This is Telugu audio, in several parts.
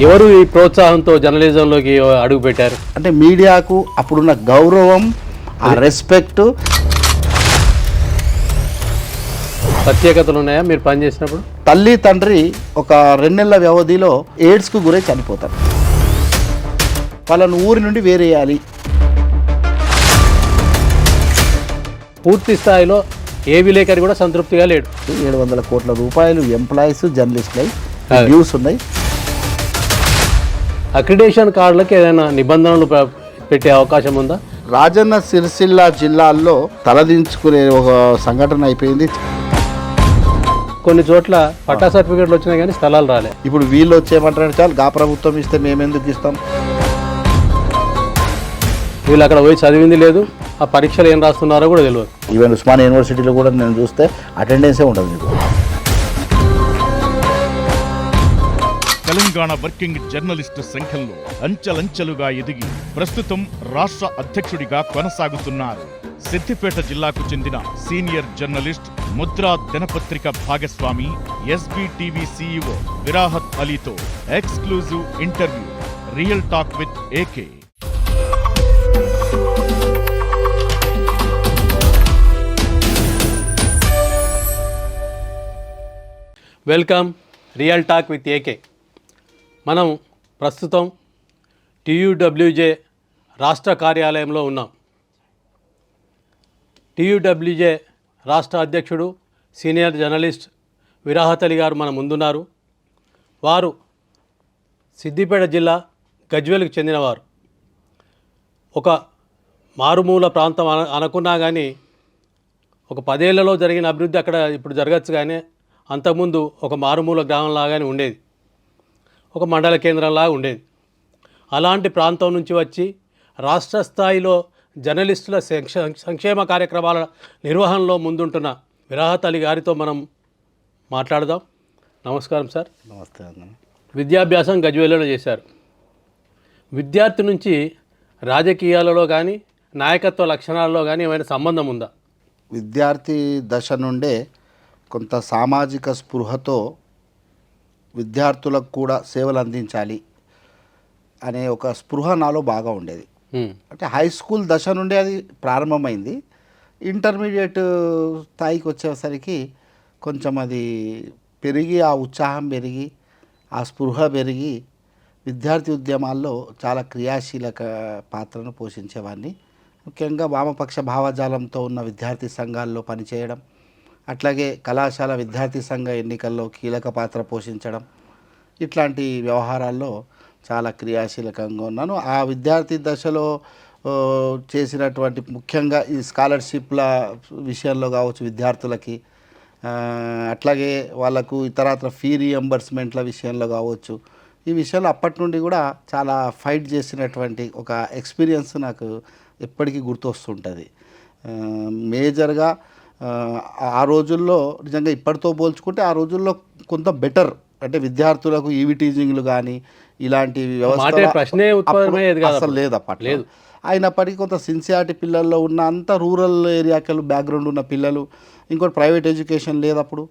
ఎవరు ఈ ప్రోత్సాహంతో జర్నలిజంలోకి అడుగు పెట్టారు? అంటే మీడియాకు అప్పుడున్న గౌరవం, ఆ రెస్పెక్ట్, ప్రత్యేకతలు ఉన్నాయా మీరు పనిచేసినప్పుడు? తల్లి తండ్రి ఒక 2 నెలల వ్యవధిలో ఎయిడ్స్కు గురై చనిపోతారు. వాళ్ళను ఊరి నుండి వేరేయాలి. పూర్తి స్థాయిలో ఏ విలేకరి కూడా సంతృప్తిగా లేడు. 700 కోట్ల రూపాయలు ఎంప్లాయీస్, జర్నలిస్టులై డ్యూస్ ఉన్నాయి. అక్రిడేషన్ కార్డులకు ఏదైనా నిబంధనలు పెట్టే అవకాశం ఉందా? రాజన్న సిరిసిల్ల జిల్లాల్లో తలదించుకునే ఒక సంఘటన అయిపోయింది. కొన్ని చోట్ల పట్టా సర్టిఫికేట్లు వచ్చినాయి కానీ స్థలాలు రాలే. ఇప్పుడు వీళ్ళు వచ్చేయమంటారు, చాలు గా ప్రభుత్వం ఇస్తే మేమెందుకు ఇస్తాం. వీళ్ళు అక్కడ పోయి చదివింది లేదు, ఆ పరీక్షలు ఏం రాస్తున్నారో కూడా తెలియదు. ఈవెన్ ఉస్మానియా యూనివర్సిటీలో కూడా నేను చూస్తే అటెండెన్సే ఉండదు మీకు. తెలంగాణ వర్కింగ్ జర్నలిస్టు సంఘంలో అంచెలంచెలుగా ఎదిగి ప్రస్తుతం రాష్ట్ర అధ్యక్షుడిగా కొనసాగుతున్నారు సిద్దిపేట జిల్లాకు చెందిన సీనియర్ జర్నలిస్ట్, ముద్రా దినపత్రిక భాగస్వామి, ఎస్బీటీవీ సీఈఓ విరాహత్ అలీతో exclusive interview real talk with AK. Welcome real talk with AK. మనం ప్రస్తుతం టీయూడబ్ల్యూజే రాష్ట్ర కార్యాలయంలో ఉన్నాం. టీయూడబ్ల్యూజే రాష్ట్ర అధ్యక్షుడు, సీనియర్ జర్నలిస్ట్ విరాహత్ అలీ గారు మన ముందున్నారు. వారు సిద్దిపేట జిల్లా గజ్వేల్కి చెందినవారు. ఒక మారుమూల ప్రాంతం అనుకున్నా కానీ ఒక 10 ఏళ్లలో జరిగిన అభివృద్ధి అక్కడ ఇప్పుడు జరగచ్చు, కానీ అంతకుముందు ఒక మారుమూల గ్రామంలాగానే ఉండేది, ఒక మండల కేంద్రంలాగా ఉండేది. అలాంటి ప్రాంతం నుంచి వచ్చి రాష్ట్ర స్థాయిలో జర్నలిస్టుల సంక్షేమ కార్యక్రమాల నిర్వహణలో ముందుంటున్న విరాహత్ అలీ గారితో మనం మాట్లాడదాం. నమస్కారం సార్. నమస్తే అన్న. విద్యాభ్యాసం గజ్వేల్లో చేశారు. విద్యార్థి నుంచి రాజకీయాలలో కానీ నాయకత్వ లక్షణాలలో కానీ ఏమైనా సంబంధం ఉందా? విద్యార్థి దశ నుండే కొంత సామాజిక స్పృహతో విద్యార్థులకు కూడా సేవలు అందించాలి అనే ఒక స్పృహ నాలో బాగా ఉండేది. అంటే హై స్కూల్ దశ నుండి అది ప్రారంభమైంది. ఇంటర్మీడియట్ స్థాయికి వచ్చేసరికి కొంచెం అది పెరిగి, ఆ ఉత్సాహం పెరిగి, ఆ స్పృహ పెరిగి విద్యార్థి ఉద్యమాల్లో చాలా క్రియాశీలక పాత్రను పోషించేవాడిని. ముఖ్యంగా వామపక్ష భావజాలంతో ఉన్న విద్యార్థి సంఘాల్లో పనిచేయడం, అట్లాగే కళాశాల విద్యార్థి సంఘ ఎన్నికల్లో కీలక పాత్ర పోషించడం, ఇట్లాంటి వ్యవహారాల్లో చాలా క్రియాశీలకంగా ఉన్నాను. ఆ విద్యార్థి దశలో చేసినటువంటి ముఖ్యంగా ఈ స్కాలర్షిప్ల విషయంలో కావచ్చు, విద్యార్థులకి అట్లాగే వాళ్ళకు ఇతరత్ర ఫీ రీఎంబర్స్మెంట్ల విషయంలో కావచ్చు, ఈ విషయంలో అప్పటి నుండి కూడా చాలా ఫైట్ చేసినటువంటి ఒక ఎక్స్పీరియన్స్ నాకు ఎప్పటికీ గుర్తొస్తుంటుంది. మేజర్గా ఆ రోజుల్లో నిజంగా ఇప్పటితో పోల్చుకుంటే ఆ రోజుల్లో కొంత బెటర్, అంటే విద్యార్థులకు ఈవి టీజింగ్లు కానీ ఇలాంటి వ్యవస్థ అసలు లేదు అప్పట్లో. అయినప్పటికీ కొంత సిన్సియారిటీ పిల్లల్లో ఉన్న, అంత రూరల్ ఏరియాకి బ్యాక్గ్రౌండ్ ఉన్న పిల్లలు, ఇంకోటి ప్రైవేట్ ఎడ్యుకేషన్ లేదు అప్పుడు,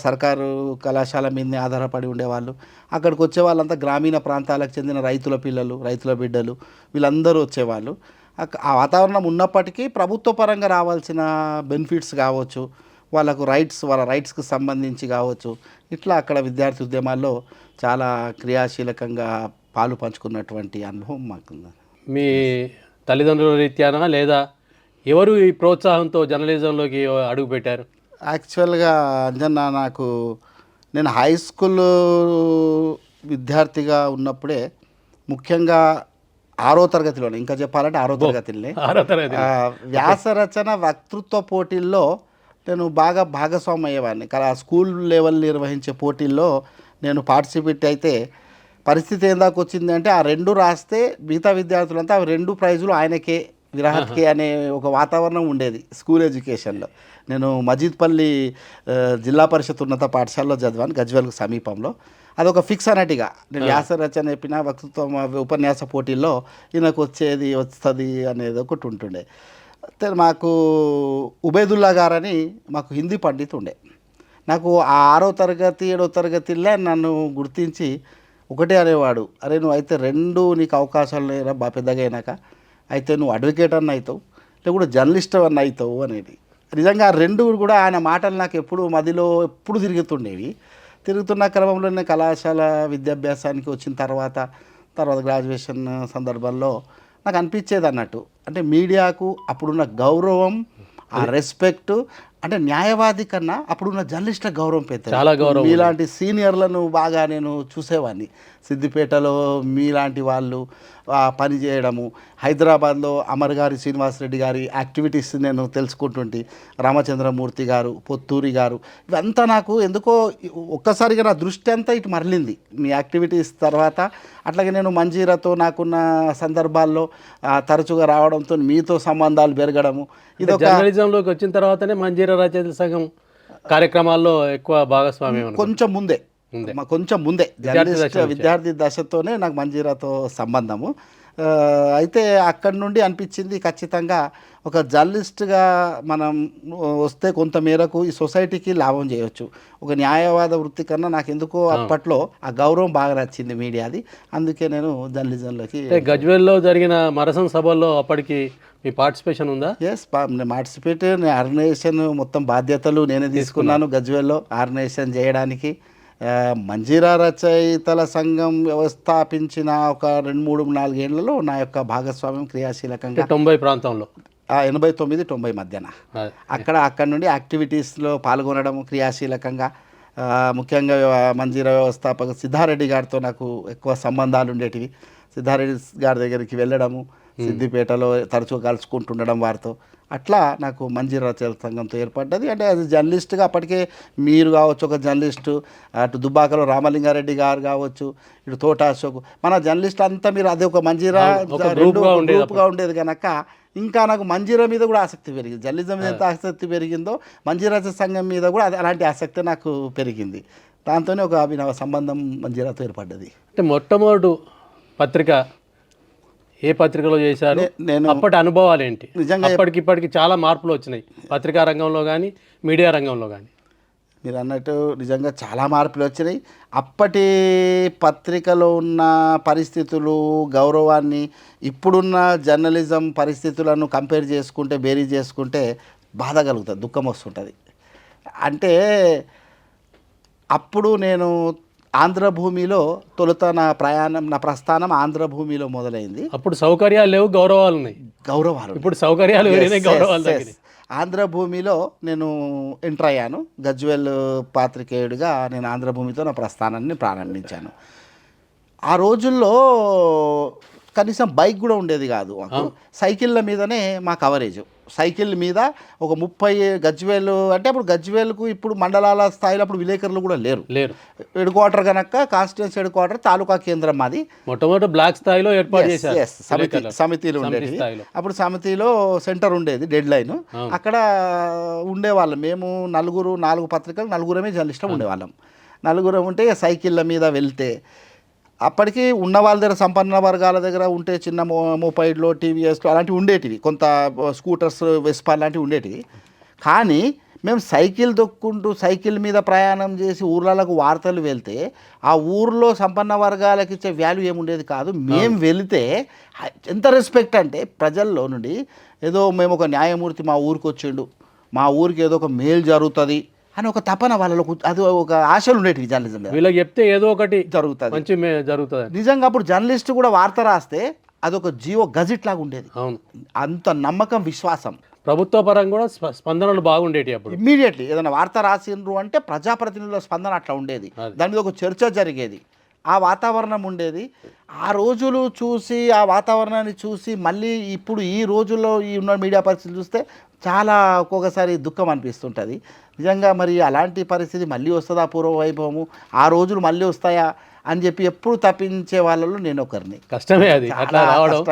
సర్కారు కళాశాల మీదనే ఆధారపడి ఉండేవాళ్ళు. అక్కడికి వచ్చే వాళ్ళంతా గ్రామీణ ప్రాంతాలకు చెందిన రైతుల పిల్లలు, రైతుల బిడ్డలు, వీళ్ళందరూ వచ్చేవాళ్ళు. ఆ వాతావరణం ఉన్నప్పటికీ ప్రభుత్వ పరంగా రావాల్సిన బెనిఫిట్స్ కావచ్చు, వాళ్ళకు వాళ్ళ రైట్స్కి సంబంధించి కావచ్చు, ఇట్లా అక్కడ విద్యార్థి ఉద్యమాల్లో చాలా క్రియాశీలకంగా పాలు పంచుకున్నటువంటి అనుభవం మాకుంది. మీ తల్లిదండ్రుల రీత్యానా లేదా ఎవరు ఈ ప్రోత్సాహంతో జర్నలిజంలోకి అడుగు పెట్టారు? యాక్చువల్గా అంజన్న, నేను హై స్కూల్ విద్యార్థిగా ఉన్నప్పుడే, ముఖ్యంగా 6వ తరగతిలోనే, ఇంకా చెప్పాలంటే 6వ తరగతిలోనే వ్యాసరచన వక్తృత్వ పోటీల్లో నేను బాగా భాగస్వామి అయ్యేవాడిని. స్కూల్ లెవెల్ నిర్వహించే పోటీల్లో నేను పార్టిసిపేట్ అయితే పరిస్థితి ఏం దాకా వచ్చింది అంటే, ఆ 2 రాస్తే మిగతా విద్యార్థులంతా ఆ 2 ప్రైజులు ఆయనకే, విరాహత్కే అనే ఒక వాతావరణం ఉండేది స్కూల్ ఎడ్యుకేషన్లో. నేను మజీద్పల్లి జిల్లా పరిషత్ ఉన్నత పాఠశాలలో చదివాను, గజ్వేల్కు సమీపంలో. అదొక ఫిక్స్ అన్నట్టుగా, నేను వ్యాస రచన చెప్పిన వక్తృత్వం ఉపన్యాస పోటీల్లో ఈయనకు వస్తుంది అనేది ఒకటి ఉంటుండే. మాకు ఉబేదుల్లా గారని మాకు హిందీ పండిత్ ఉండే. నాకు ఆ 6వ తరగతి 7వ తరగతిలో నన్ను గుర్తించి ఒకటే అనేవాడు, అరే నువ్వు అయితే రెండు నీకు అవకాశాలు లేరా బాగా పెద్దగా అయినాక, అయితే నువ్వు అడ్వకేట్ అన్న అవుతావు లేకుంటే జర్నలిస్ట్ అన్న అవుతావు అనేది. నిజంగా ఆ రెండు కూడా ఆయన మాటలు నాకు ఎప్పుడు మదిలో ఎప్పుడు తిరుగుతుండేవి. తిరుగుతున్న క్రమంలో నేను కళాశాల విద్యాభ్యాసానికి వచ్చిన తర్వాత గ్రాడ్యుయేషన్ సందర్భంలో నాకు అనిపించేది అన్నట్టు, అంటే మీడియాకు అప్పుడున్న గౌరవం, ఆ రెస్పెక్ట్, అంటే న్యాయవాది కన్నా అప్పుడున్న జర్నలిస్టుల గౌరవం పెద్ద. చాలా గౌరవం. మీలాంటి సీనియర్లను బాగా నేను చూసేవాడిని. సిద్దిపేటలో మీలాంటి వాళ్ళు పని చేయడము, హైదరాబాద్లో అమర్ గారి శ్రీనివాసరెడ్డి గారి యాక్టివిటీస్ నేను తెలుసుకుంటుంటే, రామచంద్రమూర్తి గారు, పొత్తూరి గారు, ఇవంతా నాకు ఎందుకో ఒక్కసారిగా నా దృష్టి అంతా ఇటు మరలింది మీ యాక్టివిటీస్ తర్వాత. అట్లాగే నేను మంజీరాతో నాకున్న సందర్భాల్లో తరచుగా రావడంతో మీతో సంబంధాలు పెరగడము, ఇది జర్నలిజంలోకి వచ్చిన తర్వాతనే మంజీరా రచయితల సంఘం కార్యక్రమాల్లో ఎక్కువ భాగస్వామ్యం. కొంచెం ముందే విద్యార్థి దశతోనే నాకు మంజీరాతో సంబంధము. అయితే అక్కడి నుండి అనిపించింది ఖచ్చితంగా ఒక జర్నలిస్ట్గా మనం వస్తే కొంత మేరకు ఈ సొసైటీకి లాభం చేయవచ్చు. ఒక న్యాయవాద వృత్తి కన్నా నాకు ఎందుకో అప్పట్లో ఆ గౌరవం బాగా నచ్చింది మీడియాది. అందుకే నేను జర్నలిజంలోకి. గజ్వేల్లో జరిగిన మరసం సభల్లో అప్పటికి మీ పార్టిసిపేషన్ ఉందా? Yes, participate. ఆర్గనైజేషన్ మొత్తం బాధ్యతలు నేనే తీసుకున్నాను గజ్వేల్లో ఆర్గనైజేషన్ చేయడానికి. మంజీరా రచయితల సంఘం వ్యవస్థాపించిన ఒక 2-3-4 ఏళ్లలో నా యొక్క భాగస్వామ్యం క్రియాశీలకంగా 90 ప్రాంతంలో 89-90 మధ్యన అక్కడి నుండి యాక్టివిటీస్లో పాల్గొనడం క్రియాశీలకంగా. ముఖ్యంగా మంజీరా వ్యవస్థాపక సిద్ధారెడ్డి గారితో నాకు ఎక్కువ సంబంధాలు ఉండేటివి. సిద్ధారెడ్డి గారి దగ్గరికి వెళ్ళడము, సిద్దిపేటలో తరచుగా కలుసుకుంటుండడం వారితో, అట్లా నాకు మంజీరా రచయితల సంఘంతో ఏర్పడ్డది. అంటే అది జర్నలిస్ట్గా అప్పటికే మీరు కావచ్చు ఒక జర్నలిస్టు, అటు దుబ్బాకలో రామలింగారెడ్డి గారు కావచ్చు, ఇటు తోట అశోక్, మన జర్నలిస్ట్ అంతా మీరు అదే ఒక మంజీరా గ్రూప్గా ఉండేది కనుక ఇంకా నాకు మంజీరా మీద కూడా ఆసక్తి పెరిగింది. జర్నలిజం మీద ఎంత ఆసక్తి పెరిగిందో మంజీరా రచయితల సంఘం మీద కూడా అలాంటి ఆసక్తి నాకు పెరిగింది. దాంతోనే ఒక అభినవ సంబంధం మంజీరాతో ఏర్పడ్డది. అంటే మొట్టమొదటి పత్రిక ఏ పత్రికలో చేశారు? నేను అప్పటి అనుభవాలు ఏంటి? నిజంగా ఇప్పటికి చాలా మార్పులు వచ్చినాయి పత్రికా రంగంలో కానీ మీడియా రంగంలో కానీ. మీరు అన్నట్టు నిజంగా చాలా మార్పులు వచ్చినాయి. అప్పటి పత్రికలో ఉన్న పరిస్థితులు, గౌరవాన్ని ఇప్పుడున్న జర్నలిజం పరిస్థితులను కంపేర్ చేసుకుంటే, బేరీ చేసుకుంటే బాధ కలుగుతుంది, దుఃఖం వస్తుంటుంది. అంటే అప్పుడు నేను ఆంధ్రభూమిలో తొలుత నా ప్రస్థానం ఆంధ్రభూమిలో మొదలైంది. అప్పుడు సౌకర్యాలు లేవు, గౌరవాలు ఉన్నాయి. ఇప్పుడు సౌకర్యాలు గౌరవాలు. ఆంధ్రభూమిలో నేను ఎంటర్ అయ్యాను. గజ్వేల్ పాత్రికేయుడిగా నేను ఆంధ్రభూమితో నా ప్రస్థానాన్ని ప్రారంభించాను. ఆ రోజుల్లో కనీసం బైక్ కూడా ఉండేది కాదు. సైకిళ్ళ మీదనే మా కవరేజ్. సైకిల్ మీద ఒక 30 గజ్వేలు, అంటే అప్పుడు గజ్వేల్కు ఇప్పుడు మండలాల స్థాయిలో అప్పుడు విలేకరులు కూడా లేరు. హెడ్ క్వార్టర్ కనుక కాన్స్టిట్యూన్సీ హెడ్ క్వార్టర్ తాలూకా కేంద్రం మాది. మొట్టమొదటి బ్లాక్ స్థాయిలో ఏర్పాటు చేశారు. సమితిలు ఉండేవి. అప్పుడు సమితిలో సెంటర్ ఉండేది, డెడ్ లైన్. అక్కడ ఉండేవాళ్ళం మేము 4 పత్రికలు, 4 జర్నలిస్టులు ఉండేవాళ్ళం. 4 ఉంటే సైకిళ్ళ మీద వెళ్తే, అప్పటికి ఉన్న వాళ్ళ దగ్గర సంపన్న వర్గాల దగ్గర ఉంటే చిన్న మోపైడ్లో, టీవీఎస్లో అలాంటివి ఉండేటివి, కొంత స్కూటర్స్, వెస్పా లాంటివి ఉండేటివి. కానీ మేము సైకిల్ దొక్కుంటూ సైకిల్ మీద ప్రయాణం చేసి ఊర్లకు వార్తలు వెళ్తే ఆ ఊర్లో సంపన్న వర్గాలకు ఇచ్చే వాల్యూ ఏముండేది కాదు. మేము వెళితే ఎంత రెస్పెక్ట్ అంటే ప్రజల్లో నుండి ఏదో మేము ఒక న్యాయమూర్తి మా ఊరికి వచ్చిండు, మా ఊరికి ఏదో ఒక మేలు జరుగుతుంది అని ఒక తపన వాళ్ళలో, అది ఒక ఆశలు ఉండేటివి జర్నలిజం మీద. వీళ్ళకి చెప్తే ఏదో ఒకటి జరుగుతుంది, మంచి జరుగుతుంది. నిజంగా అప్పుడు జర్నలిస్ట్ కూడా వార్త రాస్తే అదొక జియో గజెట్ లాగా ఉండేది. అవును, అంత నమ్మకం, విశ్వాసం. ప్రభుత్వ పరంగా కూడా స్పందనలు బాగుండేవి. అప్పుడు ఇమ్మీడియట్లీ ఏదైనా వార్త రాసిండ్రు అంటే ప్రజాప్రతినిధుల స్పందన అట్లా ఉండేది. దాని మీద ఒక చర్చ జరిగేది, ఆ వాతావరణం ఉండేది. ఆ రోజులు చూసి, ఆ వాతావరణాన్ని చూసి మళ్ళీ ఇప్పుడు ఈ రోజుల్లో ఈ ఉన్న మీడియా పరిస్థితులు చూస్తే చాలా ఒక్కొక్కసారి దుఃఖం అనిపిస్తుంటుంది. నిజంగా మరి అలాంటి పరిస్థితి మళ్ళీ వస్తుందా, పూర్వ వైభవము, ఆ రోజులు మళ్ళీ వస్తాయా అని చెప్పి ఎప్పుడు తప్పించే వాళ్ళలో నేను ఒకరిని. కష్టమే అది, అట్లా రావడం,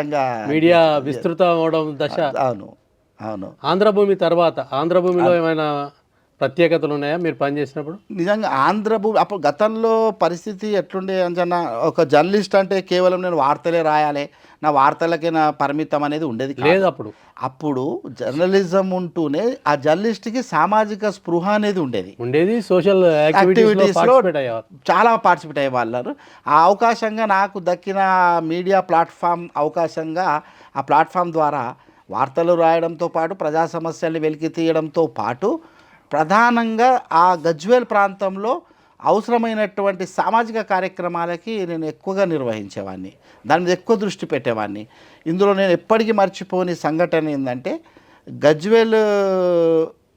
మీడియా విస్తృతం అవడం దశ. అవును. ఆంధ్రభూమి తర్వాత ఆంధ్రభూమిలో ఏమైనా ప్రత్యేకతలు ఉన్నాయా మీరు పనిచేసినప్పుడు? నిజంగా ఆంధ్రభూమి అప్పుడు గతంలో పరిస్థితి ఎట్లుండే అంజన్న, ఒక జర్నలిస్ట్ అంటే కేవలం నేను వార్తలే రాయాలి, నా వార్తలకే నా పరిమితం అనేది ఉండేది లేదు కాదు. అప్పుడు జర్నలిజం ఉంటూనే ఆ జర్నలిస్ట్కి సామాజిక స్పృహ అనేది ఉండేది. సోషల్ యాక్టివిటీస్లో చాలా పార్టిసిపేట్ అయ్యే వాళ్ళు. ఆ అవకాశంగా నాకు దక్కిన మీడియా ప్లాట్ఫామ్ అవకాశంగా ఆ ప్లాట్ఫామ్ ద్వారా వార్తలు రాయడంతో పాటు ప్రజా సమస్యల్ని వెలికి తీయడంతో పాటు ప్రధానంగా ఆ గజ్వేల్ ప్రాంతంలో అవసరమైనటువంటి సామాజిక కార్యక్రమాలకి నేను ఎక్కువగా నిర్వహించేవాడిని, దాని మీద ఎక్కువ దృష్టి పెట్టేవాడిని. ఇందులో నేను ఎప్పటికీ మర్చిపోని సంఘటన ఏంటంటే, గజ్వేల్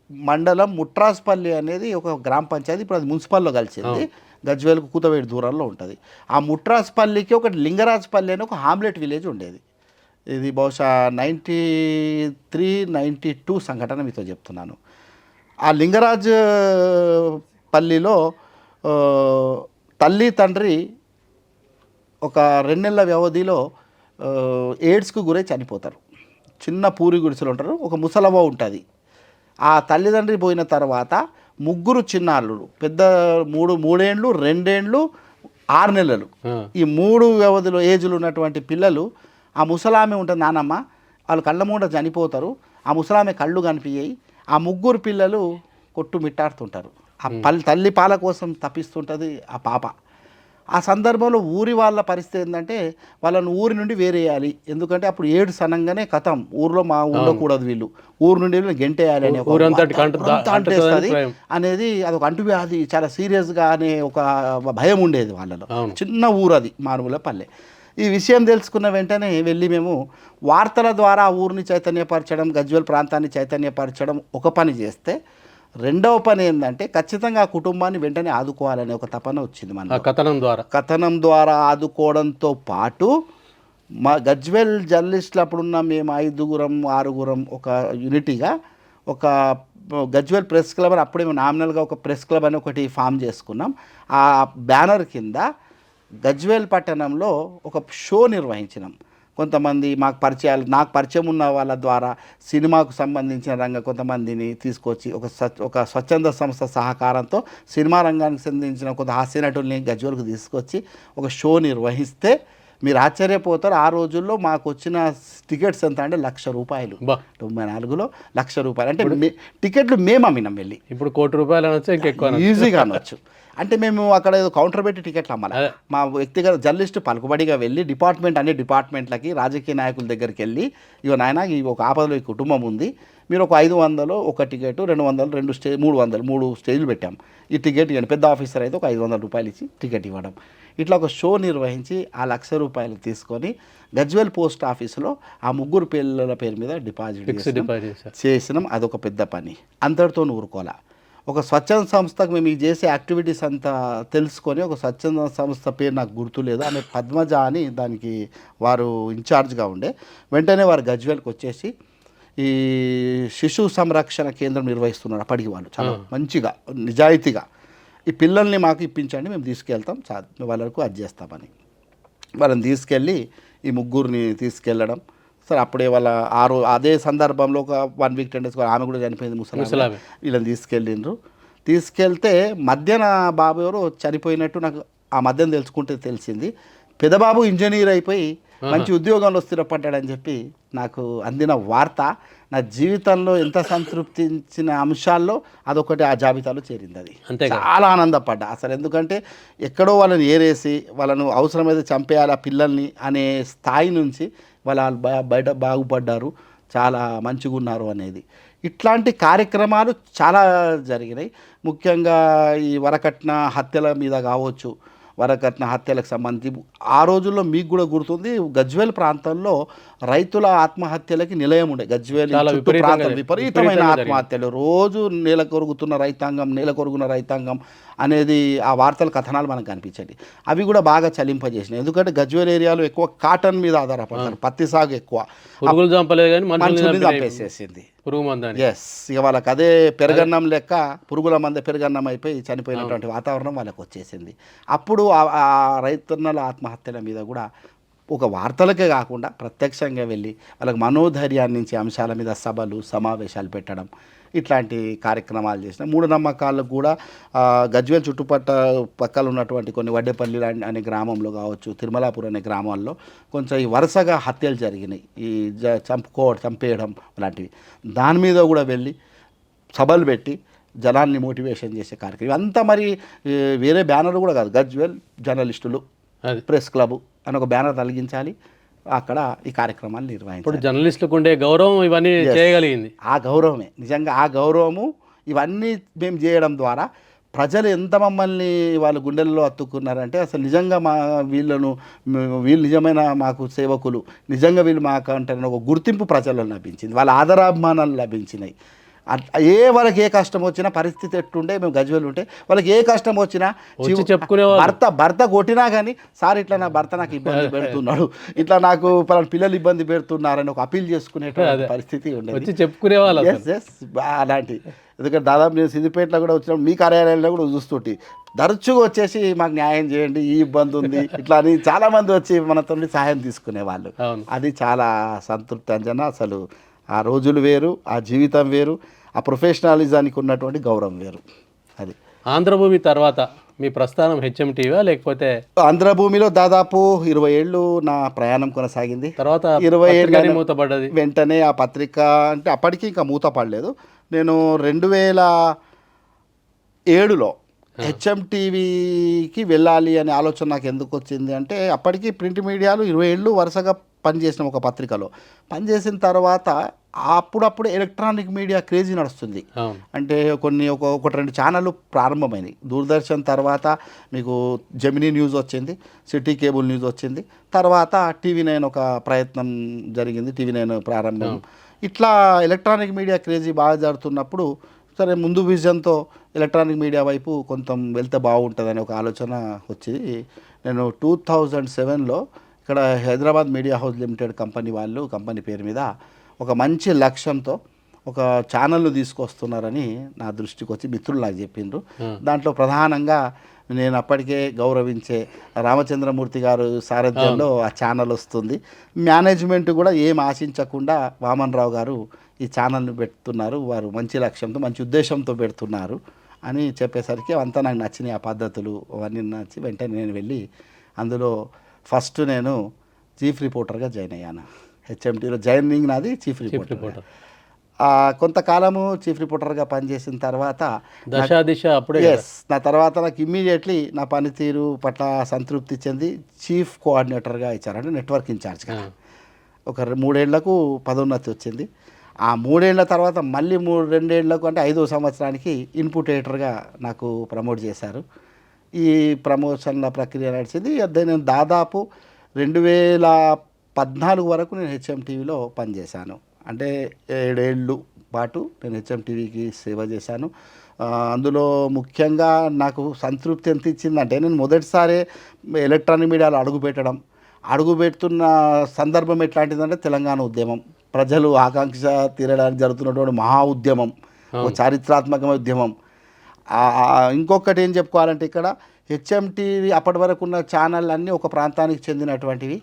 మండలం ముట్రాస్పల్లి అనేది ఒక గ్రామ పంచాయతీ, ఇప్పుడు అది మున్సిపల్లో కలిసింది. గజ్వేల్కు కూతవేడి దూరంలో ఉంటుంది. ఆ ముట్రాస్పల్లికి ఒక లింగరాజ్పల్లి అని ఒక హామ్లెట్ విలేజ్ ఉండేది. ఇది బహుశా 93-92 సంఘటన మీతో చెప్తున్నాను. ఆ లింగరాజ్ పల్లిలో తల్లి తండ్రి ఒక 2 నెలల వ్యవధిలో ఎయిడ్స్కు గురై చనిపోతారు. చిన్న పూరి గుడిసెలు ఉంటారు, ఒక ముసలవ్వ ఉంటుంది. ఆ తల్లిదండ్రి పోయిన తర్వాత 3 చిన్నారులు, పెద్ద 3 ఏండ్లు, 2 ఏండ్లు, 6 నెలలు, ఈ 3 వ్యవధిలో ఏజ్లు ఉన్నటువంటి పిల్లలు. ఆ ముసలామె ఉంటుంది నానమ్మ, వాళ్ళు కళ్ళ మూట చనిపోతారు. ఆ ముసలామె కళ్ళు కనిపించాయి. ఆ 3 పిల్లలు కొట్టుమిట్టాడుతుంటారు. ఆ తల్లి పాల కోసం తప్పిస్తుంటుంది ఆ పాప. ఆ సందర్భంలో ఊరి వాళ్ళ పరిస్థితి ఏంటంటే, వాళ్ళని ఊరి నుండి వేరేయాలి, ఎందుకంటే అప్పుడు 7 సనంగానే కథం, ఊర్లో మా ఊళ్ళో కూడదు, వీళ్ళు ఊరు నుండి గెంటేయాలి అనే అంటేస్తుంది అనేది, అదొక అంటువ్యాధి, చాలా సీరియస్గా అనే ఒక భయం ఉండేది వాళ్ళలో. చిన్న ఊరు అది, మారుమూల పల్లె. ఈ విషయం తెలుసుకున్న వెంటనే వెళ్ళి మేము వార్తల ద్వారా ఊరిని చైతన్యపరచడం, గజ్వేల్ ప్రాంతాన్ని చైతన్యపరచడం ఒక పని చేస్తే, రెండవ పని ఏంటంటే ఖచ్చితంగా ఆ కుటుంబాన్ని వెంటనే ఆదుకోవాలనే ఒక తపన వచ్చింది మన కథనం ద్వారా ఆదుకోవడంతో పాటు మా గజ్వేల్ జర్నలిస్టులు అప్పుడున్న మేము 5-6 ఒక యూనిటీగా ఒక గజ్వేల్ ప్రెస్ క్లబ్ అని, అప్పుడే నామినల్గా ఒక ప్రెస్ క్లబ్ అని ఒకటి ఫామ్ చేసుకున్నాం. ఆ బ్యానర్ కింద గజ్వేల్ పట్టణంలో ఒక షో నిర్వహించినాం. కొంతమంది నాకు పరిచయం ఉన్న వాళ్ళ ద్వారా సినిమాకు సంబంధించిన రంగం కొంతమందిని తీసుకొచ్చి ఒక స్వచ్ఛంద సంస్థ సహకారంతో సినిమా రంగానికి సంబంధించిన కొంత హాస్య నటుల్ని గజ్వేల్కు తీసుకొచ్చి ఒక షో నిర్వహిస్తే మీరు ఆశ్చర్యపోతారు. ఆ రోజుల్లో మాకు వచ్చిన టికెట్స్ ఎంత అంటే ₹1,00,000. 94లో ₹1,00,000 అంటే టికెట్లు మేము అమ్మినాం వెళ్ళి. ఇప్పుడు ₹1,00,00,000 అనొచ్చు, ఇంకెక్కువ ఈజీగా అనొచ్చు. అంటే మేము అక్కడ ఏదో కౌంటర్ పెట్టి టికెట్లు అమ్మాలి. మా వ్యక్తిగత జర్నలిస్టు పలుకుబడిగా వెళ్ళి అన్ని డిపార్ట్మెంట్లకి, రాజకీయ నాయకుల దగ్గరికి వెళ్ళి, ఇగో నాయన ఈ ఒక ఆపదలో ఈ కుటుంబం ఉంది, మీరు ఒక 500 ఒక టికెట్, 200 2 స్టేజ్, 300 స్టేజ్లు పెట్టాం, ఈ టికెట్ ఇవ్వండి. పెద్ద ఆఫీసర్ అయితే ఒక ₹500 ఇచ్చి టికెట్ ఇవ్వడం. ఇట్లా ఒక షో నిర్వహించి ఆ ₹1,00,000 తీసుకొని గజ్వేల్ పోస్ట్ ఆఫీసులో ఆ 3 పిల్లల పేరు మీద డిపాజిట్ చేసినాం. అదొక పెద్ద పని. అంతటితో ఊరుకోలే. ఒక స్వచ్ఛంద సంస్థకు మేము చేసే యాక్టివిటీస్ అంతా తెలుసుకొని, ఒక స్వచ్ఛంద సంస్థ పేరు నాకు గుర్తులేదు, ఆమె పద్మజ అని దానికి వారు ఇన్ఛార్జ్గా ఉండే. వెంటనే వారు గజ్వేల్కి వచ్చేసి ఈ శిశు సంరక్షణ కేంద్రం నిర్వహిస్తున్నారు అప్పటికి. వాళ్ళు చాలా మంచిగా నిజాయితీగా ఈ పిల్లల్ని మాకు ఇప్పించండి, మేము తీసుకెళ్తాం, వాళ్ళకు అది చేస్తామని వాళ్ళని తీసుకెళ్ళి ఈ 3 తీసుకెళ్ళడం. సరే అప్పుడే వాళ్ళ అదే సందర్భంలో ఒక 1 వీక్ 10 డేస్ ఆమె కూడా చనిపోయింది, ముసలామె. వీళ్ళని తీసుకెళ్ళిండ్రు. తీసుకెళ్తే మధ్యాహ్న బాబు ఎవరో చనిపోయినట్టు నాకు ఆ మధ్యాహ్నం తెలుసుకుంటే తెలిసింది. పెద్దబాబు ఇంజనీర్ అయిపోయి మంచి ఉద్యోగంలో స్థిరపడ్డాడని చెప్పి నాకు అందిన వార్త నా జీవితంలో ఎంత సంతృప్తించిన అంశాల్లో అదొకటి ఆ జాబితాలో చేరింది. అది చాలా ఆనందపడ్డా అసలు. ఎందుకంటే ఎక్కడో వాళ్ళని ఏరేసి వాళ్ళను అవసరమైతే చంపేయాలి ఆ పిల్లల్ని అనే స్థాయి నుంచి వాళ్ళు బయట బాగుపడ్డారు, చాలా మంచిగా ఉన్నారు అనేది. ఇట్లాంటి కార్యక్రమాలు చాలా జరిగినాయి. ముఖ్యంగా ఈ వరకట్న హత్యల మీద కావచ్చు, వరకట్న హత్యలకు సంబంధించి ఆ రోజుల్లో మీకు కూడా గుర్తుంది, గజ్వేల్ ప్రాంతంలో రైతుల ఆత్మహత్యలకి నిలయం ఉండే. గజ్వేల్ ప్రాంతం విపరీతమైన ఆత్మహత్యలు, రోజు నేలకొరుగుతున్న రైతాంగం అనేది ఆ వార్తల కథనాలు మనకు కనిపించండి. అవి కూడా బాగా చలింపజేసినాయి. ఎందుకంటే గజ్వేల్ ఏరియాలో ఎక్కువ కాటన్ మీద ఆధారపడతారు, పత్తి సాగు ఎక్కువ. చంపేసేసింది ఎస్. ఇక వాళ్ళకి అదే పెరగన్నం లెక్క, పురుగుల మంద పెరగన్నం అయిపోయి చనిపోయినటువంటి వాతావరణం వాళ్ళకి వచ్చేసింది. అప్పుడు ఆ రైతన్నల ఆత్మహత్యల మీద కూడా ఒక వార్తలకే కాకుండా ప్రత్యక్షంగా వెళ్ళి వాళ్ళకి మనోధైర్యాన్ని ఇచ్చే అంశాల మీద సభలు సమావేశాలు పెట్టడం ఇట్లాంటి కార్యక్రమాలు చేసిన మూఢనమ్మకాలకు కూడా గజ్వేల్ పక్కల ఉన్నటువంటి కొన్ని వడ్డేపల్లి అనే గ్రామంలో కావచ్చు, తిరుమలాపూర్ అనే గ్రామాల్లో కొంచెం ఈ వరుసగా హత్యలు జరిగినాయి, ఈ చంపేయడం అలాంటివి. దాని మీద కూడా వెళ్ళి సభలు పెట్టి జనాన్ని మోటివేషన్ చేసే కార్యక్రమం అంతా. మరి వేరే బ్యానర్ కూడా కాదు, గజ్వేల్ జర్నలిస్టులు ప్రెస్ క్లబ్ అని ఒక బ్యానర్ తొలగించాలి, అక్కడ ఈ కార్యక్రమాలు నిర్వహించాలి. ఇప్పుడు జర్నలిస్టులకు ఉండే గౌరవం ఇవన్నీ చేయగలిగింది. ఆ గౌరవమే నిజంగా, ఆ గౌరవము ఇవన్నీ మేము చేయడం ద్వారా ప్రజలు ఎంత మమ్మల్ని వాళ్ళ గుండెల్లో అత్తుకున్నారంటే అసలు నిజంగా వీళ్ళు నిజమైన మాకు సేవకులు, నిజంగా వీళ్ళు మాకు అంటారని ఒక గుర్తింపు ప్రజల్లో లభించింది, వాళ్ళ ఆదరాభిమానాలు లభించినాయి. వాళ్ళకి ఏ కష్టం వచ్చినా, పరిస్థితి ఎట్టుండే మేము గజ్వేల్ ఉంటే వాళ్ళకి ఏ కష్టం వచ్చినా భర్త కొట్టినా కానీ సార్ ఇట్లా నా భర్త నాకు ఇబ్బంది పెడుతున్నాడు, ఇట్లా నాకు పిల్లలు ఇబ్బంది పెడుతున్నారని ఒక అపీల్ చేసుకునే పరిస్థితి ఉండేది, చెప్పుకునేవాళ్ళు. అలాంటి ఎందుకంటే దాదాపు నేను సిద్దిపేటలో కూడా వచ్చినప్పుడు మీ కార్యాలయంలో కూడా చూస్తుంటే తరచుగా వచ్చేసి మాకు న్యాయం చేయండి, ఈ ఇబ్బంది ఉంది ఇట్లా అని చాలామంది వచ్చి మనతో సహాయం తీసుకునేవాళ్ళు. అది చాలా సంతృప్తి అంజన. అసలు ఆ రోజులు వేరు, ఆ జీవితం వేరు, ఆ ప్రొఫెషనలిజానికి ఉన్నటువంటి గౌరవం వేరు. అది ఆంధ్రభూమి తర్వాత మీ ప్రస్థానం హెచ్ఎంటీవా లేకపోతే? ఆంధ్రభూమిలో దాదాపు 20 ఏళ్ళు నా ప్రయాణం కొనసాగింది. తర్వాత 20 ఏళ్ళు మూతపడ్డది. వెంటనే ఆ పత్రిక అంటే అప్పటికి ఇంకా మూత పడలేదు. నేను 2007లో హెచ్ఎంటీవీకి వెళ్ళాలి అనే ఆలోచన నాకు ఎందుకు వచ్చింది అంటే, అప్పటికి ప్రింట్ మీడియాలో 20 ఏళ్ళు వరుసగా పనిచేసిన ఒక పత్రికలో పనిచేసిన తర్వాత అప్పుడప్పుడు ఎలక్ట్రానిక్ మీడియా క్రేజీ నడుస్తుంది. అంటే ఒకటి రెండు ఛానళ్ళు ప్రారంభమైనవి. దూరదర్శన్ తర్వాత మీకు జెమినీ న్యూస్ వచ్చింది, సిటీ కేబుల్ న్యూస్ వచ్చింది, తర్వాత TV9 ఒక ప్రయత్నం జరిగింది, TV9 ప్రారంభం. ఇట్లా ఎలక్ట్రానిక్ మీడియా క్రేజీ బాగా జరుగుతున్నప్పుడు సరే ముందు విజన్తో ఎలక్ట్రానిక్ మీడియా వైపు కొంత వెళ్తే బాగుంటుందని ఒక ఆలోచన వచ్చింది. నేను 2007లో ఇక్కడ Hyderabad media house limited company పేరు మీద ఒక మంచి లక్ష్యంతో ఒక ఛానళ్ళు తీసుకొస్తున్నారని నా దృష్టికి వచ్చి మిత్రులు నాకు చెప్పిండ్రు. దాంట్లో ప్రధానంగా నేను అప్పటికే గౌరవించే రామచంద్రమూర్తి గారు సారథ్యంలో ఆ ఛానల్ వస్తుంది. మేనేజ్మెంట్ కూడా ఏం ఆశించకుండా వామన్ రావు గారు ఈ ఛానల్ని పెడుతున్నారు, వారు మంచి లక్ష్యంతో మంచి ఉద్దేశంతో పెడుతున్నారు అని చెప్పేసరికి అంతా నాకు నచ్చినాయి. ఆ పద్ధతులు అవన్నీ నచ్చి వెంటనే నేను వెళ్ళి అందులో ఫస్ట్ నేను చీఫ్ రిపోర్టర్గా జాయిన్ అయ్యాను. హెచ్ఎంటీలో జాయినింగ్ నాది చీఫ్ రిపోర్టర్. కొంతకాలము చీఫ్ రిపోర్టర్గా పనిచేసిన తర్వాత నా తర్వాత నాకు ఇమ్మీడియట్లీ నా పనితీరు పట్ల సంతృప్తి చెంది చీఫ్ కోఆర్డినేటర్గా ఇచ్చారు, అంటే నెట్వర్క్ ఇన్ఛార్జ్గా. ఒక 3 ఏళ్లకు పదోన్నతి వచ్చింది. ఆ 3 ఏళ్ల తర్వాత మళ్ళీ 2 ఏళ్లకు అంటే 5వ సంవత్సరానికి ఇన్పుట్ ఎడిటర్గా నాకు ప్రమోట్ చేశారు. ఈ ప్రమోషన్ల ప్రక్రియ నడిచింది. నేను దాదాపు 2014 వరకు నేను హెచ్ఎంటీవీలో పనిచేశాను. అంటే 7 ఏళ్ళు పాటు నేను హెచ్ఎంటీవీకి సేవ చేశాను. అందులో ముఖ్యంగా నాకు సంతృప్తి ఎంత ఇచ్చిందంటే, నేను మొదటిసారి ఎలక్ట్రానిక్ మీడియాలో అడుగుపెడుతున్న సందర్భం ఎట్లాంటిదంటే తెలంగాణ ఉద్యమం, ప్రజలు ఆకాంక్ష తీరడానికి జరుగుతున్నటువంటి మహా ఉద్యమం, చారిత్రాత్మకమైన ఉద్యమం. ఇంకొకటి ఏం చెప్పుకోవాలంటే, ఇక్కడ హెచ్ఎంటీవీ అప్పటి వరకు ఉన్న ఛానల్ అన్నీ ఒక ప్రాంతానికి చెందినటువంటివి,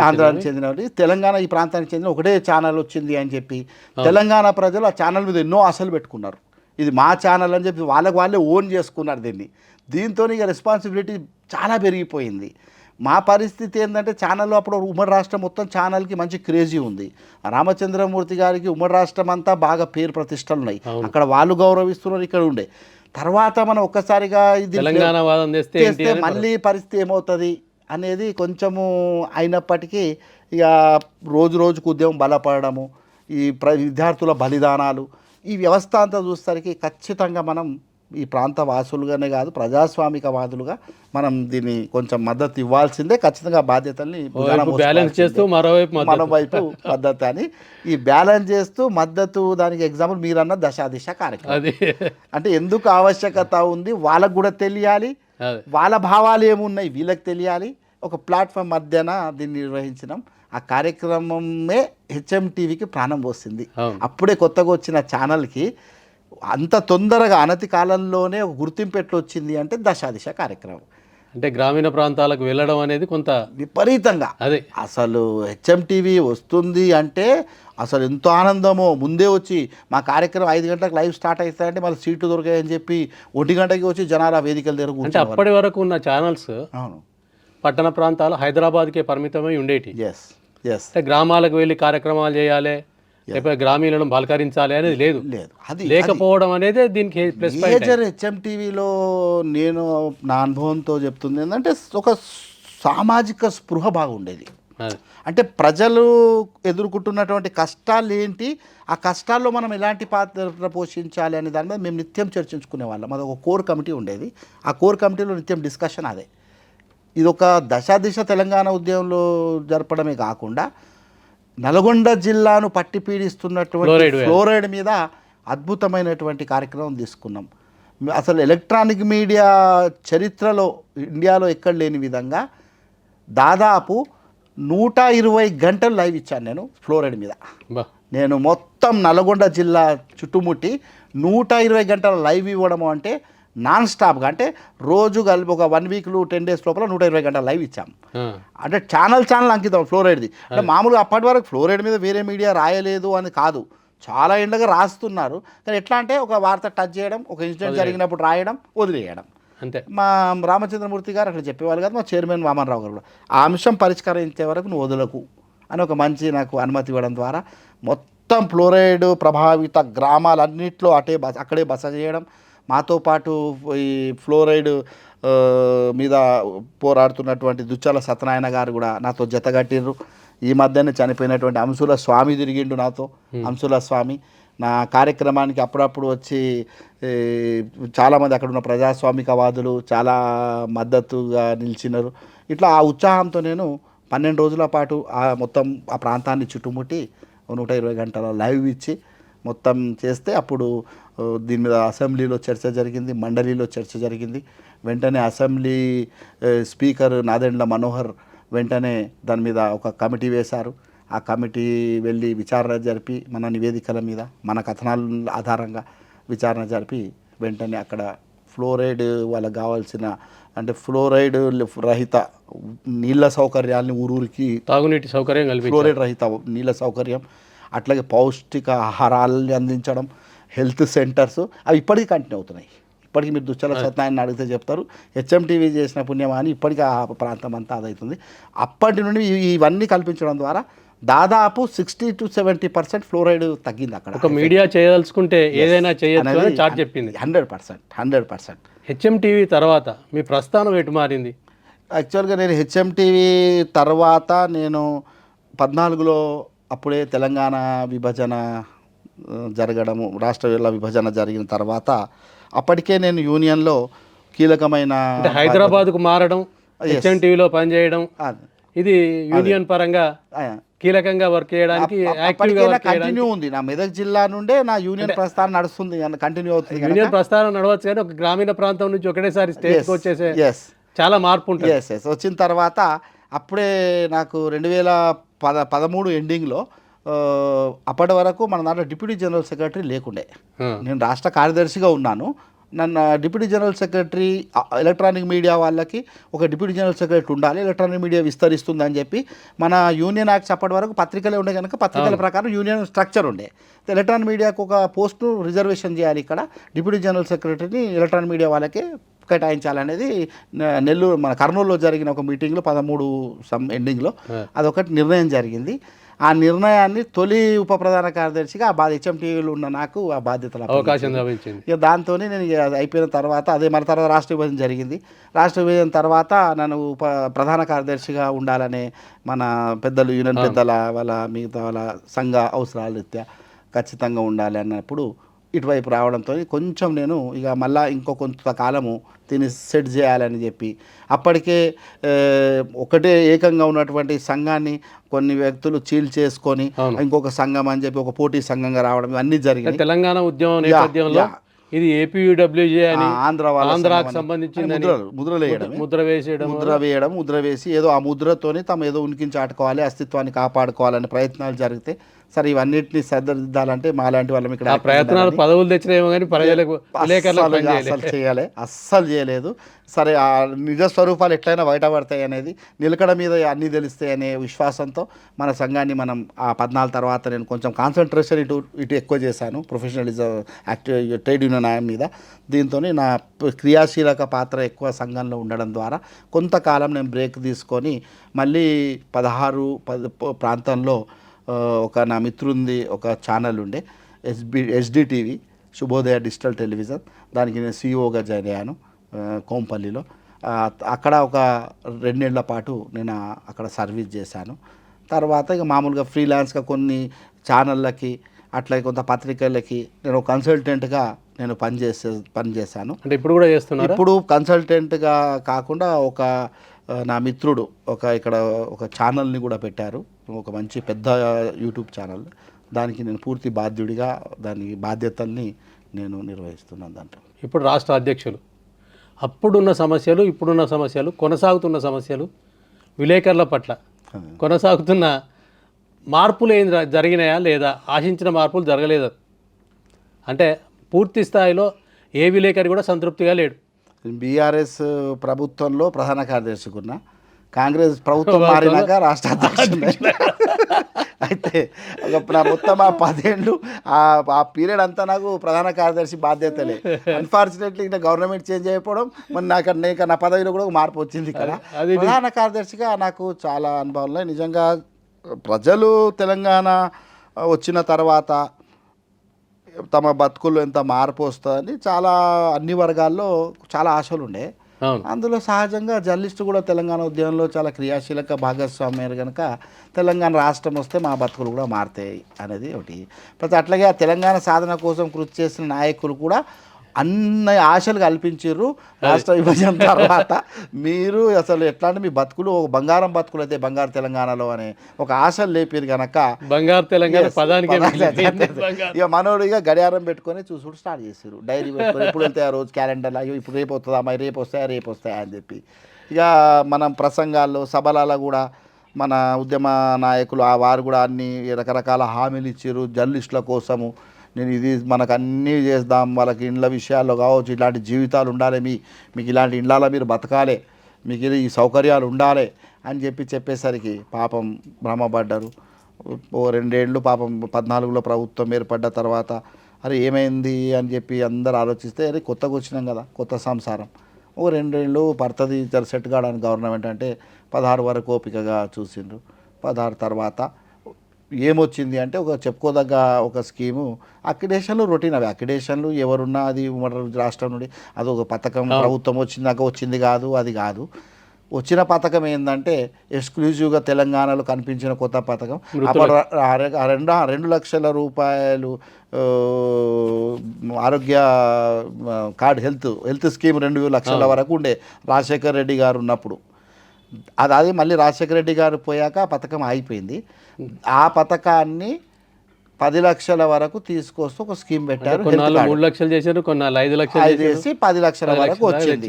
ఆంధ్రానికి చెందినవి. తెలంగాణ ఈ ప్రాంతానికి చెందిన ఒకటే ఛానల్ వచ్చింది అని చెప్పి తెలంగాణ ప్రజలు ఆ ఛానల్ మీద ఎన్నో ఆశలు పెట్టుకున్నారు. ఇది మా ఛానల్ అని చెప్పి వాళ్ళే ఓన్ చేసుకున్నారు దీన్ని. దీంతో ఇక రెస్పాన్సిబిలిటీ చాలా పెరిగిపోయింది. మా పరిస్థితి ఏంటంటే, ఛానల్లో అప్పుడు ఉమ్మడి రాష్ట్రం మొత్తం ఛానల్కి మంచి క్రేజీ ఉంది. రామచంద్రమూర్తి గారికి ఉమ్మడి రాష్ట్రం అంతా బాగా పేరు ప్రతిష్టలు ఉన్నాయి, అక్కడ వాళ్ళు గౌరవిస్తున్నారు, ఇక్కడ ఉండే. తర్వాత మనం ఒక్కసారిగా ఇది చేస్తే మళ్ళీ పరిస్థితి ఏమవుతుంది అనేది కొంచెము అయినప్పటికీ ఇక రోజుకు ఉద్యమం బలపడము, ఈ విద్యార్థుల బలిదానాలు, ఈ వ్యవస్థ అంతా చూసేసరికి ఖచ్చితంగా మనం ఈ ప్రాంత వాసులుగానే కాదు ప్రజాస్వామికవాదులుగా మనం దీన్ని కొంచెం మద్దతు ఇవ్వాల్సిందే. ఖచ్చితంగా బాధ్యతల్ని బ్యాలెన్స్ చేస్తూ మరోవైపు మద్దతు అని ఈ బ్యాలెన్స్ చేస్తూ మద్దతు. దానికి ఎగ్జాంపుల్ మీరన్న దశాదిశ కార్యక్రమం. అంటే ఎందుకు ఆవశ్యకత ఉంది వాళ్ళకు కూడా తెలియాలి, వాళ్ళ భావాలు ఏమున్నాయి వీళ్ళకి తెలియాలి. ఒక ప్లాట్ఫామ్ మధ్యన దీన్ని నిర్వహించినాం. ఆ కార్యక్రమమే హెచ్ఎంటీవీకి ప్రాణం పోసింది. అప్పుడే కొత్తగా వచ్చిన ఛానల్కి అంత తొందరగా అనతి కాలంలోనే ఒక గుర్తింపు ఎట్లా వచ్చింది అంటే దశాదిశ కార్యక్రమం. అంటే గ్రామీణ ప్రాంతాలకు వెళ్ళడం అనేది కొంత విపరీతంగా అదే అసలు హెచ్ఎంటీవీ వస్తుంది అంటే అసలు ఎంతో ఆనందమో. ముందే వచ్చి మా కార్యక్రమం 5 గంటలకు లైవ్ స్టార్ట్ అవుతాయంటే మళ్ళీ సీట్లు దొరికాయని చెప్పి 1 గంటకి వచ్చి జనాలు ఆ వేదికల దగ్గర అంటే కూర్చునేవారు. అప్పటి వరకు ఉన్న ఛానల్స్ అవును, పట్టణ ప్రాంతాలు హైదరాబాద్కే పరిమితమై ఉండేటి. ఎస్ ఎస్, అంటే గ్రామాలకు వెళ్ళి కార్యక్రమాలు చేయాలి, లేకపోతే గ్రామీణులను పలకరించాలి అనేది లేదు. లేదు, అది లేకపోవడం అనేది దీనికి ప్లస్ పాయింట్. మేజర్ హెచ్ఎంటీవీలో నేను నా అనుభవంతో చెప్తుంది ఏంటంటే ఒక సామాజిక స్పృహ బాగుండేది. అంటే ప్రజలు ఎదుర్కొంటున్నటువంటి కష్టాలు ఏంటి, ఆ కష్టాల్లో మనం ఎలాంటి పాత్ర పోషించాలి అనే దాని మీద మేము నిత్యం చర్చించుకునే వాళ్ళం. అది ఒక కోర్ కమిటీ ఉండేది. ఆ కోర్ కమిటీలో నిత్యం డిస్కషన్ అదే. ఇది ఒక దశాదిశ తెలంగాణ ఉద్యమంలో జరపడమే కాకుండా నల్గొండ జిల్లాను పట్టి పీడిస్తున్నటువంటి ఫ్లోరైడ్ మీద అద్భుతమైనటువంటి కార్యక్రమం తీసుకున్నాం. అసలు ఎలక్ట్రానిక్ మీడియా చరిత్రలో ఇండియాలో ఎక్కడ లేని విధంగా దాదాపు 120 గంటలు లైవ్ ఇచ్చాను నేను ఫ్లోరైడ్ మీద. నేను మొత్తం నల్గొండ జిల్లా చుట్టుముట్టి 120 గంటల లైవ్ ఇవ్వడము అంటే నాన్ స్టాప్గా, అంటే రోజు కలిపి ఒక 1 వీక్ 10 డేస్ లోపల 120 గంటల లైవ్ ఇచ్చాం. అంటే ఛానల్ అంకితం ఫ్లోరైడ్ది. అంటే మామూలుగా అప్పటి వరకు ఫ్లోరైడ్ మీద వేరే మీడియా రాయలేదు అని కాదు, చాలా ఎండగా రాస్తున్నారు. కానీ ఎట్లా అంటే ఒక వార్త టచ్ చేయడం, ఒక ఇన్సిడెంట్ జరిగినప్పుడు రాయడం, వదిలేయడం అంతే. మా రామచంద్రమూర్తి గారు అట్లా చెప్పేవాళ్ళు కాదు, మా చైర్మన్ వామన్ రావు గారు కూడా ఆ అంశం పరిష్కరించే వరకు నువ్వు వదలకు అని ఒక మంచి నాకు అనుమతి ఇవ్వడం ద్వారా మొత్తం ఫ్లోరైడ్ ప్రభావిత గ్రామాలన్నింటిలో అక్కడే బస చేయడం. మాతో పాటు ఈ ఫ్లోరైడ్ మీద పోరాడుతున్నటువంటి దుచ్చాల సత్యనారాయణ గారు కూడా నాతో జతగట్టిర్రు. ఈ మధ్యనే చనిపోయినటువంటి అంశుల స్వామి తిరిగిండు నాతో. అంశుల స్వామి నా కార్యక్రమానికి అప్పుడప్పుడు వచ్చి చాలామంది అక్కడ ఉన్న ప్రజాస్వామికవాదులు చాలా మద్దతుగా నిలిచినారు. ఇట్లా ఆ ఉత్సాహంతో నేను 12 రోజుల పాటు మొత్తం ఆ ప్రాంతాన్ని చుట్టుముట్టి 120 గంటల లైవ్ ఇచ్చి మొత్తం చేస్తే అప్పుడు దీని మీద అసెంబ్లీలో చర్చ జరిగింది, మండలిలో చర్చ జరిగింది. వెంటనే అసెంబ్లీ స్పీకర్ నాదెండ్ల మనోహర్ వెంటనే దాని మీద ఒక కమిటీ వేశారు. ఆ కమిటీ వెళ్ళి విచారణ జరిపి మన నివేదికల మీద మన కథనాల ఆధారంగా విచారణ జరిపి వెంటనే అక్కడ ఫ్లోరైడ్ వాళ్ళకి కావాల్సిన అంటే ఫ్లోరైడ్ రహిత నీళ్ళ సౌకర్యాలని ఊరూరికి తాగునీటి సౌకర్యం కల్పించారు, ఫ్లోరైడ్ రహిత నీళ్ళ సౌకర్యం, అట్లాగే పౌష్టిక ఆహారాలని అందించడం, హెల్త్ సెంటర్స్ అవి ఇప్పటికీ కంటిన్యూ అవుతున్నాయి. ఇప్పటికీ మీరు దుశ్చల సత్యనారాయణ అడిగితే చెప్తారు హెచ్ఎంటీవీ చేసిన పుణ్యమా అని. ఇప్పటికీ ఆ ప్రాంతం అంతా అదవుతుంది. అప్పటి నుండి ఇవన్నీ కల్పించడం ద్వారా దాదాపు 60 to 70% ఫ్లోరైడ్ తగ్గింది అక్కడ. ఒక మీడియా చేయదలుచుకుంటే ఏదైనా చేయొచ్చు అని చాట్ చెప్పింది. 100%. హెచ్ఎంటీవీ తర్వాత మీ ప్రస్థానం ఎటు మారింది? యాక్చువల్గా నేను హెచ్ఎంటీవీ తర్వాత నేను 14లో అప్పుడే తెలంగాణ విభజన జరగడము, రాష్ట్ర విభజన జరిగిన తర్వాత అప్పటికే నేను యూనియన్లో కీలకమైన హైదరాబాద్కు మారడం, హెచ్ఎంటీవీలో పనిచేయడం, ఇది యూనియన్ పరంగా కీలకంగా వర్క్ చేయడానికి కంటిన్యూ ఉంది. నా మెదక్ జిల్లా నుండే నా యూనియన్ ప్రస్థానం నడుస్తుంది, కంటిన్యూ అవుతుంది. యూనియన్ ప్రస్థానం నడవచ్చు కానీ ఒక గ్రామీణ ప్రాంతం నుంచి ఒకటేసారి స్టేట్కి వచ్చేసే చాలా మార్పు ఉంటుంది. వచ్చిన తర్వాత అప్పుడే నాకు 2013 ఎండింగ్లో అప్పటి వరకు మన దాంట్లో డిప్యూటీ జనరల్ సెక్రటరీ లేకుండే. నేను రాష్ట్ర కార్యదర్శిగా ఉన్నాను. నన్ను deputy general secretary electronic media వాళ్ళకి ఒక డిప్యూటీ జనరల్ సెక్రటరీ ఉండాలి, ఎలక్ట్రానిక్ మీడియా విస్తరిస్తుందని చెప్పి మన యూనియన్ యాక్ట్స్ అప్పటి వరకు పత్రికలే ఉండే కనుక పత్రికల ప్రకారం యూనియన్ స్ట్రక్చర్ ఉండే. ఎలక్ట్రానిక్ మీడియాకు ఒక పోస్టు రిజర్వేషన్ చేయాలి, ఇక్కడ డిప్యూటీ జనరల్ సెక్రటరీని ఎలక్ట్రానిక్ మీడియా వాళ్ళకే కేటాయించాలనేది నెల్లూరు మన కర్నూలులో జరిగిన ఒక మీటింగ్లో 13 ఎండింగ్లో అదొకటి నిర్ణయం జరిగింది. ఆ నిర్ణయాన్ని తొలి ఉప ప్రధాన కార్యదర్శిగా ఆ హెచ్ఎంటీవీలో ఉన్న నాకు ఆ బాధ్యతలు అవకాశం లభించింది. ఇక దాంతో నేను అయిపోయిన తర్వాత అదే మన తర్వాత రాష్ట్ర విభజన జరిగింది. రాష్ట్ర విభజన తర్వాత నన్ను ప్రధాన కార్యదర్శిగా ఉండాలనే మన పెద్దలు యూనియన్ పెద్దల వాళ్ళ మిగతా వాళ్ళ సంఘ అవసరాల రీత్యా ఖచ్చితంగా ఉండాలి అన్నప్పుడు ఇటువైపు రావడంతో కొంచెం నేను ఇక మళ్ళీ ఇంకో కొంతకాలము దీన్ని సెట్ చేయాలని చెప్పి అప్పటికే ఒకటే ఏకంగా ఉన్నటువంటి సంఘాన్ని కొన్ని వ్యక్తులు చీల్ చేసుకొని ఇంకొక సంఘం అని చెప్పి ఒక పోటీ సంఘంగా రావడం ఇవన్నీ జరిగింది. తెలంగాణ ఉద్యమం నేపథ్యంలో ఇది ఏపీయూడబ్ల్యూజే అని ఆంధ్రాకు సంబంధించి ముద్ర వేసి ఏదో ఆ ముద్రతోని తమ ఏదో ఉనికిని చాటుకోవాలి, అస్తిత్వాన్ని కాపాడుకోవాలనే ప్రయత్నాలు జరిగితే సరే ఇవన్నిటిని సరిదిద్దాలంటే మాలాంటి వాళ్ళం ఇక్కడ ఆ ప్రయత్నాలు పదవులు తెచ్చినేమో కానీ ప్రజలకు విలేకరులకు పని చేయలేదు. అస్సలు చేయలేదు. సరే ఆ నిజ స్వరూపాలు ఎట్లయినా బయటపడతాయి అనేది, నిలకడ మీద అన్నీ తెలుస్తాయి అనే విశ్వాసంతో మన సంఘాన్ని మనం ఆ 14 తర్వాత నేను కొంచెం కాన్సన్ట్రేషన్ ఇటు ఎక్కువ చేశాను, ప్రొఫెషనలిజం ట్రేడ్ యూనియన్ మీద. దీంతో నా క్రియాశీలక పాత్ర ఎక్కువ సంఘంలో ఉండడం ద్వారా కొంతకాలం నేను బ్రేక్ తీసుకొని మళ్ళీ 16 ప్రాంతంలో ఒక నా మిత్రుంది ఒక ఛానల్ ఉండే ఎస్డిటీవీ, శుభోదయ డిజిటల్ టెలివిజన్, దానికి నేను సిఇఓగా జాయిన్ అయ్యాను కోంపల్లిలో. అక్కడ ఒక 2 ఏళ్ల పాటు నేను అక్కడ సర్వీస్ చేశాను. తర్వాత ఇక మామూలుగా ఫ్రీలాన్స్గా కొన్ని ఛానళ్ళకి అట్లాగే కొంత పత్రికలకి నేను కన్సల్టెంట్గా నేను పనిచేశాను. అంటే ఇప్పుడు కూడా చేస్తున్నారు? ఇప్పుడు కన్సల్టెంట్గా కాకుండా ఒక నా మిత్రుడు ఇక్కడ ఒక ఛానల్ని కూడా పెట్టారు, ఒక మంచి పెద్ద యూట్యూబ్ ఛానల్. దానికి నేను పూర్తి బాధ్యుడిగా దాని బాధ్యతల్ని నేను నిర్వహిస్తున్నాను దాంట్లో. ఇప్పుడు రాష్ట్ర అధ్యక్షులు, అప్పుడున్న సమస్యలు, ఇప్పుడున్న సమస్యలు, కొనసాగుతున్న సమస్యలు, విలేకరుల పట్ల కొనసాగుతున్న మార్పులు ఏం జరిగినాయా లేదా, ఆశించిన మార్పులు జరగలేదు అంటే పూర్తి స్థాయిలో ఏ విలేకరి కూడా సంతృప్తిగా లేడు. బీఆర్ఎస్ ప్రభుత్వంలో ప్రధాన కార్యదర్శిగా ఉన్న, కాంగ్రెస్ ప్రభుత్వం మారినాక రాష్ట్ర అధ్యక్షుడు. అయితే మొత్తం ఆ 10 ఏళ్ళు ఆ పీరియడ్ అంతా నాకు ప్రధాన కార్యదర్శి బాధ్యతలే. అన్ఫార్చునేట్లీ ఇక్కడ గవర్నమెంట్ చేంజ్ అయిపోవడం, మరి నాకు నా పదవిలో కూడా మార్పు వచ్చింది ఇక్కడ. ప్రధాన కార్యదర్శిగా నాకు చాలా అనుభవాలు. నిజంగా ప్రజలు తెలంగాణ వచ్చిన తర్వాత తమ బతుకుల్లో ఎంత మార్పు వస్తుందని చాలా అన్ని వర్గాల్లో చాలా ఆశలు ఉండే. అందులో సహజంగా జర్నలిస్టు కూడా తెలంగాణ ఉద్యమంలో చాలా క్రియాశీలక భాగస్వామ్యాలు కనుక తెలంగాణ రాష్ట్రం వస్తే మా బతుకులు కూడా మారుతాయి అనేది ఒకటి. ప్రతి అట్లాగే ఆ తెలంగాణ సాధన కోసం కృషి చేసిన నాయకులు కూడా అన్ని ఆశలు కల్పించారు. రాష్ట్ర విభజన తర్వాత మీరు అసలు ఎట్లా అంటే మీ బతుకులు ఒక బంగారం బతుకులు అయితే బంగారు తెలంగాణలో అనే ఒక ఆశలు లేపారు కనుక బంగారు తెలంగాణ పదానికి ఇక మనోడిగా గడియారం పెట్టుకొని చూసుకుంటూ స్టార్ట్ చేశారు. డైరీ పెట్టుకొని ఎప్పుడు వెళ్తాయి ఆ రోజు క్యాలెండర్లో, అయ్యో ఇప్పుడు రేపు వస్తుందా అమ్మాయి, రేపు వస్తాయా అని చెప్పి. ఇక మనం ప్రసంగాల్లో సభలలో కూడా మన ఉద్యమ నాయకులు వారు కూడా అన్ని రకరకాల హామీలు ఇచ్చారు జర్నలిస్టుల కోసము. నేను ఇది మనకు అన్నీ చేద్దాం, వాళ్ళకి ఇండ్ల విషయాల్లో కావచ్చు, ఇలాంటి జీవితాలు ఉండాలి, మీకు ఇలాంటి ఇండ్లలో మీరు బతకాలి, మీకు ఈ సౌకర్యాలు ఉండాలి అని చెప్పేసరికి పాపం భ్రమపడ్డారు. ఓ 2 ఏళ్ళు పాపం 14లో ప్రభుత్వం ఏర్పడ్డ తర్వాత అరే ఏమైంది అని చెప్పి అందరు ఆలోచిస్తే అరే కొత్తగా వచ్చినాం కదా, కొత్త సంసారం, ఓ 2 ఏళ్ళు పడుతుంది సెట్ కావడానికి గవర్నమెంట్ అంటే 16 వరకు ఓపికగా చూసిండ్రు. 16 తర్వాత ఏమొచ్చింది అంటే ఒక చెప్పుకోదగ్గ ఒక స్కీము, అక్రిడేషన్లు రొటీన్. అవి అక్రిడేషన్లు ఎవరున్నా అది రాష్ట్రం నుండి అది ఒక పథకం ప్రభుత్వం వచ్చింది కాదు, అది కాదు. వచ్చిన పథకం ఏంటంటే ఎక్స్క్లూజివ్గా తెలంగాణలో కనిపించిన కొత్త పథకం. అప్పుడు 2 లక్షల రూపాయలు ఆరోగ్య కార్డ్ హెల్త్ స్కీమ్ 2 లక్షల వరకు ఉండే రాజశేఖర్ రెడ్డి గారు ఉన్నప్పుడు. అది మళ్ళీ రాజశేఖర రెడ్డి గారు పోయాక ఆ పథకం అయిపోయింది. ఆ పథకాన్ని 10 లక్షల వరకు తీసుకొస్తూ ఒక స్కీమ్ పెట్టారు. 3 లక్షలు చేశారు, 5 లక్షలు చేసి 10 లక్షల వరకు వచ్చింది.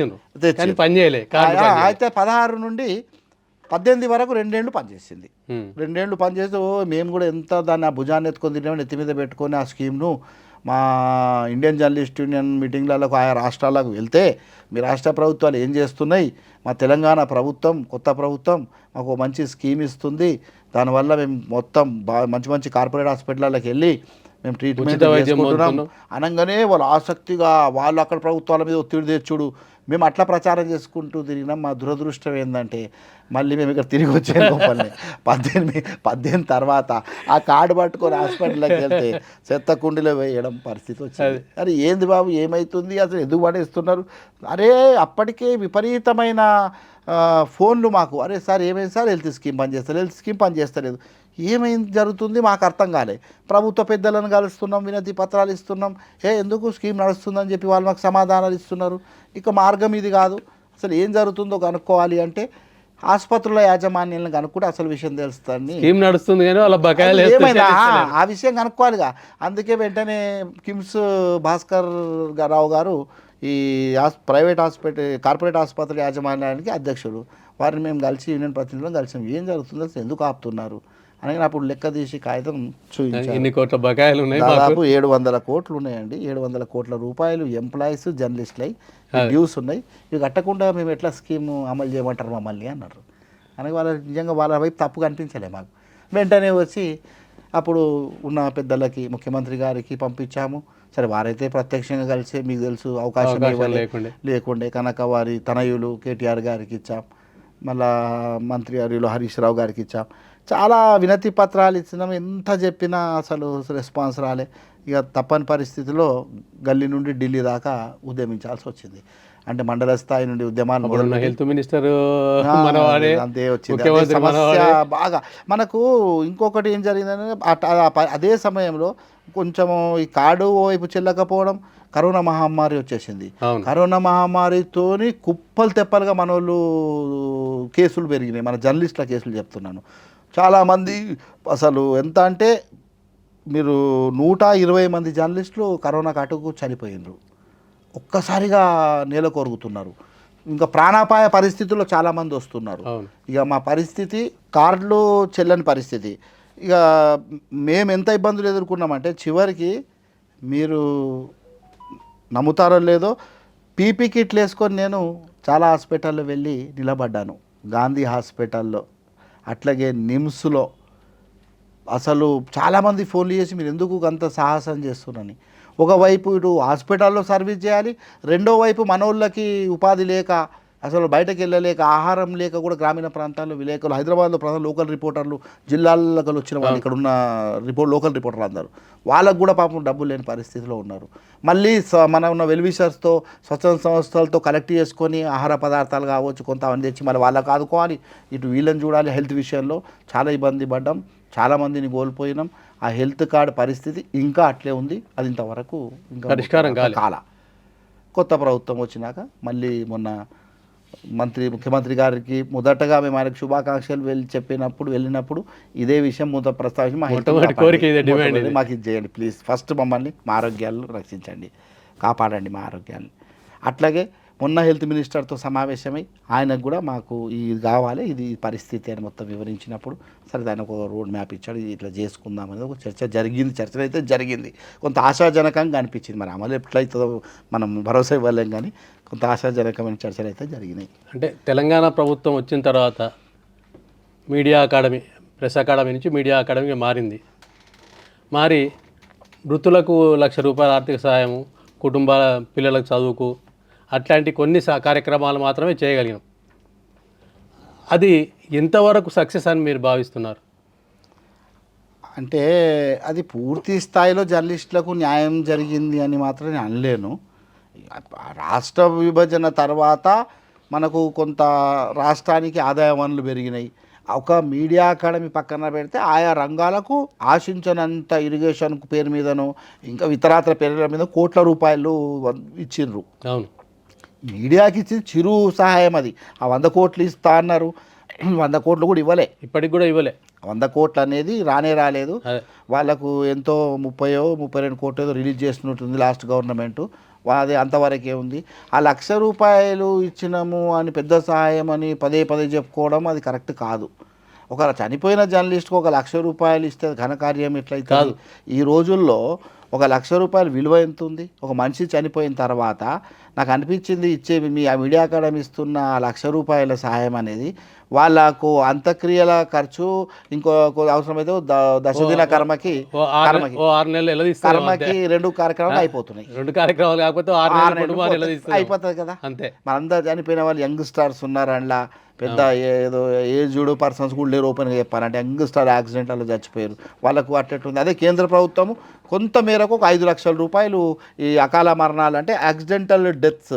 అయితే 16 నుండి 18 వరకు 2 ఏళ్ళు పనిచేసింది. 2 ఏళ్ళు పనిచేస్తే మేము కూడా ఎంత దాన్ని ఆ భుజాన్ని ఎత్తుకొని తిన్నామని ఎత్తి మీద పెట్టుకొని ఆ స్కీమ్ను మా ఇండియన్ జర్నలిస్ట్ యూనియన్ మీటింగ్లలో ఆయా రాష్ట్రాలకు వెళ్తే మీ రాష్ట్ర ప్రభుత్వాలు ఏం చేస్తున్నాయి, మా తెలంగాణ ప్రభుత్వం కొత్త ప్రభుత్వం మాకు మంచి స్కీమ్ ఇస్తుంది, దానివల్ల మేము మొత్తం మంచి కార్పొరేట్ హాస్పిటళ్ళకి వెళ్ళి మేము ట్రీట్మెంట్ చేసుకుంటున్నాం అనగానే వాళ్ళు ఆసక్తిగా వాళ్ళు అక్కడ ప్రభుత్వాల మీద ఒత్తిడి తెచ్చుడు మేము అట్లా ప్రచారం చేసుకుంటూ తిరిగినాం. మా దురదృష్టం ఏంటంటే మళ్ళీ మేము ఇక్కడ తిరిగి వచ్చాము 18 తర్వాత ఆ కార్డు పట్టుకొని హాస్పిటల్కి వెళ్తే చెత్త కుండీలో వేయడం పరిస్థితి వచ్చింది. అరే ఏంది బాబు ఏమవుతుంది, అసలు ఎందుకు పడేస్తున్నారు, అరే అప్పటికే విపరీతమైన ఫోన్లు మాకు, అరే సార్ ఏమైంది సార్, హెల్త్ స్కీమ్ పనిచేస్తలేదు, ఏమైంది జరుగుతుంది మాకు అర్థం కాలే. ప్రభుత్వ పెద్దలను కలుస్తున్నాం, వినతి పత్రాలు ఇస్తున్నాం, ఎందుకు స్కీమ్ నడుస్తుందని చెప్పి వాళ్ళు మాకు సమాధానాలు ఇస్తున్నారు. ఇక మార్గం ఇది కాదు, అసలు ఏం జరుగుతుందో కనుక్కోవాలి అంటే ఆసుపత్రుల యాజమాన్యాలను కనుక్కుంటే అసలు విషయం తెలుస్తుంది. స్కీమ్ నడుస్తుంది కానీ వాళ్ళ బకాయిలు ఏమైనా ఆ విషయం కనుక్కోవాలిగా. అందుకే వెంటనే కిమ్స్ భాస్కర్ రావు గారు ఈ ప్రైవేట్ కార్పొరేట్ ఆసుపత్రుల యాజమాన్యానికి అధ్యక్షుడు, వారిని మేము కలిసి యూనియన్ ప్రతినిధులను కలిసాం. ఏం జరుగుతుందో అసలు ఎందుకు ఆపుతున్నారు, అనగానే అప్పుడు లెక్క తీసి కాగితం చూపించారు. ఇన్ని కోట్ల బకాయిలు ఉన్నాయి దాదాపు 700 కోట్లు ఉన్నాయండి. 700 కోట్ల రూపాయలు ఎంప్లాయీస్ జర్నలిస్టులు అయి డ్యూస్ ఉన్నాయి. ఇవి కట్టకుండా మేము ఎట్లా స్కీము అమలు చేయమంటారు మమ్మల్ని అన్నారు. అనగా వాళ్ళ నిజంగా వాళ్ళ వైపు తప్పు కనిపించలే మాకు. వెంటనే వచ్చి అప్పుడు ఉన్న పెద్దలకి ముఖ్యమంత్రి గారికి పంపించాము. సరే వారైతే ప్రత్యక్షంగా కలిసి మీకు తెలుసు అవకాశం లేకుండే కనుక వారి తనయులు కేటీఆర్ గారికి ఇచ్చాం, మళ్ళా మంత్రి గారిలో హరీష్ రావు గారికి ఇచ్చాం. చాలా వినతి పత్రాలు ఇచ్చినాం. ఎంత చెప్పినా అసలు రెస్పాన్స్ రాలే. ఇక తప్పని పరిస్థితిలో గల్లీ నుండి ఢిల్లీ దాకా ఉద్యమించాల్సి వచ్చింది. అంటే మండల స్థాయి నుండి ఉద్యమాలు హెల్త్ మినిస్టర్ అంతే వచ్చింది. సమస్య బాగా మనకు ఇంకొకటి ఏం జరిగిందంటే అదే సమయంలో కొంచెము ఈ కార్డు వైపు చెల్లకపోవడం, కరోనా మహమ్మారి వచ్చేసింది. కరోనా మహమ్మారితోని కుప్పలు తెప్పలుగా మన వాళ్ళు కేసులు పెరిగినాయి. మన జర్నలిస్టుల కేసులు చెప్తున్నాను. చాలామంది అసలు ఎంత అంటే మీరు 120 మంది జర్నలిస్టులు కరోనా కాటుకు చనిపోయినారు. ఒక్కసారిగా నేల కొరుగుతున్నారు. ఇంకా ప్రాణాపాయ పరిస్థితుల్లో చాలామంది వస్తున్నారు. ఇక మా పరిస్థితి కార్డులు చెల్లని పరిస్థితి. ఇక మేము ఎంత ఇబ్బందులు ఎదుర్కొన్నామంటే చివరికి మీరు నమ్ముతారో లేదో పీపీ కిట్లు వేసుకొని నేను చాలా హాస్పిటల్లో వెళ్ళి నిలబడ్డాను. గాంధీ హాస్పిటల్లో, అట్లాగే నిమ్స్లో. అసలు చాలామంది ఫోన్లు చేసి మీరు ఎందుకు అంత సాహసం చేస్తున్నారని. ఒకవైపు ఇటు హాస్పిటల్లో సర్వీస్ చేయాలి, రెండో వైపు మనోళ్ళకి ఉపాధి లేక, అసలు బయటకు వెళ్ళలేక, ఆహారం లేక కూడా గ్రామీణ ప్రాంతాల్లో విలేకరులు, హైదరాబాద్లో ప్రధాన లోకల్ రిపోర్టర్లు, జిల్లాలకు వచ్చిన వాళ్ళు, ఇక్కడ ఉన్న లోకల్ రిపోర్టర్లు అందరూ వాళ్ళకు కూడా పాపం డబ్బులు లేని పరిస్థితిలో ఉన్నారు. మళ్ళీ మన ఉన్న వెల్విషర్స్తో, స్వచ్ఛంద సంస్థలతో కలెక్ట్ చేసుకొని ఆహార పదార్థాలు కావచ్చు కొంత అవన్నీ తెచ్చి మళ్ళీ వాళ్ళకు ఆదుకోవాలి, ఇటు వీళ్ళని చూడాలి. హెల్త్ విషయంలో చాలా ఇబ్బంది పడ్డాం, చాలామందిని కోల్పోయినాం. ఆ హెల్త్ కార్డు పరిస్థితి ఇంకా అట్లే ఉంది. అది ఇంతవరకు ఇంకా పరిష్కారం కాల. కొత్త ప్రభుత్వం వచ్చినాక మళ్ళీ మొన్న ముఖ్యమంత్రి గారికి మొదటగా మేము ఆయనకు శుభాకాంక్షలు వెళ్ళినప్పుడు ఇదే విషయం ప్రస్తావించి మాకు ఇది చేయండి ప్లీజ్, ఫస్ట్ మమ్మల్ని మా ఆరోగ్యాలను రక్షించండి, కాపాడండి మా ఆరోగ్యాన్ని. అట్లాగే మొన్న హెల్త్ మినిస్టర్తో సమావేశమై ఆయనకు కూడా మాకు ఇది కావాలి, ఇది పరిస్థితి అని మొత్తం వివరించినప్పుడు సరే దానికి ఒక రోడ్ మ్యాప్ ఇచ్చాడు, ఇది ఇట్లా చేసుకుందాం అనేది ఒక చర్చ జరిగింది. చర్చలు అయితే జరిగింది, కొంత ఆశాజనకంగా అనిపించింది. మరి అమలు ఎట్లయితుందో మనం భరోసా ఇవ్వలేం, కానీ కొంత ఆశాజనకమైన చర్చలు అయితే జరిగినాయి. అంటే తెలంగాణ ప్రభుత్వం వచ్చిన తర్వాత మీడియా అకాడమీ, ప్రెస్ అకాడమీ నుంచి మీడియా అకాడమీగా మారి వృత్తులకు ₹1,00,000 ఆర్థిక సహాయము, కుటుంబాల పిల్లలకు చదువుకు అట్లాంటి కొన్ని కార్యక్రమాలు మాత్రమే చేయగలిగినాం. అది ఎంతవరకు సక్సెస్ అని మీరు భావిస్తున్నారు? అంటే అది పూర్తి స్థాయిలో జర్నలిస్టులకు న్యాయం జరిగింది అని మాత్రం నేను అనలేను. రాష్ట్ర విభజన తర్వాత మనకు కొంత రాష్ట్రానికి ఆదాయ వనరులు పెరిగినాయి. ఒక మీడియా అకాడమీ పక్కన పెడితే ఆయా రంగాలకు ఆశించినంత ఇరిగేషన్ పేరు మీదనో ఇంకా ఇతరాతర పేర్ల మీద కోట్ల రూపాయలు ఇచ్చిండ్రు. అవును, మీడియాకి ఇచ్చింది చిరు సహాయం. అది ఆ 100 కోట్లు ఇస్తా అన్నారు, 100 కోట్లు కూడా ఇవ్వలే, ఇప్పటికి కూడా ఇవ్వలే. 100 కోట్లు అనేది రాలేదు. వాళ్ళకు ఎంతో 32 కోట్లు ఏదో రిలీజ్ చేస్తున్నట్టుంది లాస్ట్ గవర్నమెంటు. అది అంతవరకే ఉంది. ఆ ₹1,00,000 ఇచ్చినాము అని పెద్ద సహాయం అని పదే చెప్పుకోవడం అది కరెక్ట్ కాదు. ఒక చనిపోయిన జర్నలిస్ట్కి ₹1,00,000 ఇస్తే ఘనకార్యం ఎట్లయితే కాదు. ఈ రోజుల్లో ₹1,00,000 విలువ ఎంత ఉంది? ఒక మనిషి చనిపోయిన తర్వాత నాకు అనిపించింది మీ ఆ మీడియా అకాడమీ ఇస్తున్న ₹1,00,000 సహాయం అనేది వాళ్ళకు అంత్యక్రియల ఖర్చు, ఇంకో అవసరమైతే దశదిన కర్మకి 6 నెలలు కర్మకి 2 కార్యక్రమాలు అయిపోతున్నాయి. 2 కార్యక్రమాలు కాకపోతే 6 నెలలు అయిపోతుంది కదా. అంతే. మనందరూ చనిపోయిన వాళ్ళు యంగ్ స్టార్స్ ఉన్నారు, అందులో పెద్ద ఏదో ఏజ్డ్ పర్సన్స్ కూడా లేరు. ఓపెన్గా చెప్పాలంటే యంగ్ స్టార్ యాక్సిడెంట్లో చచ్చిపోయారు, వాళ్ళకు అట్లెట్టుంది. అదే కేంద్ర ప్రభుత్వము కొంత మేరకు ఒక ₹5,00,000 ఈ అకాల మరణాలు అంటే యాక్సిడెంటల్ డెత్స్,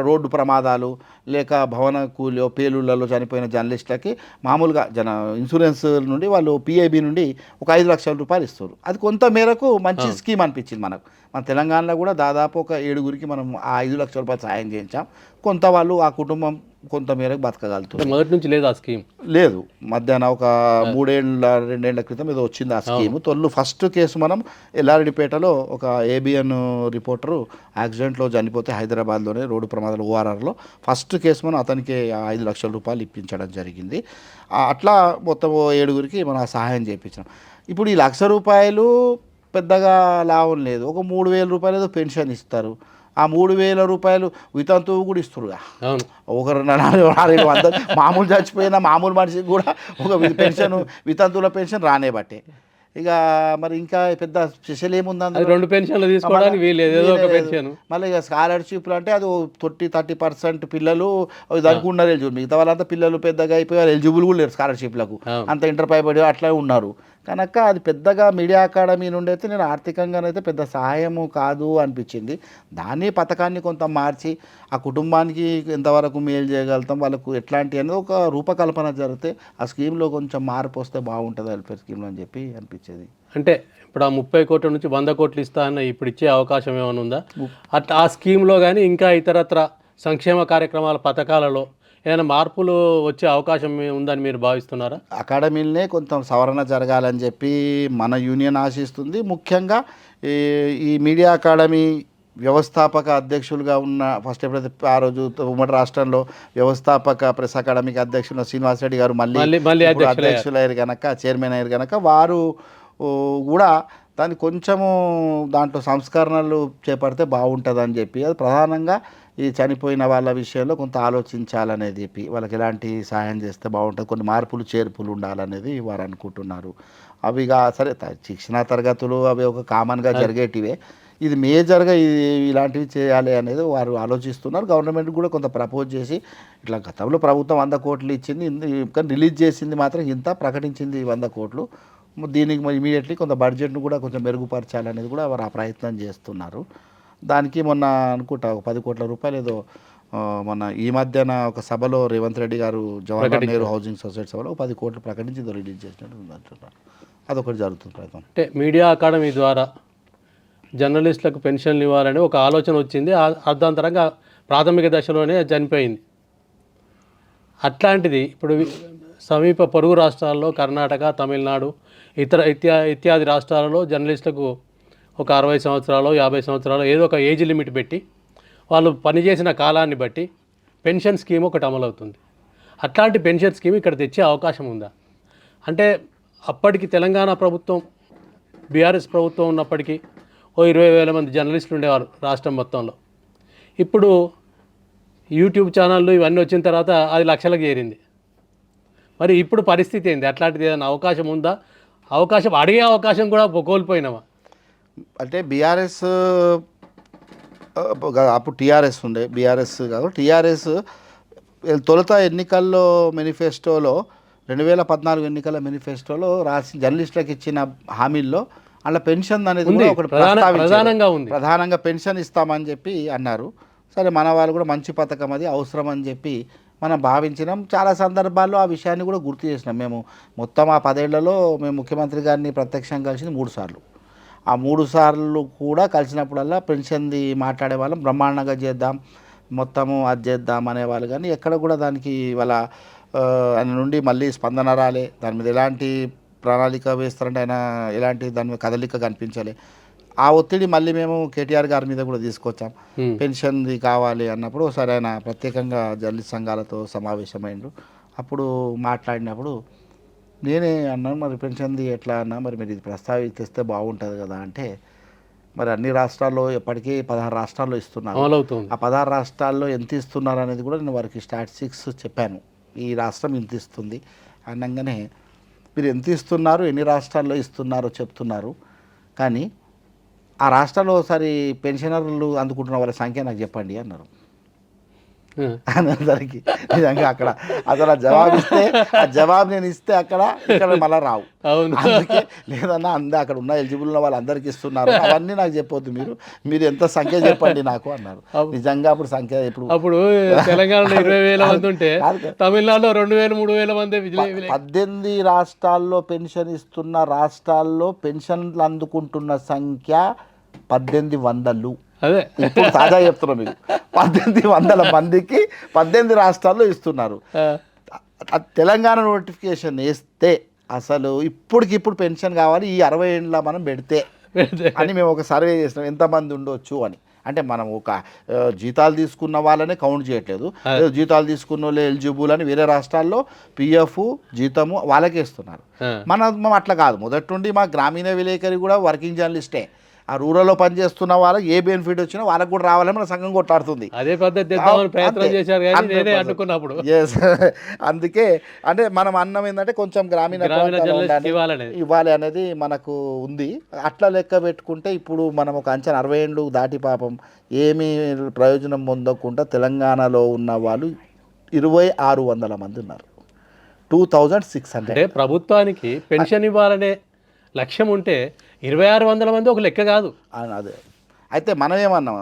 రోడ్డు ప్రమాదాలు లేక భవన కూలి పేలుళ్లలో చనిపోయిన జర్నలిస్టులకి మామూలుగా ఇన్సూరెన్స్ నుండి వాళ్ళు PIB నుండి ఒక ₹5,00,000 ఇస్తారు. అది కొంత మేరకు మంచి స్కీమ్ అనిపించింది మనకు. మన తెలంగాణలో కూడా దాదాపు ఒక 7గురికి మనం ఆ ₹5,00,000 సాయం చేయించాం. కొంత వాళ్ళు ఆ కుటుంబం కొంతమేరకు బతకగలుగుతుంది. అంటే మొదటి నుంచి లేదు ఆ స్కీమ్? లేదు, మధ్యాహ్నం ఒక 2 ఏళ్ల క్రితం ఏదో వచ్చింది ఆ స్కీము. ఫస్ట్ కేసు మనం ఎల్లారెడ్డిపేటలో ఒక ఏబిఎన్ రిపోర్టరు యాక్సిడెంట్లో చనిపోతే హైదరాబాద్లోనే రోడ్డు ప్రమాదాలు ఓఆర్ఆర్లో ఫస్ట్ కేసు మనం అతనికి 5 లక్షల రూపాయలు ఇప్పించడం జరిగింది. అట్లా మొత్తం 7గురికి మనం సహాయం చేయించాం. ఇప్పుడు ఈ 1 లక్ష రూపాయలు పెద్దగా లాభం లేదు. ఒక 3,000 రూపాయలు ఏదో పెన్షన్ ఇస్తారు. ఆ 3,000 రూపాయలు వితంతువు కూడా ఇస్తురుగా. ఒకరు 400 మామూలు చచ్చిపోయిన మామూలు మనిషికి కూడా ఒక పెన్షన్, వితంతువుల పెన్షన్ రానే బట్టే. ఇక మరి ఇంకా పెద్ద స్పెషల్ ఏముంది? 2 పెన్షన్లు తీసుకోవడానికి వీలేదు, ఏదో ఒక పెన్షన్. మళ్ళీ ఇక స్కాలర్షిప్లు అంటే అది 30% పిల్లలు దానికి ఉన్నారు ఎలిజిబుల్. మిగతా వాళ్ళంతా పిల్లలు పెద్దగా అయిపోయారు, ఎలిజిబుల్ కూడా లేరు స్కాలర్షిప్లకు. అంత ఇంటర్ పైబడి అట్లా ఉన్నారు కనుక అది పెద్దగా మీడియా అకాడమీ నుండి అయితే నేను ఆర్థికంగానైతే పెద్ద సహాయము కాదు అనిపించింది. దాన్ని పథకాన్ని కొంత మార్చి ఆ కుటుంబానికి ఎంతవరకు మేలు చేయగలుగుతాం, వాళ్ళకు ఎట్లాంటి అనేది ఒక రూపకల్పన జరిగితే ఆ స్కీమ్లో కొంచెం మార్పు వస్తే బాగుంటుంది వెల్ఫేర్ స్కీమ్లో అని చెప్పి అనిపించేది. అంటే ఇప్పుడు ఆ 30 కోట్ల నుంచి 100 కోట్లు ఇస్తా అన్న ఇప్పుడు ఇచ్చే అవకాశం ఏమైనా ఉందా? అట్లా ఆ స్కీమ్లో కానీ ఇంకా ఇతరత్ర సంక్షేమ కార్యక్రమాల పథకాలలో ఏమైనా మార్పులు వచ్చే అవకాశం ఉందని మీరు భావిస్తున్నారా? అకాడమీలనే కొంచెం సవరణ జరగాలని చెప్పి మన యూనియన్ ఆశిస్తుంది. ముఖ్యంగా ఈ మీడియా అకాడమీ వ్యవస్థాపక అధ్యక్షులుగా ఉన్న ఫస్ట్ ఎప్పుడైతే ఆ రోజు ఉమ్మడి రాష్ట్రంలో వ్యవస్థాపక ప్రెస్ అకాడమీకి అధ్యక్షులు శ్రీనివాసరెడ్డి గారు మళ్ళీ అధ్యక్షులు అయ్యారు కనుక, చైర్మన్ అయ్యారు కనుక వారు కూడా దాన్ని కొంచెము దాంట్లో సంస్కరణలు చేపడితే బాగుంటుందని చెప్పి, అది ప్రధానంగా ఈ చనిపోయిన వాళ్ళ విషయంలో కొంత ఆలోచించాలనేది చెప్పి, వాళ్ళకి ఎలాంటి సహాయం చేస్తే బాగుంటుంది, కొన్ని మార్పులు చేర్పులు ఉండాలనేది వారు అనుకుంటున్నారు. అవిగా సరే శిక్షణా తరగతులు అవి ఒక కామన్గా జరిగేటివే, ఇది మేజర్గా ఇలాంటివి చేయాలి అనేది వారు ఆలోచిస్తున్నారు. గవర్నమెంట్ కూడా కొంత ప్రపోజ్ చేసి ఇట్లా గతంలో ప్రభుత్వం 100 కోట్లు ఇచ్చింది, కానీ రిలీజ్ చేసింది మాత్రం ఇంత ప్రకటించింది 100 కోట్లు. దీనికి ఇమీడియట్లీ కొంత బడ్జెట్ను కూడా కొంచెం మెరుగుపరచాలనేది కూడా వారు ఆ ప్రయత్నం చేస్తున్నారు. దానికి మొన్న అనుకుంటా ఒక 10 కోట్ల రూపాయలు ఏదో మొన్న ఈ మధ్యన ఒక సభలో రేవంత్ రెడ్డి గారు జవహర్లాల్ నెహ్రూ హౌసింగ్ సొసైటీ సభలో 10 కోట్లు ప్రకటించి రిలీజ్ చేసినట్టు అంటున్నారు. అదొకటి జరుగుతుంది ప్రయత్నం. అంటే మీడియా అకాడమీ ద్వారా జర్నలిస్టులకు పెన్షన్లు ఇవ్వాలని ఒక ఆలోచన వచ్చింది, అర్ధాంతరంగా ప్రాథమిక దశలోనే చనిపోయింది. అట్లాంటిది ఇప్పుడు సమీప పొరుగు రాష్ట్రాల్లో కర్ణాటక, తమిళనాడు, ఇత్యాది రాష్ట్రాలలో జర్నలిస్టులకు ఒక 60 సంవత్సరాలు 50 సంవత్సరాలు ఏదో ఒక ఏజ్ లిమిట్ పెట్టి వాళ్ళు పనిచేసిన కాలాన్ని బట్టి పెన్షన్ స్కీమ్ ఒకటి అమలవుతుంది. అట్లాంటి పెన్షన్ స్కీమ్ ఇక్కడ తెచ్చే అవకాశం ఉందా? అంటే అప్పటికి తెలంగాణ ప్రభుత్వం, బీఆర్ఎస్ ప్రభుత్వం ఉన్నప్పటికీ 20,000 మంది జర్నలిస్టులు ఉండేవారు రాష్ట్రం మొత్తంలో. ఇప్పుడు యూట్యూబ్ ఛానళ్ళు ఇవన్నీ వచ్చిన తర్వాత అది లక్షలకు చేరింది. మరి ఇప్పుడు పరిస్థితి ఏంది? అట్లాంటిది ఏదైనా అవకాశం ఉందా? అడిగే అవకాశం కూడా కోల్పోయినామా? అంటే బీఆర్ఎస్ అప్పుడు టీఆర్ఎస్ ఉండే, బీఆర్ఎస్ కాదు టీఆర్ఎస్ తొలుత ఎన్నికల్లో మేనిఫెస్టోలో 2014 ఎన్నికల మేనిఫెస్టోలో రాసి జర్నలిస్టులకు ఇచ్చిన హామీల్లో అలా పెన్షన్ అనేది కూడా ఒకటి ప్రధానంగా పెన్షన్ ఇస్తామని చెప్పి అన్నారు. సరే, మన వాళ్ళు కూడా మంచి పథకం, అది అవసరం అని చెప్పి మనం భావించినాం. చాలా సందర్భాల్లో ఆ విషయాన్ని కూడా గుర్తు చేసినాం. మేము మొత్తం ఆ 10 ఏళ్లలో మేము ముఖ్యమంత్రి గారిని ప్రత్యక్షంగా కలిసింది 3 సార్లు. ఆ 3 సార్లు కూడా కలిసినప్పుడల్లా పెన్షన్ది మాట్లాడే వాళ్ళం, బ్రహ్మాండంగా చేద్దాం, మొత్తము అది చేద్దాం అనేవాళ్ళు. కానీ ఎక్కడ కూడా దానికి వాళ్ళ ఆయన నుండి మళ్ళీ స్పందన రాలే. దాని మీద ఎలాంటి ప్రణాళిక వేస్తారంటే ఆయన ఎలాంటి దాని మీద కదలిక కనిపించాలి. ఆ ఒత్తిడి మళ్ళీ మేము కేటీఆర్ గారి మీద కూడా తీసుకొచ్చాం. పెన్షన్ది కావాలి అన్నప్పుడు ఒకసారి ఆయన ప్రత్యేకంగా జర్నలిస్ట్ సంఘాలతో సమావేశమైండు. అప్పుడు మాట్లాడినప్పుడు నేనే అన్నాను, మరి పెన్షన్ది ఎట్లా అన్నా, మరి మీరు ఇది ప్రస్తావిస్తే బాగుంటుంది కదా అంటే, మరి అన్ని రాష్ట్రాల్లో ఎప్పటికీ 16 రాష్ట్రాల్లో ఇస్తున్నారు. ఆ 16 రాష్ట్రాల్లో ఎంత ఇస్తున్నారు అనేది కూడా నేను వారికి స్టాటిస్టిక్స్ చెప్పాను. ఈ రాష్ట్రం ఇంత ఇస్తుంది అనగానే, మీరు ఎంత ఇస్తున్నారు, ఎన్ని రాష్ట్రాల్లో ఇస్తున్నారో చెప్తున్నారు, కానీ ఆ రాష్ట్రాల్లో ఒకసారి పెన్షనర్లు అందుకుంటున్న వాళ్ళ సంఖ్య నాకు చెప్పండి అన్నారు. అనేసరికి నిజంగా అక్కడ అసలు ఆ జవాబు ఇస్తే, ఆ జవాబు నేను ఇస్తే ఇక్కడ మళ్ళీ రావు. అందుకే లేదన్నా అక్కడ ఉన్న ఎలిజిబుల్ ఉన్న వాళ్ళందరికీ ఇస్తున్నారు, అవన్నీ నాకు చెప్పొద్దు, మీరు ఎంత సంఖ్య చెప్పండి నాకు అన్నారు. నిజంగా అప్పుడు సంఖ్య అప్పుడు తెలంగాణలో 20,000 మంది ఉంటే తమిళనాడులో 2,000 3,000 మంది. 18 రాష్ట్రాల్లో పెన్షన్ ఇస్తున్న రాష్ట్రాల్లో పెన్షన్లు అందుకుంటున్న సంఖ్య 1800. అదే ఇప్పుడు తాజా చెప్తున్నాం మీకు 1800 మందికి 18 రాష్ట్రాల్లో ఇస్తున్నారు. తెలంగాణ నోటిఫికేషన్ వేస్తే అసలు ఇప్పటికిప్పుడు పెన్షన్ కావాలి ఈ 60 ఏళ్ళ మనం పెడితే అని మేము ఒక సర్వే చేసినాం ఎంతమంది ఉండొచ్చు అని. అంటే మనం ఒక జీతాలు తీసుకున్న వాళ్ళనే కౌంట్ చేయట్లేదు, జీతాలు తీసుకున్న వాళ్ళు ఎలిజిబుల్ అని వేరే రాష్ట్రాల్లో పిఎఫ్ జీతము వాళ్ళకే ఇస్తున్నారు. మనం అట్లా కాదు, మొదటి నుండి మా గ్రామీణ విలేకరి కూడా వర్కింగ్ జర్నలిస్టే. ఆ రూరల్లో పనిచేస్తున్న వాళ్ళకి ఏ బెనిఫిట్ వచ్చినా వాళ్ళకు కూడా రావాలని మన సంఘం కొట్లాడుతుంది. అదే పద్ధతి ప్రయత్నం చేశారు కానీ నేనే అడ్డుకున్నప్పుడు. అందుకే అంటే మనం అన్నం ఏంటంటే కొంచెం గ్రామీణ ఇవ్వాలి అనేది మనకు ఉంది. అట్లా లెక్క పెట్టుకుంటే ఇప్పుడు మనం ఒక అంచనా 60 ఏళ్ళు దాటి పాపం ఏమీ ప్రయోజనం పొందకుండా తెలంగాణలో ఉన్న వాళ్ళు 2600 మంది ఉన్నారు. 2600. అంటే ప్రభుత్వానికి పెన్షన్ ఇవ్వాలనే లక్ష్యం ఉంటే 2600 మంది ఒక లెక్క కాదు. అదే అయితే మనం ఏమన్నాం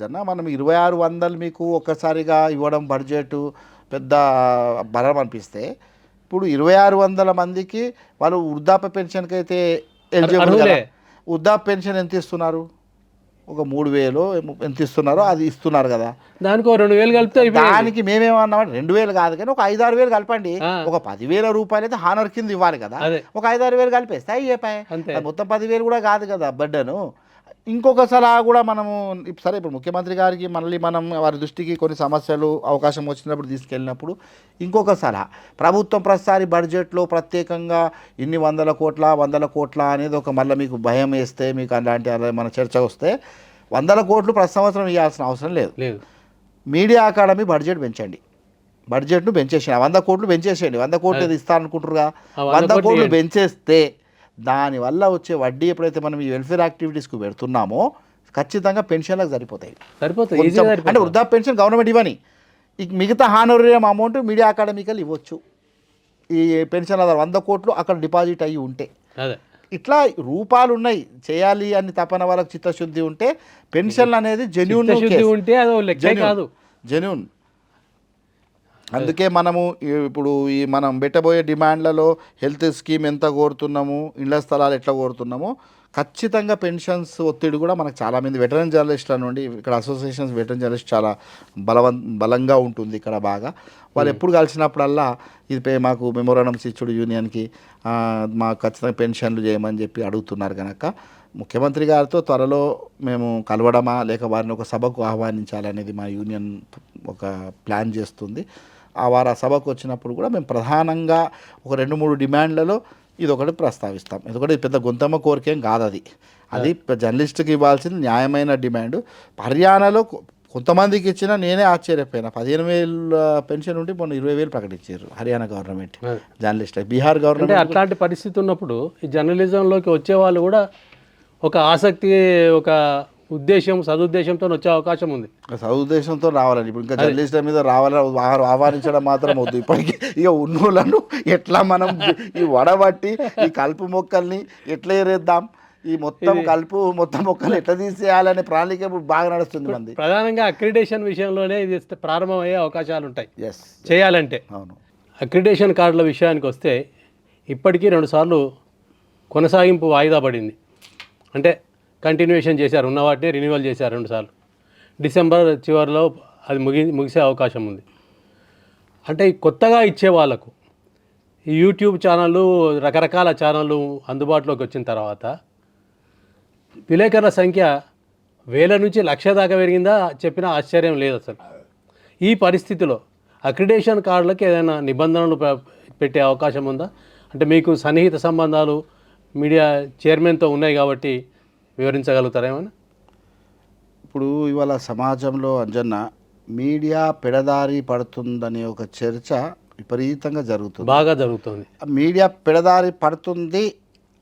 జన్న, మనం 2600 మీకు ఒక్కసారిగా ఇవ్వడం బడ్జెట్ పెద్ద బలం అనిపిస్తే, ఇప్పుడు 2600 మందికి వాళ్ళు వృద్ధాప్య పెన్షన్కి అయితే ఎలిజిబుల్ కదా. వృద్ధాప్య పెన్షన్ ఎంత ఇస్తున్నారు? ఒక 3000 ఎంత ఇస్తున్నారో అది ఇస్తున్నారు కదా. దానికి 2000 కలిపితే దానికి మేమేమన్నామంటే 2000 కాదు కానీ ఒక 5-6 కలపండి. ఒక 10,000 రూపాయలు అయితే హానర్ కింద ఇవ్వాలి కదా. ఒక 5-6 కలిపేస్తే అయ్యేపాయి. మొత్తం 10,000 కూడా కాదు కదా బడ్డను. ఇంకొక సలహా కూడా మనము సరే ఇప్పుడు ముఖ్యమంత్రి గారికి మళ్ళీ మనం వారి దృష్టికి కొన్ని సమస్యలు అవకాశం వచ్చినప్పుడు తీసుకెళ్ళినప్పుడు ఇంకొక సలహా, ప్రభుత్వం ప్రతిసారి బడ్జెట్లో ప్రత్యేకంగా ఇన్ని 100 కోట్ల అనేది ఒక మళ్ళీ మీకు భయం వేస్తే మీకు అలాంటి మన చర్చ వస్తే 100 కోట్లు ప్రతి సంవత్సరం ఇవ్వాల్సిన అవసరం లేదు. మీడియా అకాడమీ బడ్జెట్ పెంచండి, బడ్జెట్ను పెంచేసేయండి. 100 కోట్లు పెంచేసేయండి. 100 కోట్లు ఏది ఇస్తారనుకుంటారుగా, 100 కోట్లు పెంచేస్తే దానివల్ల వచ్చే వడ్డీ ఎప్పుడైతే మనం ఈ వెల్ఫేర్ యాక్టివిటీస్కి పెడుతున్నామో ఖచ్చితంగా పెన్షన్లకు సరిపోతాయి. అంటే వృద్ధాప్య పెన్షన్ గవర్నమెంట్ ఇవ్వని, మిగతా హానోరియం అమౌంట్ మీడియా అకాడమికల్ ఇవ్వచ్చు. ఈ పెన్షన్ 100 కోట్లు అక్కడ డిపాజిట్ అయ్యి ఉంటే ఇట్లా రూపాలు ఉన్నాయి. చేయాలి అని తపన వాళ్ళకి చిత్తశుద్ధి ఉంటే పెన్షన్లు అనేది జెన్యూన్ జెన్యూన్. అందుకే మనము ఇప్పుడు ఈ మనం పెట్టబోయే డిమాండ్లలో హెల్త్ స్కీమ్ ఎంత కోరుతున్నాము, ఇళ్ల స్థలాలు ఎట్లా కోరుతున్నామో ఖచ్చితంగా పెన్షన్స్ ఒత్తిడి కూడా మనకు చాలామంది వెటరన్ జర్నలిస్టుల నుండి ఇక్కడ అసోసియేషన్స్ వెటరన్ జర్నలిస్ట్ చాలా బలంగా ఉంటుంది ఇక్కడ బాగా. వాళ్ళు ఎప్పుడు కలిసినప్పుడల్లా ఇది మాకు మెమోరాండమ్స్ ఇచ్చుడు యూనియన్కి మాకు ఖచ్చితంగా పెన్షన్లు చేయమని చెప్పి అడుగుతున్నారు కనుక ముఖ్యమంత్రి గారితో త్వరలో మేము కలవడమా లేక వారిని ఒక సభకు ఆహ్వానించాలనేది మా యూనియన్ ఒక ప్లాన్ చేస్తుంది. వారు ఆ సభకు వచ్చినప్పుడు కూడా మేము ప్రధానంగా ఒక 2-3 డిమాండ్లలో ఇది ఒకటి ప్రస్తావిస్తాం. ఎందుకంటే పెద్ద గొంతమ్మ కోరికేం కాదు, అది జర్నలిస్ట్కి ఇవ్వాల్సిన న్యాయమైన డిమాండ్. హర్యానాలో కొంతమందికి ఇచ్చినా నేనే ఆశ్చర్యపోయినా, 15,000 పెన్షన్ ఉండి మొన్న 20,000 ప్రకటించారు Haryana government journalist. Bihar government అట్లాంటి పరిస్థితి ఉన్నప్పుడు ఈ జర్నలిజంలోకి వచ్చే వాళ్ళు కూడా ఒక ఆసక్తి, ఒక ఉద్దేశం, సదుద్దేశంతో వచ్చే అవకాశం ఉంది. సదుద్దేశంతో రావాలని ఇప్పుడు ఇంకా జర్నలిస్టుల మీద రావాలని ఆహ్వానించడం మాత్రం వద్దు. ఇప్పటికీ ఇక ఉన్నోళ్ళను ఎట్లా మనం ఈ వడబట్టి ఈ కలుపు మొక్కల్ని ఎట్లా ఏరేద్దాం, ఈ కలుపు మొక్కలు ఎట్లా తీసేయాలనే ప్రణాళిక ఇప్పుడు బాగా నడుస్తుంది మంది. ప్రధానంగా అక్రిడేషన్ విషయంలోనే ఇది ప్రారంభమయ్యే అవకాశాలు ఉంటాయి చేయాలంటే. అవును, అక్రిడేషన్ కార్డుల విషయానికి వస్తే ఇప్పటికీ 2 సార్లు కొనసాగింపు వాయిదా పడింది. అంటే కంటిన్యూషన్ చేశారు, ఉన్న వాటిని రెన్యువల్ చేశారు 2 సార్లు. డిసెంబర్ చివరిలో అది ముగిసే అవకాశం ఉంది. అంటే కొత్తగా ఇచ్చే వాళ్ళకు ఈ యూట్యూబ్ ఛానళ్ళు, రకరకాల ఛానళ్ళు అందుబాటులోకి వచ్చిన తర్వాత విలేకరుల సంఖ్య 1000 నుంచి 1,00,000 దాకా పెరిగిందా చెప్పినా ఆశ్చర్యం లేదు అసలు. ఈ పరిస్థితిలో అక్రిడేషన్ కార్డులకి ఏదైనా నిబంధనలు పెట్టే అవకాశం ఉందా? అంటే మీకు సన్నిహిత సంబంధాలు మీడియా చైర్మన్తో ఉన్నాయి కాబట్టి వివరించగలుగుతారేమన్నా? ఇప్పుడు ఇవాళ సమాజంలో అంజన్న మీడియా పెడదారి పడుతుందనే ఒక చర్చ విపరీతంగా జరుగుతుంది, బాగా జరుగుతుంది. మీడియా పెడదారి పడుతుంది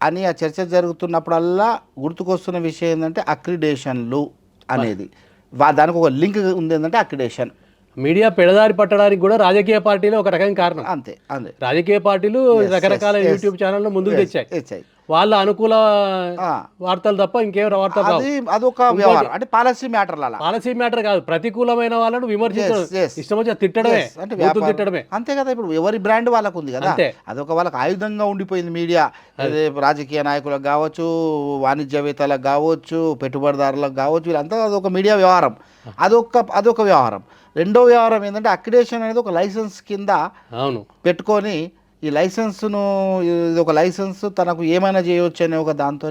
అని ఆ చర్చ జరుగుతున్నప్పుడల్లా గుర్తుకొస్తున్న విషయం ఏంటంటే అక్రిడేషన్లు అనేది. దానికి ఒక లింక్ ఉంది, ఏంటంటే అక్రిడేషన్. మీడియా పెడదారి పట్టడానికి కూడా రాజకీయ పార్టీలు ఒక రకమైన కారణం. అంతే రాజకీయ పార్టీలు రకరకాల యూట్యూబ్ ఛానళ్ళు ముందుకు తెచ్చాయి. వాళ్ళ అనుకూల ఆ. వార్తలు తప్ప ఇంకేం వార్తలు కావు. అది అదొక వ్యవహారం అంటే పాలసీ మ్యాటర్ల పాలసీ మ్యాటర్ కాదు, ప్రతికూలమైన వాళ్ళను విమర్శించడం, ఇష్టం వచ్చి తిట్టడమే, అంటే బూతులు వ్యాపారం. తిట్టడమే. అంతే కదా, ఇప్పుడు ఎవరి బ్రాండ్ వాళ్ళకు ఉంది కదా, అంతే. అదొక వాళ్ళకి ఆయుధంగా ఉండిపోయింది మీడియా. అదే రాజకీయ నాయకులకు కావచ్చు, వాణిజ్యవేత్తలకు కావచ్చు, పెట్టుబడిదారులకు కావచ్చు, వీళ్ళంతా అదొక మీడియా వ్యవహారం. అదొక వ్యవహారం. రెండో వ్యవహారం ఏంటంటే అక్రిడేషన్ అనేది ఒక లైసెన్స్ కింద అవును పెట్టుకొని ఈ లైసెన్స్ను, ఇది ఒక లైసెన్స్ తనకు ఏమైనా చేయవచ్చు అనే ఒక దాంతో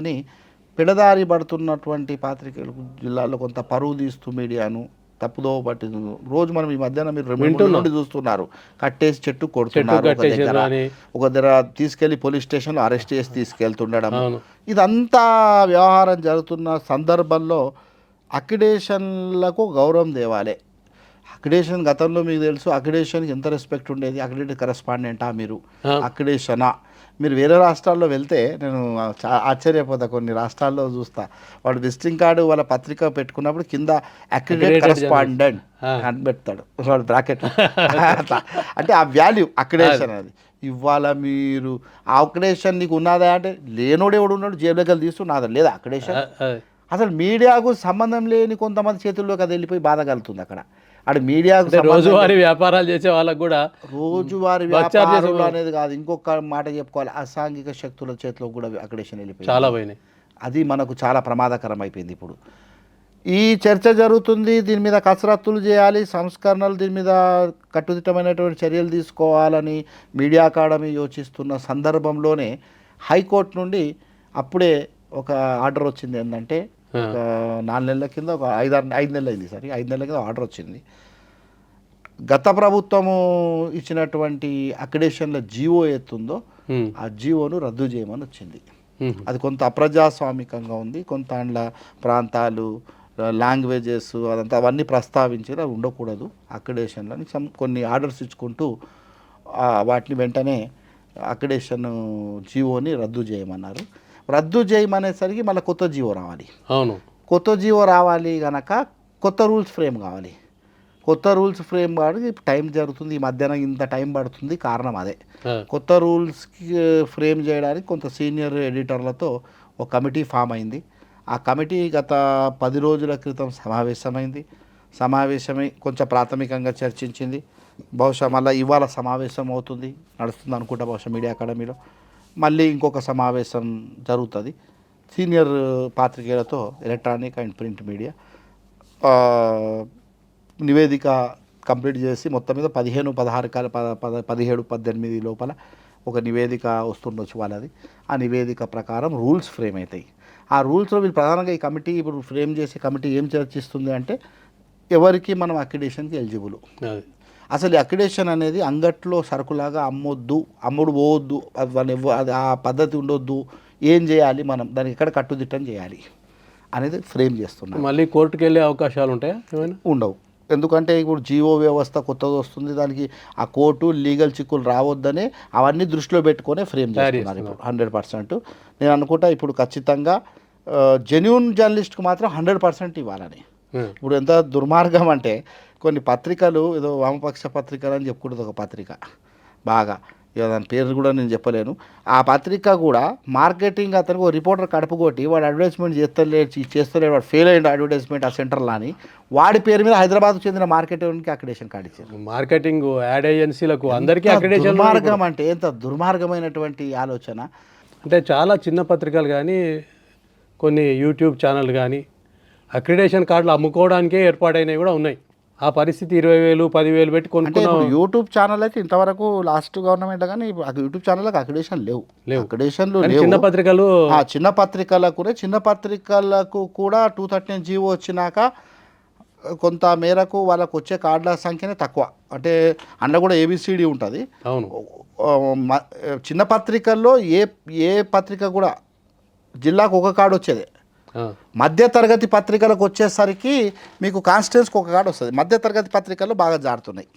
పిడదారి పడుతున్నటువంటి పాత్రికేయులు జిల్లాలో కొంత పరువు తీస్తూ మీడియాను తప్పుదోవ పట్టి రోజు మనం ఈ మధ్యాహ్నం మీరు 2 మూడు నుండి చూస్తున్నారు, కట్టేసి చెట్టు కొడుతున్నారు, ఒక దగ్గర తీసుకెళ్లి పోలీస్ స్టేషన్లో అరెస్ట్ చేసి తీసుకెళ్తుండడం, ఇదంతా వ్యవహారం జరుగుతున్న సందర్భంలో అక్రిడేషన్లకు గౌరవం దేవాలి. అక్రిడేషన్ గతంలో మీకు తెలుసు, అక్రిడేషన్కి ఎంత రెస్పెక్ట్ ఉండేది. అక్రిడేటెడ్ కరెస్పాండెంటా మీరు, అక్రిడేషనా మీరు వేరే రాష్ట్రాల్లో వెళ్తే నేను ఆశ్చర్యపోతా. కొన్ని రాష్ట్రాల్లో చూస్తా, వాడు విజిటింగ్ కార్డు వాళ్ళ పత్రిక పెట్టుకున్నప్పుడు కింద అక్రిడేటెడ్ కరెస్పాండెంట్ అని పెడతాడు వాడు బ్రాకెట్. అంటే ఆ వాల్యూ అక్రిడేషన్ అది. ఇవాళ మీరు ఆ అక్రిడేషన్ నీకు ఉన్నదా అంటే లేనోడు ఎవడు ఉన్నాడు జేబులోకి వెళ్ళి తీస్తున్నాదా లేదా అక్రిడేషన్. అసలు మీడియాకు సంబంధం లేని కొంతమంది చేతుల్లోకి అది వెళ్ళిపోయి బాధ కలుగుతుంది అక్కడ. అటు మీడియాకు రోజువారీ వ్యాపారాలు చేసే వాళ్ళకు కూడా రోజువారీ వ్యాపారాలు అనేది కాదు, ఇంకొక మాట చెప్పుకోవాలి, అసాంఘిక శక్తుల చేతిలో కూడా అక్రిడేషన్ వెళ్ళిపోయింది. చాలా పోయినాయి. అది మనకు చాలా ప్రమాదకరం అయిపోయింది. ఇప్పుడు ఈ చర్చ జరుగుతుంది, దీని మీద కసరత్తులు చేయాలి, సంస్కరణలు, దీని మీద కట్టుదిట్టమైనటువంటి చర్యలు తీసుకోవాలని మీడియా అకాడమీ యోచిస్తున్న సందర్భంలోనే హైకోర్టు నుండి అప్పుడే ఒక ఆర్డర్ వచ్చింది. ఏంటంటే ఒక 4 నెలల కింద, ఒక 5 నెలలు అయింది, 5 నెలల కింద ఆర్డర్ వచ్చింది. గత ప్రభుత్వము ఇచ్చినటువంటి అక్రిడేషన్ల జీవో ఎత్తుందో ఆ జీవోను రద్దు చేయమని వచ్చింది. అది కొంత అప్రజాస్వామికంగా ఉంది, కొంత అందులో ప్రాంతాలు, లాంగ్వేజెస్ అదంతా అవన్నీ ప్రస్తావించారు, అవి ఉండకూడదు అక్రిడేషన్లని కొన్ని ఆర్డర్స్ ఇచ్చుకుంటూ వాటిని వెంటనే అక్రిడేషన్ జీవోని రద్దు చేయమన్నారు. రద్దు చేయమనేసరికి మళ్ళీ కొత్త జీవో రావాలి. అవును, కొత్త జీవో రావాలి కనుక కొత్త రూల్స్ ఫ్రేమ్ కావాలి. కొత్త రూల్స్ ఫ్రేమ్ కావాలి, టైం జరుగుతుంది, ఈ మధ్యాహ్నం ఇంత టైం పడుతుంది, కారణం అదే. కొత్త రూల్స్కి ఫ్రేమ్ చేయడానికి కొంత సీనియర్ ఎడిటర్లతో ఒక కమిటీ ఫామ్ అయింది. ఆ కమిటీ గత 10 రోజుల క్రితం సమావేశమై కొంచెం ప్రాథమికంగా చర్చించింది. బహుశా మళ్ళీ ఇవాళ సమావేశం అవుతుంది, నడుస్తుంది అనుకుంటా బహుశా మీడియా అకాడమీలో. మళ్ళీ ఇంకొక సమావేశం జరుగుతుంది సీనియర్ పాత్రికేయులతో, ఎలక్ట్రానిక్ అండ్ ప్రింట్ మీడియా. నివేదిక కంప్లీట్ చేసి మొత్తం మీద 15, 16, 17, 18 లోపల ఒక నివేదిక వస్తుండొచ్చు వాళ్ళది. ఆ నివేదిక ప్రకారం రూల్స్ ఫ్రేమ్ అవుతాయి. ఆ రూల్స్లో వీళ్ళు ప్రధానంగా ఈ కమిటీ ఇప్పుడు ఫ్రేమ్ చేసే కమిటీ ఏం చర్చిస్తుంది అంటే ఎవరికి మనం అక్రిడేషన్కి ఎలిజిబుల్, అసలు ఈ అక్రిడేషన్ అనేది అంగట్లో సరుకులాగా అమ్ముడు పోవద్దు, అది ఆ పద్ధతి ఉండొద్దు, ఏం చేయాలి మనం, దానికి ఎక్కడ కట్టుదిట్టం చేయాలి అనేది ఫ్రేమ్ చేస్తున్నాం. మళ్ళీ కోర్టుకు వెళ్ళే అవకాశాలు ఉంటాయా? ఏమైనా ఉండవు. ఎందుకంటే ఇప్పుడు జీవో వ్యవస్థ కొత్తగా వస్తుంది, దానికి ఆ కోర్టు లీగల్ చిక్కులు రావద్దనే అవన్నీ దృష్టిలో పెట్టుకొని ఫ్రేమ్ చేస్తున్నారు ఇప్పుడు 100%. నేను అనుకుంటా ఇప్పుడు ఖచ్చితంగా జెన్యూన్ జర్నలిస్ట్కి మాత్రం 100% ఇవ్వాలని. ఇప్పుడు ఎంత దుర్మార్గం అంటే కొన్ని పత్రికలు ఏదో వామపక్ష పత్రికలు అని చెప్పుకుంటుంది ఒక పత్రిక బాగా, ఇక దాని పేరు కూడా నేను చెప్పలేను. ఆ పత్రిక కూడా మార్కెటింగ్ అతనికి ఒక రిపోర్టర్ కడుపు కొట్టి వాడు అడ్వర్టైజ్మెంట్ చేస్తలేడు, వాడు ఫెయిల్ అయ్యిండు అడ్వర్టైజ్మెంట్ ఆ సెంటర్లో అని వాడి పేరు మీద హైదరాబాద్కు చెందిన మార్కెటింగ్కి అక్రిడేషన్ కార్డు ఇచ్చారు. మార్కెటింగ్ యాడ్ ఏజెన్సీలకు అందరికీ అక్రిడేషన్. దుర్మార్గం అంటే ఎంత దుర్మార్గమైనటువంటి ఆలోచన. అంటే చాలా చిన్న పత్రికలు కానీ కొన్ని యూట్యూబ్ ఛానల్ కానీ అక్రిడేషన్ కార్డులు అమ్ముకోవడానికే ఏర్పాటైనవి కూడా ఉన్నాయి. ఆ పరిస్థితి 20,000, 10,000 పెట్టి కొనుక్కున్నాం. యూట్యూబ్ ఛానల్ అయితే ఇంతవరకు లాస్ట్ గవర్నమెంట్ కానీ యూట్యూబ్ ఛానల్కి అక్రిడేషన్ లేవు. అక్రిడేషన్లు లేవు. చిన్న పత్రికలు, చిన్న పత్రికలకు కూడా 239 జీవో వచ్చినాక కొంత మేరకు వాళ్ళకు వచ్చే కార్డుల సంఖ్యనే తక్కువ. అంటే అందులో కూడా ABCD ఉంటుంది. అవును, చిన్న పత్రికల్లో ఏ పత్రిక కూడా జిల్లాకు ఒక కార్డు వచ్చేది. మధ్య తరగతి పత్రికలకు వచ్చేసరికి మీకు కాన్స్టిట్యున్సీకి ఒక కార్డు వస్తుంది. మధ్య తరగతి పత్రికలు బాగా జారుతున్నాయి.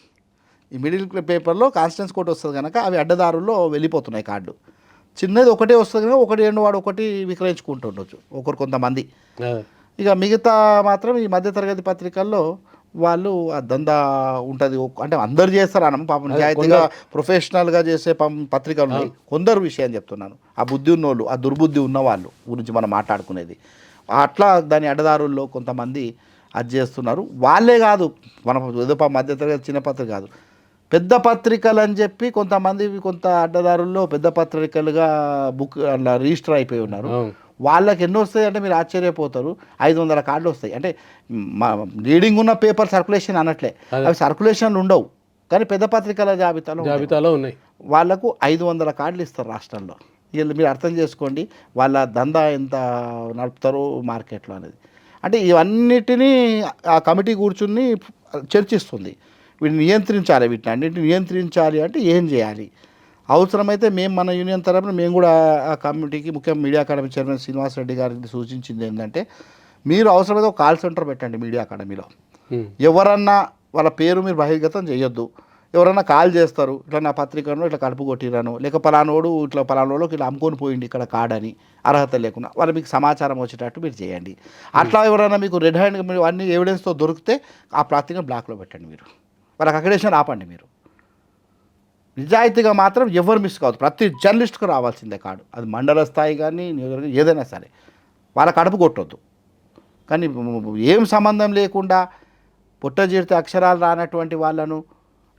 ఈ మిడిల్ పేపర్లో కాన్స్టిట్యున్సీ కోడ్ వస్తుంది కనుక అవి అడ్డదారుల్లో వెళ్ళిపోతున్నాయి కార్డు. చిన్నది ఒకటే వస్తుంది కనుక వాడు ఒకటి విక్రయించుకుంటుండొచ్చు ఒకరు కొంతమంది. ఇక మిగతా మాత్రం ఈ మధ్య తరగతి పత్రికల్లో వాళ్ళు ఆ దందా ఉంటుంది. అంటే అందరు చేస్తారు అన్న పాపం నిజాయితీగా ప్రొఫెషనల్గా చేసే పత్రికలు ఉన్నాయి. కొందరు విషయం చెప్తున్నాను, ఆ బుద్ధి ఉన్నోళ్ళు, ఆ దుర్బుద్ధి ఉన్న వాళ్ళు గురించి మనం మాట్లాడుకునేది. అట్లా దాని అడ్డదారుల్లో కొంతమంది అది చేస్తున్నారు. వాళ్ళే కాదు, మన ఏదో మధ్యతరగతి చిన్న పత్రిక కాదు, పెద్ద పత్రికలు అని చెప్పి కొంతమంది కొంత అడ్డదారుల్లో పెద్ద పత్రికలుగా బుక్ అలా రిజిస్టర్ అయిపోయి ఉన్నారు. వాళ్ళకి ఎన్ని వస్తాయి అంటే మీరు ఆశ్చర్యపోతారు. 500 కార్డులు వస్తాయి. అంటే రీడింగ్ ఉన్న పేపర్ సర్క్యులేషన్ అనట్లే, అవి సర్క్యులేషన్లు ఉండవు కానీ పెద్ద పత్రికల జాబితాలో ఉన్నాయి. వాళ్ళకు 500 కార్డులు ఇస్తారు రాష్ట్రంలో. వీళ్ళు మీరు అర్థం చేసుకోండి వాళ్ళ దందా ఎంత నడుపుతారో మార్కెట్లో అనేది. అంటే ఇవన్నిటినీ ఆ కమిటీ కూర్చుని చర్చిస్తుంది. వీటిని నియంత్రించాలి, వీటిని అన్నింటిని నియంత్రించాలి అంటే ఏం చేయాలి. అవసరమైతే మేము మన యూనియన్ తరపున మేము కూడా ఆ కమిటీకి, ముఖ్యంగా మీడియా అకాడమీ చైర్మన్ శ్రీనివాసరెడ్డి గారికి సూచించింది ఏంటంటే, మీరు అవసరమైతే ఒక కాల్ సెంటర్ పెట్టండి మీడియా అకాడమీలో. ఎవరన్నా వాళ్ళ పేరు మీరు బహిర్గతం చేయొద్దు. ఎవరన్నా కాల్ చేస్తారు, ఇట్లా నా పత్రికను ఇట్లా కడుపు కొట్టిరాను, లేక పలానోడు ఇట్లా పలానోళ్ళకి ఇట్లా అమ్ముకొని పోయింది ఇక్కడ కాడని అర్హత లేకుండా వాళ్ళు మీకు సమాచారం వచ్చేటట్టు మీరు చేయండి. అట్లా ఎవరైనా మీకు రెడ్ హ్యాండ్గా మీరు అన్ని ఎవిడెన్స్తో దొరికితే ఆ పత్రికను బ్లాక్లో పెట్టండి. మీరు వాళ్ళకి అక్రిడేషన్ ఆపండి. మీరు నిజాయితీగా మాత్రం ఎవరు మిస్ కావద్దు. ప్రతి జర్నలిస్ట్కు రావాల్సిందే కార్డు, అది మండల స్థాయి కానీ ఏదైనా సరే. వాళ్ళ కడుపు కొట్టొద్దు. కానీ ఏం సంబంధం లేకుండా పుట్ట చేరితే అక్షరాలు రానటువంటి వాళ్ళను,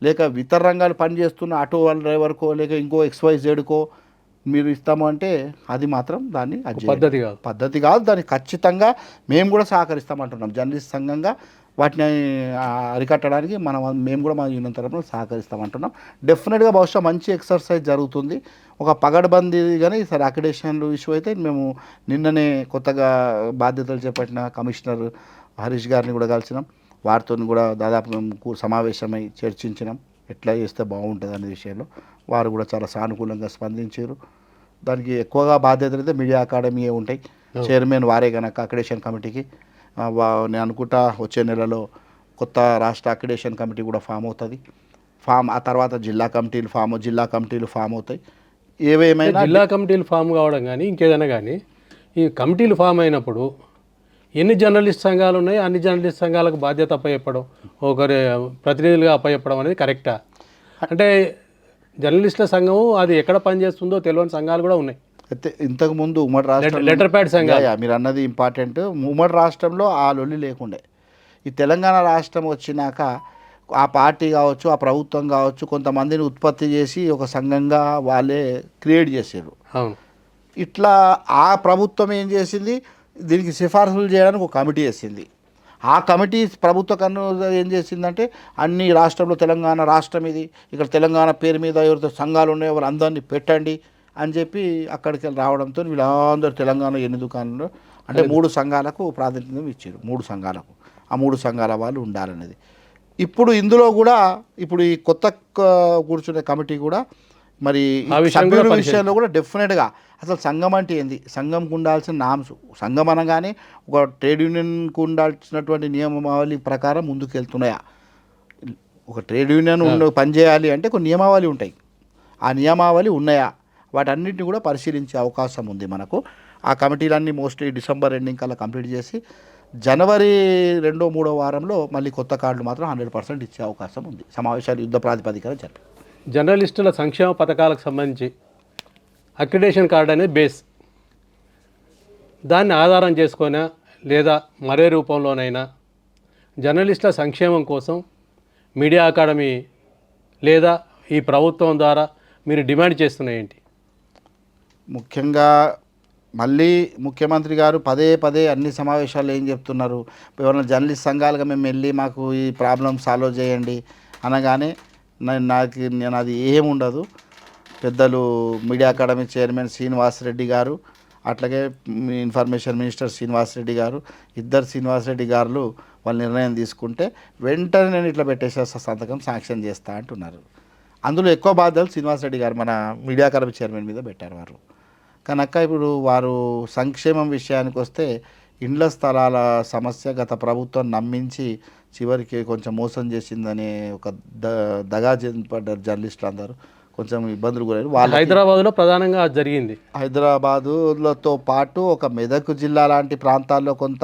లేక ఇతర రంగాలు పనిచేస్తున్న ఆటో వాళ్ళ డ్రైవర్కో లేక ఇంకో XYZకో మీరు ఇస్తాము అంటే అది మాత్రం దాన్ని పద్ధతి కాదు. దాన్ని ఖచ్చితంగా మేము కూడా సహకరిస్తామంటున్నాం. జర్నలిస్ట్ సంఘంగా వాటిని అరికట్టడానికి మేము కూడా మా యూనియన్ తరపున సహకరిస్తామంటున్నాం. డెఫినెట్గా బహుశా మంచి ఎక్సర్సైజ్ జరుగుతుంది. ఒక పగడ్బందీ కానీ సరే అక్రిడేషన్లు ఇష్యూ అయితే మేము నిన్ననే కొత్తగా బాధ్యతలు చేపట్టిన కమిషనర్ హరీష్ గారిని కూడా కలిసినాం. వారితో కూడా దాదాపు మేము సమావేశమై చర్చించినాం ఎట్లా చేస్తే బాగుంటుంది అనే విషయంలో. వారు కూడా చాలా సానుకూలంగా స్పందించారు. దానికి ఎక్కువగా బాధ్యతలు అయితే మీడియా అకాడమీయే ఉంటాయి. చైర్మన్ వారే కనుక అక్రిడేషన్ కమిటీకి. నేను అనుకుంటా వచ్చే నెలలో కొత్త రాష్ట్ర అక్రిడేషన్ కమిటీ కూడా ఫామ్ అవుతుంది. ఆ తర్వాత జిల్లా కమిటీలు ఫామ్ అవుతాయి. ఏవేమైనా జిల్లా కమిటీలు ఫామ్ కావడం కానీ ఇంకేదైనా కానీ ఈ కమిటీలు ఫామ్ అయినప్పుడు ఎన్ని జర్నలిస్ట్ సంఘాలు ఉన్నాయి, అన్ని జర్నలిస్ట్ సంఘాలకు బాధ్యత అప్పచెప్పడం, ఒకరి ప్రతినిధులుగా అప్పచెప్పడం అనేది కరెక్టా? అంటే జర్నలిస్టుల సంఘం అది ఎక్కడ పనిచేస్తుందో తెలియని సంఘాలు కూడా ఉన్నాయి. అయితే ఇంతకుముందు ఉమ్మడి రాష్ట్రం లెటర్ ప్యాడ్ సంఘాలు మీరు అన్నది ఇంపార్టెంట్. ఉమ్మడి రాష్ట్రంలో ఆ లొల్లి లేకుండే. ఈ తెలంగాణ రాష్ట్రం వచ్చినాక ఆ పార్టీ కావచ్చు, ఆ ప్రభుత్వం కావచ్చు, కొంతమందిని ఉత్పత్తి చేసి ఒక సంఘంగా వాళ్ళే క్రియేట్ చేశారు. అవును. ఇట్లా ఆ ప్రభుత్వం ఏం చేసింది, దీనికి సిఫార్సులు చేయడానికి ఒక కమిటీ వేసింది. ఆ కమిటీ ప్రభుత్వ కన్ను ఏం చేసిందంటే అన్ని రాష్ట్రంలో తెలంగాణ రాష్ట్రం ఇది, ఇక్కడ తెలంగాణ పేరు మీద ఎవరితో సంఘాలు ఉన్నాయో వాళ్ళందరినీ పెట్టండి అని చెప్పి అక్కడికి రావడంతో వీళ్ళందరూ తెలంగాణ ఎన్ని దుకాణాలు అంటే 3 సంఘాలకు ప్రాతినిధ్యం ఇచ్చారు. 3 సంఘాలకు ఆ 3 సంఘాల వాళ్ళు ఉండాలనేది. ఇప్పుడు ఇందులో కూడా ఇప్పుడు ఈ కొత్త కూర్చునే కమిటీ కూడా మరి సభ్యుల విషయంలో కూడా డెఫినెట్గా అసలు సంఘం అంటే ఏంది, సంఘంకు ఉండాల్సిన నామ్స్, సంఘం అనగానే ఒక ట్రేడ్ యూనియన్కు ఉండాల్సినటువంటి నియమావళి ప్రకారం ముందుకు వెళ్తున్నాయా? ఒక ట్రేడ్ యూనియన్ పనిచేయాలి అంటే కొన్ని నియమావళి ఉంటాయి. ఆ నియమావళి ఉన్నాయా? వాటన్నిటిని కూడా పరిశీలించే అవకాశం ఉంది మనకు. ఆ కమిటీలన్నీ మోస్ట్లీ డిసెంబర్ ఎండింగ్ కల్లా కంప్లీట్ చేసి జనవరి 2-3 వారంలో మళ్ళీ కొత్త కార్డులు మాత్రం 100% ఇచ్చే అవకాశం ఉంది. సమావేశాలు యుద్ధ ప్రాతిపదికన జరిపి జర్నలిస్టుల సంక్షేమ పథకాలకు సంబంధించి అక్రిడేషన్ కార్డు అనేది బేస్. దాన్ని ఆధారం చేసుకొనా లేదా మరే రూపంలోనైనా జర్నలిస్టుల సంక్షేమం కోసం మీడియా అకాడమీ లేదా ఈ ప్రభుత్వం ద్వారా మీరు డిమాండ్ చేస్తున్నాయి ఏంటి? ముఖ్యంగా మళ్ళీ ముఖ్యమంత్రి గారు పదే అన్ని సమావేశాల్లో ఏం చెప్తున్నారు, ఎవరైనా జర్నలిస్ట్ సంఘాలుగా మేము వెళ్ళి మాకు ఈ ప్రాబ్లం సాల్వ్ చేయండి అనగానే నేను అది ఏముండదు. పెద్దలు మీడియా అకాడమీ చైర్మన్ శ్రీనివాసరెడ్డి గారు, అట్లాగే ఇన్ఫర్మేషన్ మినిస్టర్ శ్రీనివాసరెడ్డి గారు, ఇద్దరు శ్రీనివాసరెడ్డి గారు వాళ్ళు నిర్ణయం తీసుకుంటే వెంటనే నేను ఇట్లా పెట్టేసేస్తా, సంతకం శాంక్షన్ చేస్తా అంటున్నారు. అందులో ఎక్కువ బాధ్యతలు శ్రీనివాసరెడ్డి గారు మన మీడియా అకాడమీ చైర్మన్ మీద పెట్టారు వారు. కనుక ఇప్పుడు వారు సంక్షేమం విషయానికి వస్తే ఇండ్ల స్థలాల సమస్య గత ప్రభుత్వం నమ్మించి చివరికి కొంచెం మోసం చేసిందనే ఒక దగా పడ్డారు జర్నలిస్టులు అందరూ. కొంచెం ఇబ్బందులు గురైన వాళ్ళ హైదరాబాద్లో ప్రధానంగా అది జరిగింది. హైదరాబాదులతో పాటు ఒక మెదక్ జిల్లా లాంటి ప్రాంతాల్లో కొంత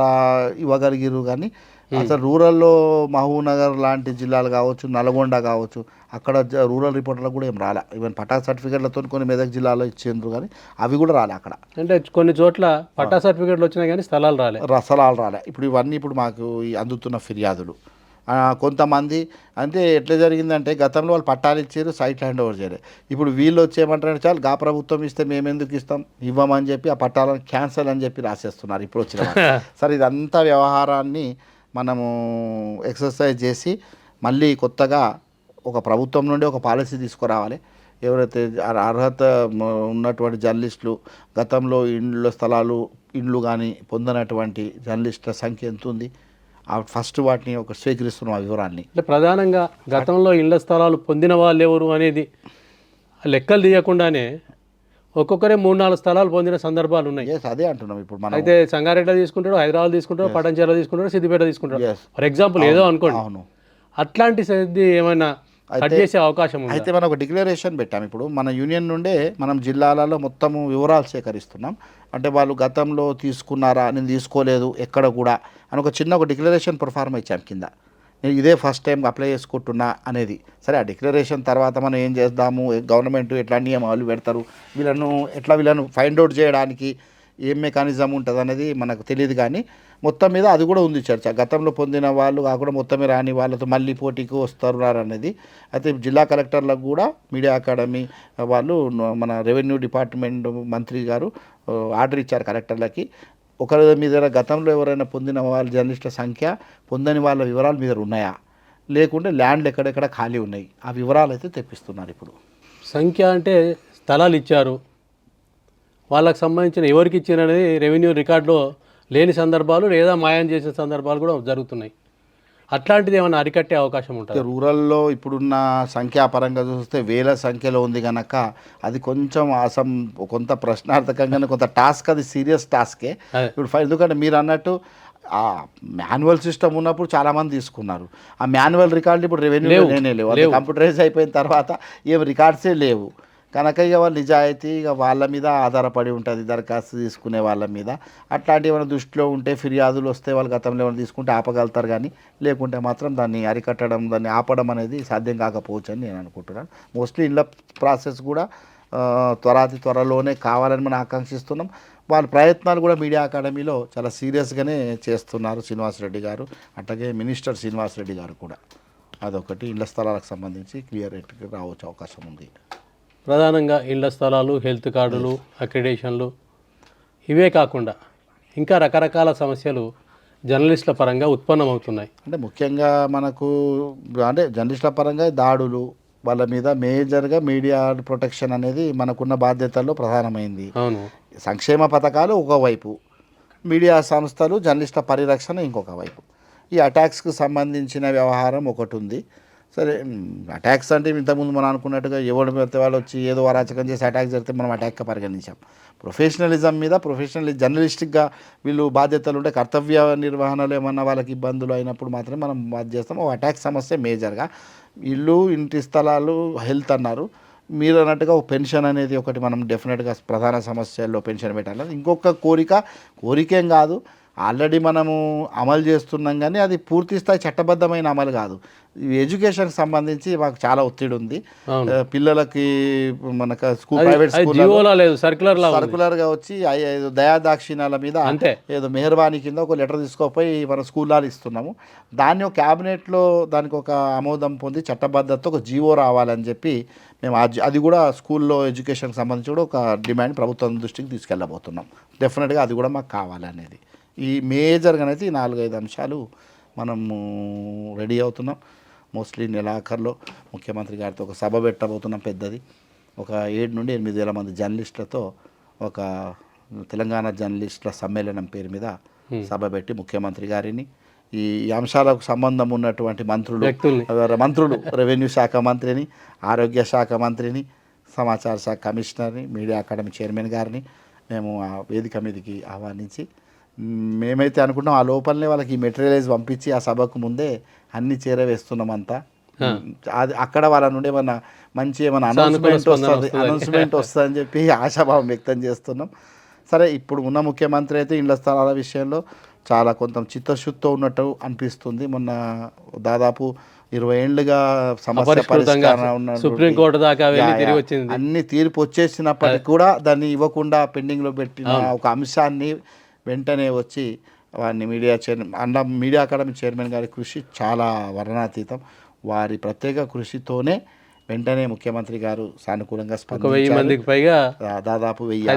ఇవ్వగలిగిరు, కానీ అసలు రూరల్లో మహబూబ్నగర్ లాంటి జిల్లాలు కావచ్చు, నల్గొండ కావచ్చు, అక్కడ రూరల్ రిపోర్టర్లకు కూడా ఏం రాలే. ఈవెన్ పట్టా సర్టిఫికేట్లతో కొన్ని మెదక్ జిల్లాలో ఇచ్చిండ్రు, కానీ అవి కూడా రాలే అక్కడ. అంటే కొన్ని చోట్ల పట్టా సర్టిఫికేట్లు వచ్చినాయి కానీ స్థలాలు రాలే, రసలాలు రాలే. ఇప్పుడు ఇవన్నీ ఇప్పుడు మాకు అందుతున్న ఫిర్యాదులు. కొంతమంది అంటే ఎట్లా జరిగిందంటే గతంలో వాళ్ళు పట్టాలు ఇచ్చారు, సైట్ హ్యాండ్ ఓవర్ చేయలేదు. ఇప్పుడు వీళ్ళు వచ్చేయమంటారంటే చాలు గా ప్రభుత్వం ఇస్తే మేము ఎందుకు ఇస్తాం, ఇవ్వమని చెప్పి ఆ పట్టాలను క్యాన్సల్ అని చెప్పి రాసేస్తున్నారు ఇప్పుడు వచ్చిన సరే ఇదంతా వ్యవహారాన్ని మనము ఎక్సర్సైజ్ చేసి మళ్ళీ కొత్తగా ఒక ప్రభుత్వం నుండి ఒక పాలసీ తీసుకురావాలి. ఎవరైతే అర్హత ఉన్నటువంటి జర్నలిస్టులు, గతంలో ఇండ్లు కానీ పొందినటువంటి జర్నలిస్టుల సంఖ్య ఎంత ఉంది, ఫస్ట్ వాటిని ఒక స్వీకరిస్తున్న వివరాన్ని. అంటే ప్రధానంగా గతంలో ఇళ్ల స్థలాలు పొందిన వాళ్ళు ఎవరు అనేది లెక్కలు తీయకుండానే ఒక్కొక్కరే 3-4 స్థలాలు పొందిన సందర్భాలు ఉన్నాయి. అదే అంటున్నాం ఇప్పుడు మనం. అయితే సంగారెడ్డిలో తీసుకుంటాడు, హైదరాబాద్ తీసుకుంటాడు, పటంచెర్లో తీసుకుంటాడు, సిద్దిపేట తీసుకుంటాడు, ఫర్ ఎగ్జాంపుల్ ఏదో అనుకోండి. అవును, అట్లాంటి సర్ది ఏమైనా కట్ చేసే అవకాశం ఉంది. అయితే మనం ఒక డిక్లరేషన్ పెట్టాం. ఇప్పుడు మన యూనియన్ నుండే మనం జిల్లాలలో మొత్తము వివరాలు సేకరిస్తున్నాం. అంటే వాళ్ళు గతంలో తీసుకున్నారా, నేను తీసుకోలేదు ఎక్కడ కూడా అని ఒక చిన్న డిక్లరేషన్ పర్ఫార్మ్ ఇచ్చాం కింద. నేను ఇదే ఫస్ట్ టైం అప్లై చేసుకుంటున్నా అనేది. సరే, ఆ డిక్లరేషన్ తర్వాత మనం ఏం చేద్దాము, గవర్నమెంట్ ఎట్లా నియమాలు పెడతారు, వీళ్ళను ఫైండ్ అవుట్ చేయడానికి ఏం మెకానిజం ఉంటుంది అనేది మనకు తెలియదు. కానీ మొత్తం మీద అది కూడా ఉంది చర్చ. గతంలో పొందిన వాళ్ళు కాకుండా మొత్తమే రాని వాళ్ళతో మళ్ళీ పోటీకి వస్తున్నారు అనేది. అయితే జిల్లా కలెక్టర్లకు కూడా మీడియా అకాడమీ వాళ్ళు మన రెవెన్యూ డిపార్ట్మెంట్ మంత్రి గారు ఆర్డర్ ఇచ్చారు కలెక్టర్లకి. ఒకరి మీద గతంలో ఎవరైనా పొందిన వాళ్ళ జర్నలిస్టుల సంఖ్య, పొందని వాళ్ళ వివరాలు మీద ఉన్నాయా, లేకుంటే ల్యాండ్లు ఎక్కడెక్కడ ఖాళీ ఉన్నాయి, ఆ వివరాలు అయితే తెప్పిస్తున్నారు. ఇప్పుడు సంఖ్య అంటే స్థలాలు ఇచ్చారు, వాళ్ళకి సంబంధించిన ఎవరికి ఇచ్చారు అనేది రెవెన్యూ రికార్డులో లేని సందర్భాలు లేదా మాయం చేసిన సందర్భాలు కూడా జరుగుతున్నాయి. అట్లాంటిది ఏమైనా అరికట్టే అవకాశం ఉంటుంది? రూరల్లో ఇప్పుడున్న సంఖ్యాపరంగా చూస్తే వేల సంఖ్యలో ఉంది కనుక అది కొంచెం కొంత ప్రశ్నార్థకంగానే కొంత టాస్క్, అది సీరియస్ టాస్కే. ఇప్పుడు ఎందుకంటే మీరు అన్నట్టు ఆ మాన్యువల్ సిస్టమ్ ఉన్నప్పుడు చాలామంది తీసుకున్నారు. ఆ మాన్యువల్ రికార్డులు ఇప్పుడు రెవెన్యూ లేవు. అది కంప్యూటరైజ్ అయిపోయిన తర్వాత ఏం రికార్డ్సే లేవు కనుక ఇక వాళ్ళు నిజాయితీ వాళ్ళ మీద ఆధారపడి ఉంటుంది, దరఖాస్తు తీసుకునే వాళ్ళ మీద. అట్లాంటివి ఏమైనా దృష్టిలో ఉంటే ఫిర్యాదులు వస్తే వాళ్ళు గతంలో ఏమైనా తీసుకుంటే ఆపగలుగుతారు, కానీ లేకుంటే మాత్రం దాన్ని అరికట్టడం, దాన్ని ఆపడం అనేది సాధ్యం కాకపోవచ్చు అని నేను అనుకుంటున్నాను. మోస్ట్లీ ఇళ్ళ ప్రాసెస్ కూడా త్వరలోనే కావాలని మనం ఆకాంక్షిస్తున్నాం. వాళ్ళ ప్రయత్నాలు కూడా మీడియా అకాడమీలో చాలా సీరియస్గానే చేస్తున్నారు శ్రీనివాసరెడ్డి గారు, అట్లాగే మినిస్టర్ శ్రీనివాసరెడ్డి గారు కూడా. అదొకటి ఇళ్ల స్థలాలకు సంబంధించి క్లియర్ రావచ్చు అవకాశం ఉంది. ప్రధానంగా ఇళ్ల స్థలాలు, హెల్త్ కార్డులు, అక్రిడేషన్లు, ఇవే కాకుండా ఇంకా రకరకాల సమస్యలు జర్నలిస్టుల పరంగా ఉత్పన్నమవుతున్నాయి. అంటే ముఖ్యంగా మనకు అంటే జర్నలిస్టుల పరంగా దాడులు, వాళ్ళ మీద మేజర్గా మీడియా ప్రొటెక్షన్ అనేది మనకున్న బాధ్యతల్లో ప్రధానమైంది. అవును, సంక్షేమ పథకాలు ఒకవైపు, మీడియా సంస్థలు జర్నలిస్టుల పరిరక్షణ ఇంకొక వైపు. ఈ అటాక్స్కి సంబంధించిన వ్యవహారం ఒకటి ఉంది. సరే, అటాక్స్ అంటే ఇంతకుముందు మనం అనుకున్నట్టుగా ఎవరు పెడితే వాళ్ళు వచ్చి ఏదో అరాచకం చేసి అటాక్ జరిగితే మనం అటాక్గా పరిగణించాం. ప్రొఫెషనలిజం మీద జర్నలిస్టిక్గా వీళ్ళు బాధ్యతలు ఉంటే, కర్తవ్య నిర్వహణలో ఏమన్నా వాళ్ళకి ఇబ్బందులు అయినప్పుడు మాత్రమే మనం బాధ్యత చేస్తాం. ఒక అటాక్ సమస్య మేజర్గా ఇల్లు, ఇంటి స్థలాలు, హెల్త్ అన్నారు. మీరు అన్నట్టుగా ఒక పెన్షన్ అనేది ఒకటి మనం డెఫినెట్గా ప్రధాన సమస్యల్లో పెన్షన్ పెట్టాలి. ఇంకొక కోరికేం కాదు, ఆల్రెడీ మనము అమలు చేస్తున్నాం, కానీ అది పూర్తి స్థాయి చట్టబద్ధమైన అమలు కాదు. ఎడ్యుకేషన్కి సంబంధించి మాకు చాలా ఒత్తిడి ఉంది. పిల్లలకి మనకు ప్రైవేట్ స్కూల్ సర్కులర్గా వచ్చి దయాదాక్షిణ్యాల మీద ఏదో మెహర్బానీ కింద ఒక లెటర్ తీసుకోపోయి మన స్కూల్లో ఇస్తున్నాము. దాన్ని ఒక క్యాబినెట్లో దానికి ఒక ఆమోదం పొంది చట్టబద్ధతతో ఒక జీవో రావాలని చెప్పి మేము అది కూడా స్కూల్లో ఎడ్యుకేషన్కి సంబంధించి కూడా ఒక డిమాండ్ ప్రభుత్వం దృష్టికి తీసుకెళ్ళబోతున్నాం. డెఫినెట్గా అది కూడా మాకు కావాలనేది. ఈ మేజర్గానైతే ఈ 4-5 అంశాలు మనము రెడీ అవుతున్నాం. మోస్ట్లీ నెలాఖరులో ముఖ్యమంత్రి గారితో ఒక సభ పెట్టబోతున్నాం పెద్దది. ఒక 7 నుండి 8 వేల మంది జర్నలిస్టులతో ఒక తెలంగాణ జర్నలిస్టుల సమ్మేళనం పేరు మీద సభ పెట్టి ముఖ్యమంత్రి గారిని, ఈ అంశాలకు సంబంధం ఉన్నటువంటి మంత్రులు రెవెన్యూ శాఖ మంత్రిని, ఆరోగ్య శాఖ మంత్రిని, సమాచార శాఖ కమిషనర్ని, మీడియా అకాడమీ చైర్మన్ గారిని మేము ఆ వేదిక మీదకి ఆహ్వానించి, మేమైతే అనుకుంటాం ఆ లోపలనే వాళ్ళకి ఈ మెటీరియలైజ్ పంపించి ఆ సభకు ముందే అన్నీ చేరవేస్తున్నామంతా. అది అక్కడ వాళ్ళ నుండి ఏమన్నా మంచి ఏమైనా అనౌన్స్మెంట్ వస్తుందని చెప్పి ఆశాభావం వ్యక్తం చేస్తున్నాం. సరే, ఇప్పుడు ఉన్న ముఖ్యమంత్రి అయితే ఇళ్ల స్థలాల విషయంలో చాలా కొంత చిత్తశుద్ధితో ఉన్నట్టు అనిపిస్తుంది. మొన్న దాదాపు 20 ఏళ్ళుగా సమస్య పరిష్కారం సుప్రీంకోర్టు దాకా తిరిగి వచ్చింది. అన్ని తీర్పు వచ్చేసినప్పటికీ కూడా దాన్ని ఇవ్వకుండా పెండింగ్లో పెట్టిన ఒక అంశాన్ని వెంటనే వచ్చి వారిని మీడియా అకాడమీ చైర్మన్ గారి కృషి చాలా వర్ణనాతీతం. వారి ప్రత్యేక కృషితోనే వెంటనే ముఖ్యమంత్రి గారు సానుకూలంగా మందికి పైగా దాదాపు 1000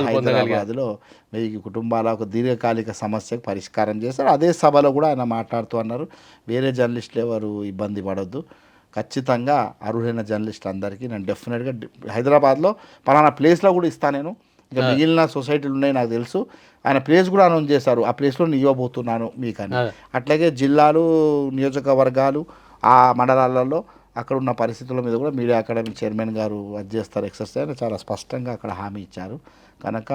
హైదరాబాద్లో 1000 కుటుంబాల ఒక దీర్ఘకాలిక సమస్యకు పరిష్కారం చేశారు. అదే సభలో కూడా ఆయన మాట్లాడుతూ అన్నారు, వేరే జర్నలిస్టులు ఎవరు ఇబ్బంది పడొద్దు, ఖచ్చితంగా అర్హులైన జర్నలిస్టులు అందరికీ నేను డెఫినెట్గా హైదరాబాద్లో పలానా ప్లేస్లో కూడా ఇస్తాను, నేను ఇంకా మిగిలిన సొసైటీలు ఉన్నాయి నాకు తెలుసు, ఆయన ప్లేస్ కూడా అనౌన్స్ చేశారు, ఆ ప్లేస్లో నేను ఇవ్వబోతున్నాను మీకని. అట్లాగే జిల్లాలు, నియోజకవర్గాలు, ఆ మండలాలలో అక్కడ ఉన్న పరిస్థితుల మీద కూడా మీడియా అకాడమీ చైర్మన్ గారు అది చేస్తారు ఎక్సర్సైజ్ చాలా స్పష్టంగా అక్కడ హామీ ఇచ్చారు. కనుక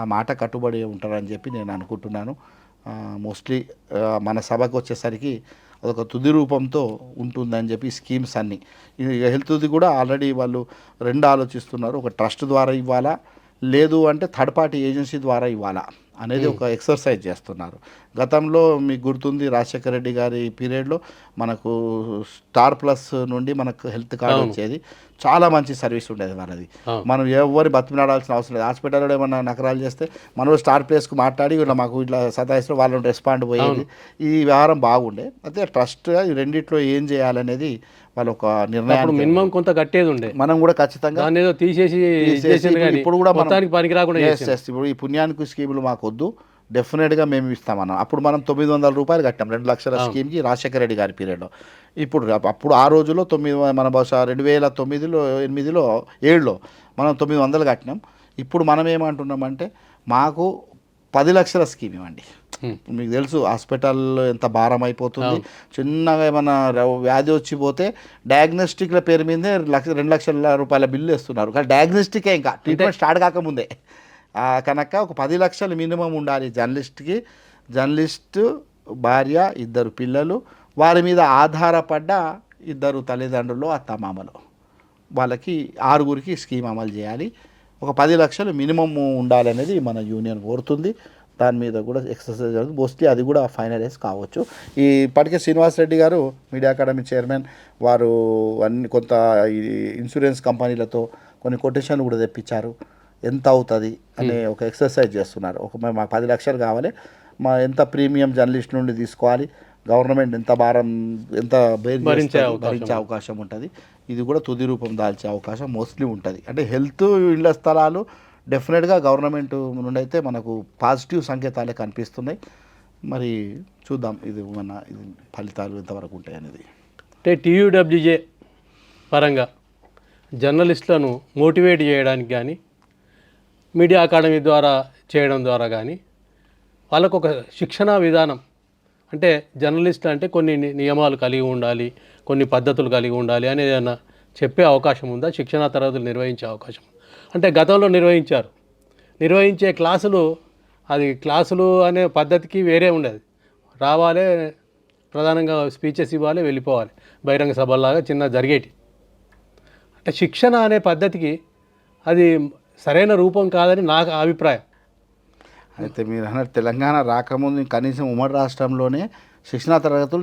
ఆ మాట కట్టుబడి ఉంటారని చెప్పి నేను అనుకుంటున్నాను. మోస్ట్లీ మన సభకు వచ్చేసరికి అదొక తుది రూపంతో ఉంటుందని చెప్పి స్కీమ్స్ అన్నీ. హెల్త్ది కూడా ఆల్రెడీ వాళ్ళు 2 ఆలోచిస్తున్నారు, ఒక ట్రస్ట్ ద్వారా ఇవ్వాలా, లేదు అంటే థర్డ్ పార్టీ ఏజెన్సీ ద్వారా ఇవ్వాలా అనేది ఒక ఎక్సర్సైజ్ చేస్తున్నారు. గతంలో మీకు గుర్తుంది, రాజశేఖర రెడ్డి గారి పీరియడ్లో మనకు స్టార్ ప్లస్ నుండి మనకు హెల్త్ కార్డు వచ్చేది, చాలా మంచి సర్వీస్ ఉండేది వాళ్ళది. మనం ఎవరి బతిమిలాడాల్సిన అవసరం లేదు. హాస్పిటల్లో ఏమన్నా నకరాలు చేస్తే మనం స్టార్ ప్లేస్కు మాట్లాడి ఇట్లా మాకు ఇట్లా సతాయిస్తూ వాళ్ళని రెస్పాండ్ పోయేది. ఈ వ్యవహారం బాగుండే. అయితే ట్రస్ట్గా ఈ రెండిట్లో ఏం చేయాలనేది వాళ్ళు ఒక నిర్ణయం, మినిమం కొంత కట్టేది ఉండే, మనం కూడా ఖచ్చితంగా తీసేసి ఇప్పుడు కూడా పనికి రాకుండా ఇప్పుడు ఈ పుణ్యానికి స్కీములు మాకు వద్దు, డెఫినెట్గా మేము ఇస్తామన్నాం. అప్పుడు మనం 900 రూపాయలు కట్టాం 2 లక్షల స్కీమ్కి రాజశేఖర రెడ్డి గారి పీరియడ్లో. అప్పుడు ఆ రోజుల్లో మన బహుశా 2009లో 8లో 7లో మనం 900 కట్టినాం. ఇప్పుడు మనం ఏమంటున్నామంటే మాకు 10 లక్షల స్కీమ్ ఇవ్వండి. మీకు తెలుసు హాస్పిటల్లో ఎంత భారం అయిపోతుంది. చిన్నగా ఏమైనా వ్యాధి వచ్చిపోతే డయాగ్నోస్టిక్ల పేరు మీదే 2 లక్షల రూపాయల బిల్లు వేస్తున్నారు. కానీ డయాగ్నోస్టికే ఇంకా ట్రీట్మెంట్ స్టార్ట్ కాకముందే. కనుక ఒక 10 లక్షలు మినిమం ఉండాలి జర్నలిస్ట్కి. జర్నలిస్టు భార్య, 2 పిల్లలు, వారి మీద ఆధారపడ్డ 2 తల్లిదండ్రులు, అత్తమామలు, వాళ్ళకి 6గురికి స్కీమ్ అమలు చేయాలి. ఒక 10 లక్షలు మినిమం ఉండాలనేది మన యూనియన్ కోరుతుంది. దాని మీద కూడా ఎక్సర్సైజ్ అవుతుంది. మోస్ట్లీ అది కూడా ఫైనలైజ్ కావచ్చు. ఇప్పటికే శ్రీనివాసరెడ్డి గారు మీడియా అకాడమీ చైర్మన్ వారు కొంత ఇన్సూరెన్స్ కంపెనీలతో కొన్ని కొటేషన్లు కూడా తెప్పించారు. ఎంత అవుతుంది అనే ఒక ఎక్సర్సైజ్ చేస్తున్నారు. మాకు 10 లక్షలు కావాలి, ఎంత ప్రీమియం జర్నలిస్ట్ నుండి తీసుకోవాలి, గవర్నమెంట్ ఎంత భారం ఎంత భరించే అవకాశం ఉంటుంది, ఇది కూడా తుది రూపం దాల్చే అవకాశం మోస్ట్లీ ఉంటుంది. అంటే హెల్త్, ఇళ్ల స్థలాలు డెఫినెట్గా గవర్నమెంట్ నుండి అయితే మనకు పాజిటివ్ సంకేతాలే కనిపిస్తున్నాయి. మరి చూద్దాం ఇది ఫలితాలు ఎంతవరకు ఉంటాయి అనేది. అంటే TUWJ పరంగా జర్నలిస్టులను మోటివేట్ చేయడానికి కానీ, మీడియా అకాడమీ ద్వారా చేయడం ద్వారా కానీ వాళ్ళకు ఒక శిక్షణా విధానం, అంటే జర్నలిస్ట్ అంటే కొన్ని నియమాలు కలిగి ఉండాలి, కొన్ని పద్ధతులు కలిగి ఉండాలి అనేది ఏదైనా చెప్పే అవకాశం ఉందా? శిక్షణా తరగతులు నిర్వహించే అవకాశం అంటే గతంలో నిర్వహించే క్లాసులు, అది క్లాసులు అనే పద్ధతికి వేరే ఉండేది. రావాలి, ప్రధానంగా స్పీచెస్ ఇవ్వాలి, వెళ్ళిపోవాలి, బహిరంగ సభల్లాగా చిన్న జరిగేటి. అంటే శిక్షణ అనే పద్ధతికి అది సరైన రూపం కాదని నాకు అభిప్రాయం. అయితే మీరు అన్నట్టు తెలంగాణ రాకముందు కనీసం ఉమ్మడి రాష్ట్రంలోనే శిక్షణా తరగతులు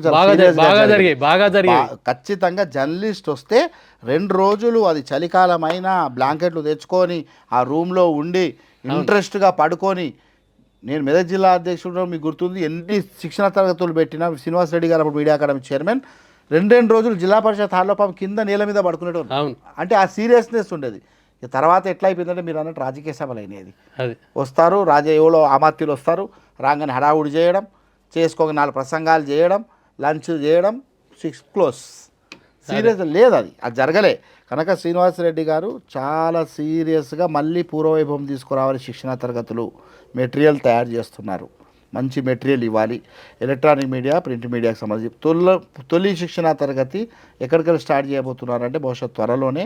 బాగా జరిగాయి. ఖచ్చితంగా జర్నలిస్ట్ వస్తే 2 రోజులు అది చలికాలమైనా బ్లాంకెట్లు తెచ్చుకొని ఆ రూమ్లో ఉండి ఇంట్రెస్ట్గా పడుకొని, నేను మెదక్ జిల్లా అధ్యక్షుడు మీకు గుర్తుంది, ఎన్ని శిక్షణా తరగతులు పెట్టినా శ్రీనివాసరెడ్డి గారు అప్పుడు మీడియా అకాడమీ చైర్మన్ 2 రోజులు జిల్లా పరిషత్ హాల్లో కింద నేల మీద పడుకునేటోళ్ళు. అంటే ఆ సీరియస్నెస్ ఉండేది. తర్వాత ఎట్లా అయిపోయిందంటే మీరు అన్నట్టు రాజకీయ సభలు అయినాయి. వస్తారు, ఎవరో అమాత్యులు వస్తారు, రాగానే హడావుడి చేయడం, చేసుకోక 4 ప్రసంగాలు చేయడం, లంచ్ చేయడం, 6 క్లోజ్. సీరియస్ లేదు, అది జరగలే. కనుక శ్రీనివాసరెడ్డి గారు చాలా సీరియస్గా మళ్ళీ పూర్వవైభవం తీసుకురావాలి, శిక్షణా తరగతులు మెటీరియల్ తయారు చేస్తున్నారు, మంచి మెటీరియల్ ఇవ్వాలి. ఎలక్ట్రానిక్ మీడియా, ప్రింట్ మీడియాకి సంబంధించి తొలి శిక్షణా తరగతి ఎక్కడికెళ్ళి స్టార్ట్ చేయబోతున్నారంటే బహుశా త్వరలోనే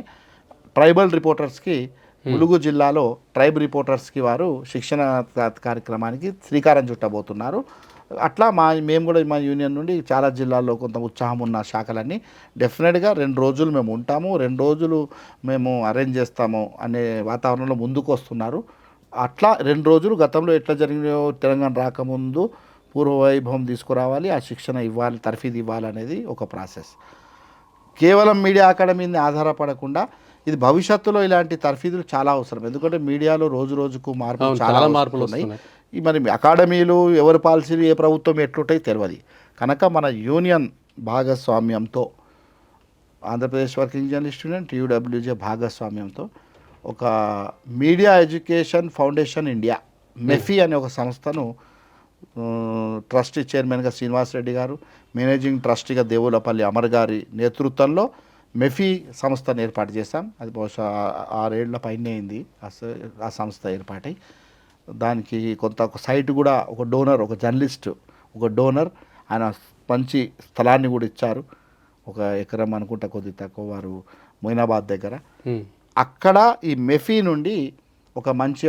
ట్రైబల్ రిపోర్టర్స్కి, ములుగు జిల్లాలో ట్రైబ్ రిపోర్టర్స్కి వారు శిక్షణ కార్యక్రమానికి శ్రీకారం చుట్టబోతున్నారు. అట్లా మేము కూడా మా యూనియన్ నుండి చాలా జిల్లాల్లో కొంత ఉత్సాహం ఉన్న శాఖలన్నీ డెఫినెట్గా 2 రోజులు మేము ఉంటాము, 2 రోజులు మేము అరేంజ్ చేస్తాము అనే వాతావరణంలో ముందుకు వస్తున్నారు. అట్లా 2 రోజులు గతంలో ఎట్లా జరిగినాయో తెలంగాణ రాకముందు పూర్వవైభవం తీసుకురావాలి, ఆ శిక్షణ ఇవ్వాలి, తర్ఫీదు ఇవ్వాలి అనేది ఒక ప్రాసెస్. కేవలం మీడియా అకాడమీని ఆధారపడకుండా ఇది భవిష్యత్తులో ఇలాంటి తర్ఫీదులు చాలా అవసరం. ఎందుకంటే మీడియాలో రోజు రోజుకు మార్పులు చాలా మార్పులు ఉన్నాయి. ఈ మరి అకాడమీలు ఎవరి పాలసీలు ఏ ప్రభుత్వం ఎట్లుంటాయి తెలియదు. కనుక మన యూనియన్ భాగస్వామ్యంతో Andhra Pradesh working journalist union TUWJ భాగస్వామ్యంతో ఒక మీడియా ఎడ్యుకేషన్ ఫౌండేషన్ ఇండియా మెఫీ అనే ఒక సంస్థను ట్రస్టీ చైర్మన్గా శ్రీనివాస్ రెడ్డి గారు, మేనేజింగ్ ట్రస్టీగా దేవులపల్లి అమర్ గారి నేతృత్వంలో మెఫీ సంస్థను ఏర్పాటు చేశాం. అది బహుశా 6 ఏళ్ల పైనే అయింది ఆ సంస్థ ఏర్పాటై. దానికి కొంత ఒక సైట్ కూడా ఒక డోనర్, ఒక జర్నలిస్ట్, ఒక డోనర్ ఆయన మంచి స్థలాన్ని కూడా ఇచ్చారు. 1 ఎకరం అనుకుంటా, కొద్ది తక్కువ, వారు మొయినాబాద్ దగ్గర. అక్కడ ఈ మెఫీ నుండి ఒక మంచి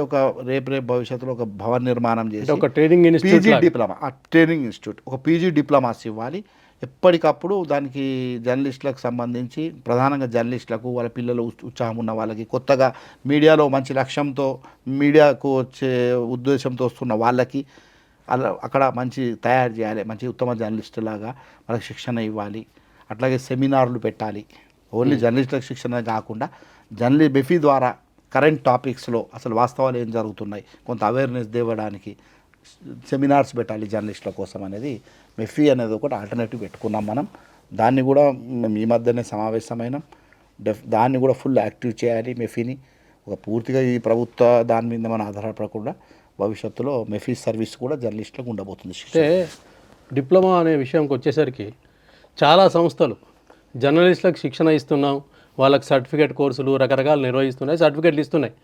రేపు భవిష్యత్తులో ఒక భవన నిర్మాణం చేసి ఒక ట్రైనింగ్ ఇన్స్టిట్యూట్, పీజీ డిప్లొమా, ఆ ట్రైనింగ్ ఇన్స్టిట్యూట్, ఒక పీజీ డిప్లొమాస్ ఇవ్వాలి. ఎప్పటికప్పుడు దానికి జర్నలిస్టులకు సంబంధించి, ప్రధానంగా జర్నలిస్టులకు, వాళ్ళ పిల్లలు ఉత్సాహం ఉన్న వాళ్ళకి, కొత్తగా మీడియాలో మంచి లక్ష్యంతో మీడియాకు వచ్చే ఉద్దేశంతో వస్తున్న వాళ్ళకి అక్కడ మంచి తయారు చేయాలి, మంచి ఉత్తమ జర్నలిస్టులాగా వాళ్ళకి శిక్షణ ఇవ్వాలి. అట్లాగే సెమినార్లు పెట్టాలి. ఓన్లీ జర్నలిస్టులకు శిక్షణ కాకుండా మెఫీ ద్వారా కరెంట్ టాపిక్స్లో అసలు వాస్తవాలు ఏం జరుగుతున్నాయి కొంత అవేర్నెస్ ఇవ్వడానికి సెమినార్స్ పెట్టాలి జర్నలిస్టుల కోసం అనేది మెఫీ అనేది ఒకటి ఆల్టర్నేటివ్ పెట్టుకున్నాం మనం. దాన్ని కూడా మేము ఈ మధ్యనే సమావేశమైన దాన్ని కూడా ఫుల్ యాక్టివ్ చేయాలి మెఫీని. ఒక పూర్తిగా ఈ ప్రభుత్వ దాని మీద మనం ఆధారపడకుండా భవిష్యత్తులో మెఫీ సర్వీస్ కూడా జర్నలిస్టులకు ఉండబోతుంది. అంటే డిప్లొమా అనే విషయంకి వచ్చేసరికి చాలా సంస్థలు జర్నలిస్టులకు శిక్షణ ఇస్తున్నాం, వాళ్ళకి సర్టిఫికేట్ కోర్సులు రకరకాలు నిర్వహిస్తున్నాయి, సర్టిఫికేట్లు ఇస్తున్నాయి.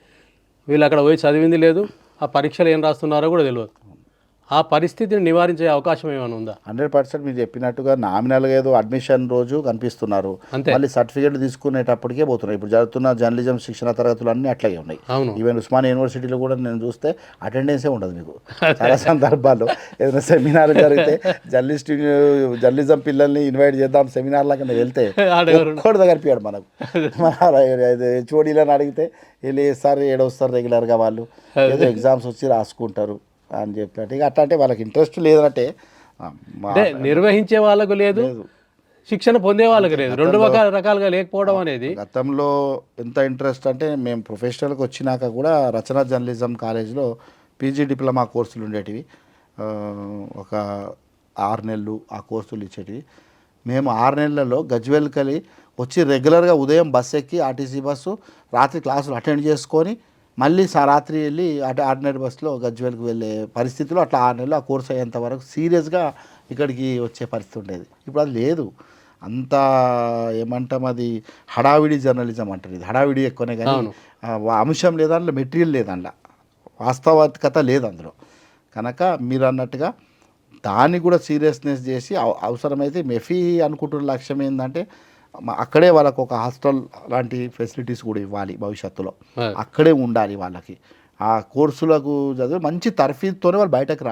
వీళ్ళు అక్కడ పోయి చదివింది లేదు, ఆ పరీక్షలు ఏం రాస్తున్నారో కూడా తెలియదు. ఆ పరిస్థితిని నివారించే అవకాశం ఏమైనా ఉందా? 100% మీరు చెప్పినట్టుగా నామినల్గా ఏదో అడ్మిషన్ రోజు కనిపిస్తున్నారు, మళ్ళీ సర్టిఫికేట్లు తీసుకునేటప్పటికే పోతున్నారు. ఇప్పుడు జరుగుతున్న జర్నలిజం శిక్షణ తరగతులు అన్నీ అట్లాగే ఉన్నాయి. ఈవెన్ ఉస్మానియా యూనివర్సిటీలో కూడా నేను చూస్తే అటెండెన్సే ఉండదు మీకు. చాలా సందర్భాల్లో ఏదైనా సెమినార్ జరిగితే జర్నలిజం పిల్లల్ని ఇన్వైట్ చేద్దాం సెమినార్ లాగా వెళ్తే ఒక్కడు కనిపించాడు మనకు. హెచ్ఓడీలను అడిగితే వీళ్ళు సార్ ఏడొస్తారు రెగ్యులర్గా, వాళ్ళు ఏదో ఎగ్జామ్స్ వచ్చి రాసుకుంటారు అని చెప్పినట్టు. ఇక అట్లా అంటే వాళ్ళకి ఇంట్రెస్ట్ లేదంటే నిర్వహించే వాళ్ళకు లేదు, శిక్షణ పొందే వాళ్ళకి లేదు, 2 రకాలుగా లేకపోవడం అనేది. గతంలో ఎంత ఇంట్రెస్ట్ అంటే మేము ప్రొఫెషనల్కి వచ్చినాక కూడా రచన జర్నలిజం కాలేజ్లో పీజీ డిప్లొమా కోర్సులు ఉండేటివి. ఒక 6 నెలలు ఆ కోర్సులు ఇచ్చేటివి. మేము 6 నెలలలో గజ్వెల్కి వచ్చి రెగ్యులర్గా ఉదయం బస్సు ఎక్కి ఆర్టీసీ బస్సు, రాత్రి క్లాసులు అటెండ్ చేసుకొని మళ్ళీ రాత్రి వెళ్ళి ఆర్డినరీ బస్సులో గజ్వేల్కి వెళ్ళే పరిస్థితిలో అట్లా 6 నెలలు ఆ కోర్స్ అయ్యేంత వరకు సీరియస్గా ఇక్కడికి వచ్చే పరిస్థితి ఉండేది. ఇప్పుడు అది లేదు. అంత ఏమంటాం, అది హడావిడి జర్నలిజం అంటారు. ఇది హడావిడి ఎక్కువనే, కానీ అంశం లేదు అందులో, మెటీరియల్ లేదు అందులో, వాస్తవికత లేదు అందులో. కనుక మీరు అన్నట్టుగా దాన్ని కూడా సీరియస్నెస్ చేసి అవసరమైతే మెఫీ అనుకుంటున్న లక్ష్యం ఏంటంటే అక్కడే వాళ్ళకు ఒక హాస్టల్ లాంటి ఫెసిలిటీస్ కూడా ఇవ్వాలి భవిష్యత్తులో, అక్కడే ఉండాలి వాళ్ళకి. ఆ కోర్సులకు చదివి మంచి తర్ఫీదుతోనే వాళ్ళు బయటకు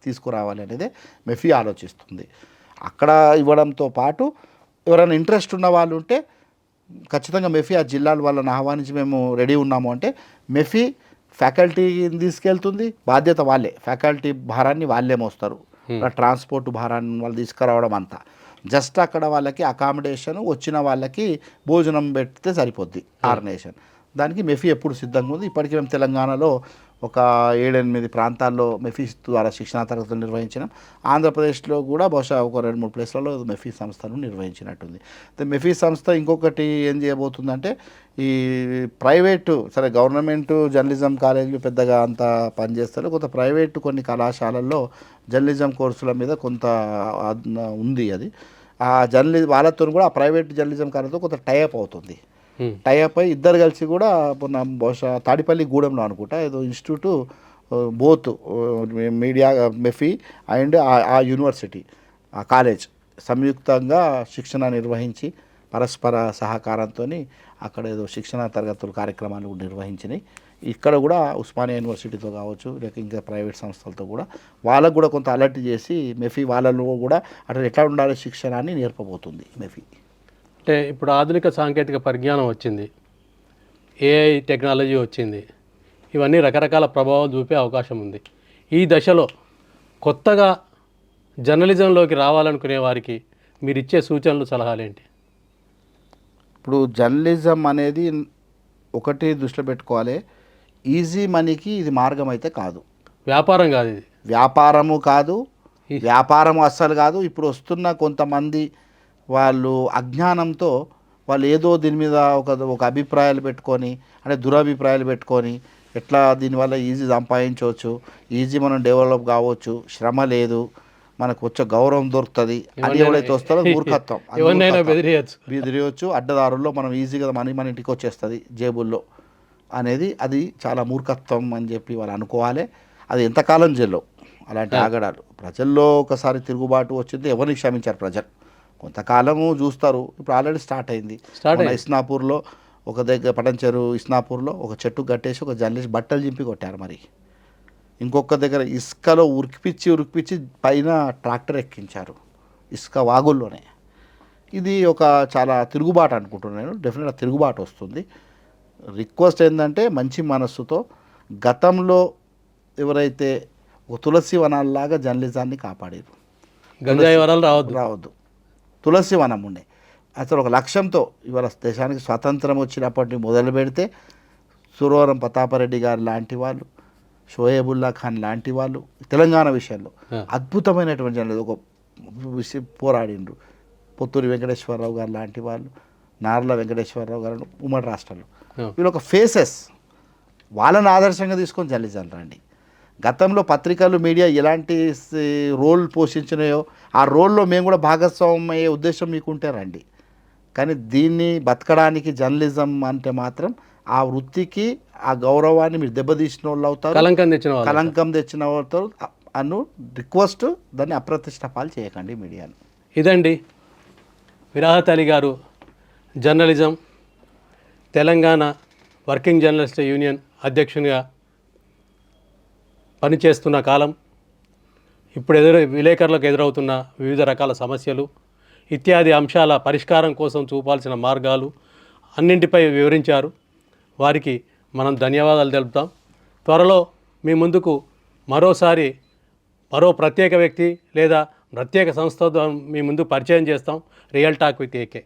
తీసుకురావాలి అనేది మెఫీ ఆలోచిస్తుంది. అక్కడ ఇవ్వడంతో పాటు ఎవరైనా ఇంట్రెస్ట్ ఉన్న వాళ్ళు ఉంటే ఖచ్చితంగా మెఫీ ఆ జిల్లాల వాళ్ళని ఆహ్వానించి మేము రెడీ ఉన్నాము అంటే మెఫీ ఫ్యాకల్టీని తీసుకెళ్తుంది, బాధ్యత వాళ్ళే, ఫ్యాకల్టీ భారాన్ని వాళ్ళే మోస్తారు, ట్రాన్స్పోర్ట్ భారాన్ని వాళ్ళు తీసుకురావడం అంతా. జస్ట్ అక్కడ వాళ్ళకి అకామిడేషన్, వచ్చిన వాళ్ళకి భోజనం పెడితే సరిపోద్ది ఆర్గనైజేషన్. దానికి మెఫీ ఎప్పుడు సిద్ధంగా ఉంది. ఇప్పటికీ మేము తెలంగాణలో ఒక 7-8 ప్రాంతాల్లో మెఫీ ద్వారా శిక్షణా తరగతులు నిర్వహించినాం. ఆంధ్రప్రదేశ్లో కూడా బహుశా ఒక 2-3 ప్లేస్లలో మెఫీ సంస్థను నిర్వహించినట్టుంది. మెఫీ సంస్థ ఇంకొకటి ఏం చేయబోతుందంటే, ఈ ప్రైవేటు, సరే గవర్నమెంట్ జర్నలిజం కాలేజీలు పెద్దగా అంత పనిచేస్తారు, కొంత ప్రైవేటు కొన్ని కళాశాలల్లో జర్నలిజం కోర్సుల మీద కొంత ఉంది. అది ఆ వాళ్ళతో కూడా ఆ ప్రైవేట్ జర్నలిజం కాలేజీతో కొంత టైఅప్ అవుతుంది. టైఅప్ అయ్యి ఇద్దరు కలిసి కూడా బహుశా తాడిపల్లి గూడెంలో అనుకుంటా ఏదో ఇన్స్టిట్యూటు, బోత్ మీడియా మెఫీ అండ్ ఆ యూనివర్సిటీ, ఆ కాలేజ్ సంయుక్తంగా శిక్షణ నిర్వహించి పరస్పర సహకారంతో అక్కడ ఏదో శిక్షణ తరగతులు కార్యక్రమాలు నిర్వహించినాయి. ఇక్కడ కూడా ఉస్మానియా యూనివర్సిటీతో కావచ్చు, లేక ఇంకా ప్రైవేట్ సంస్థలతో కూడా వాళ్ళకు కూడా కొంత అలర్ట్ చేసి మెఫీ వాళ్ళలో కూడా అట్లా ఎట్లా ఉండాలి శిక్షణ అని నేర్పబోతుంది మెఫీ. అంటే ఇప్పుడు ఆధునిక సాంకేతిక పరిజ్ఞానం వచ్చింది, ఏఐ టెక్నాలజీ వచ్చింది, ఇవన్నీ రకరకాల ప్రభావం చూపే అవకాశం ఉంది. ఈ దశలో కొత్తగా జర్నలిజంలోకి రావాలనుకునే వారికి మీరు ఇచ్చే సూచనలు, సలహాలు ఏంటి? ఇప్పుడు జర్నలిజం అనేది ఒకటి దృష్టిలో పెట్టుకోవాలి, ఈజీ మనీకి ఇది మార్గం అయితే కాదు, వ్యాపారం కాదు, ఇది వ్యాపారము కాదు, వ్యాపారం అస్సలు కాదు. ఇప్పుడు వస్తున్న కొంతమంది వాళ్ళు అజ్ఞానంతో వాళ్ళు ఏదో దీని మీద ఒక అభిప్రాయాలు పెట్టుకొని, అంటే దురభిప్రాయాలు పెట్టుకొని ఎట్లా దీనివల్ల ఈజీ సంపాదించవచ్చు, ఈజీ మనం డెవలప్ కావచ్చు, శ్రమ లేదు, మనకు వచ్చే గౌరవం దొరుకుతుంది అని ఎవరైతే వస్తారో మూర్ఖత్వం. బెదిరియవచ్చు, అడ్డదారుల్లో మనం ఈజీగా మన ఇంటికి వచ్చేస్తుంది జేబుల్లో అనేది, అది చాలా మూర్ఖత్వం అని చెప్పి వాళ్ళు అనుకోవాలి. అది ఎంతకాలం జైల్లో అలాంటి ఆగడాలు. ప్రజల్లో ఒకసారి తిరుగుబాటు వచ్చింది, ఎవరిని క్షమించారు ప్రజలు, కొంతకాలము చూస్తారు. ఇప్పుడు ఆల్రెడీ స్టార్ట్ అయింది. ఇస్నాపూర్లో ఒక దగ్గర పటంచెరు ఇస్నాపూర్లో ఒక చెట్టు కట్టేసి ఒక జర్నలిస్ట్ బట్టలు చింపి కొట్టారు. మరి ఇంకొక దగ్గర ఇసుకలో ఉరికిపిచ్చి పైన ట్రాక్టర్ ఎక్కించారు ఇసుక వాగుల్లోనే. ఇది ఒక చాలా తిరుగుబాటు అనుకుంటున్నాను నేను. డెఫినెట్గా తిరుగుబాటు వస్తుంది. రిక్వెస్ట్ ఏంటంటే మంచి మనస్సుతో గతంలో ఎవరైతే ఒక తులసి వనాల్లాగా జర్నలిజాన్ని కాపాడారు, గంజాయి వనాలు రావద్దు, తులసి వనం ఉండే అసలు ఒక లక్ష్యంతో ఇవాళ దేశానికి స్వాతంత్రం వచ్చినప్పటి మొదలు పెడితే సురవరం ప్రతాపరెడ్డి గారు లాంటి వాళ్ళు, షోయబుల్లా ఖాన్ లాంటి వాళ్ళు తెలంగాణ విషయంలో అద్భుతమైనటువంటి జర్నలిజం ఒక విషయం పోరాడిండ్రు. పొత్తూరి వెంకటేశ్వరరావు గారు లాంటి వాళ్ళు, నార్ల వెంకటేశ్వరరావు గారు ఉమ్మడి రాష్ట్రంలో, వీళ్ళు ఒక ఫేసెస్, వాళ్ళని ఆదర్శంగా తీసుకొని జర్నలిజం రండి. గతంలో పత్రికలు మీడియా ఎలాంటి రోల్ పోషించినాయో ఆ రోల్లో మేము కూడా భాగస్వామ్యం అయ్యే ఉద్దేశం మీకుంటే రండి. కానీ దీన్ని బతకడానికి జర్నలిజం అంటే మాత్రం ఆ వృత్తికి ఆ గౌరవాన్ని మీరు దెబ్బతీసిన వాళ్ళు అవుతారు, కలంకం తెచ్చిన అవుతారు అను రిక్వెస్ట్. దాన్ని అప్రతిష్ట పాలు చేయకండి మీడియాను. ఇదండి విరాహత్ అలీ గారు, journalism Telangana working journalist union అధ్యక్షునిగా పనిచేస్తున్న కాలం, ఇప్పుడు విలేకరులకు ఎదురవుతున్న వివిధ రకాల సమస్యలు ఇత్యాది అంశాల పరిష్కారం కోసం చూపాల్సిన మార్గాలు అన్నింటిపై వివరించారు. వారికి మనం ధన్యవాదాలు తెలుపుతాం. త్వరలో మీ ముందుకు మరోసారి మరో ప్రత్యేక వ్యక్తి లేదా ప్రత్యేక సంస్థతో మీ ముందు పరిచయం చేస్తాం. Real talk with AK.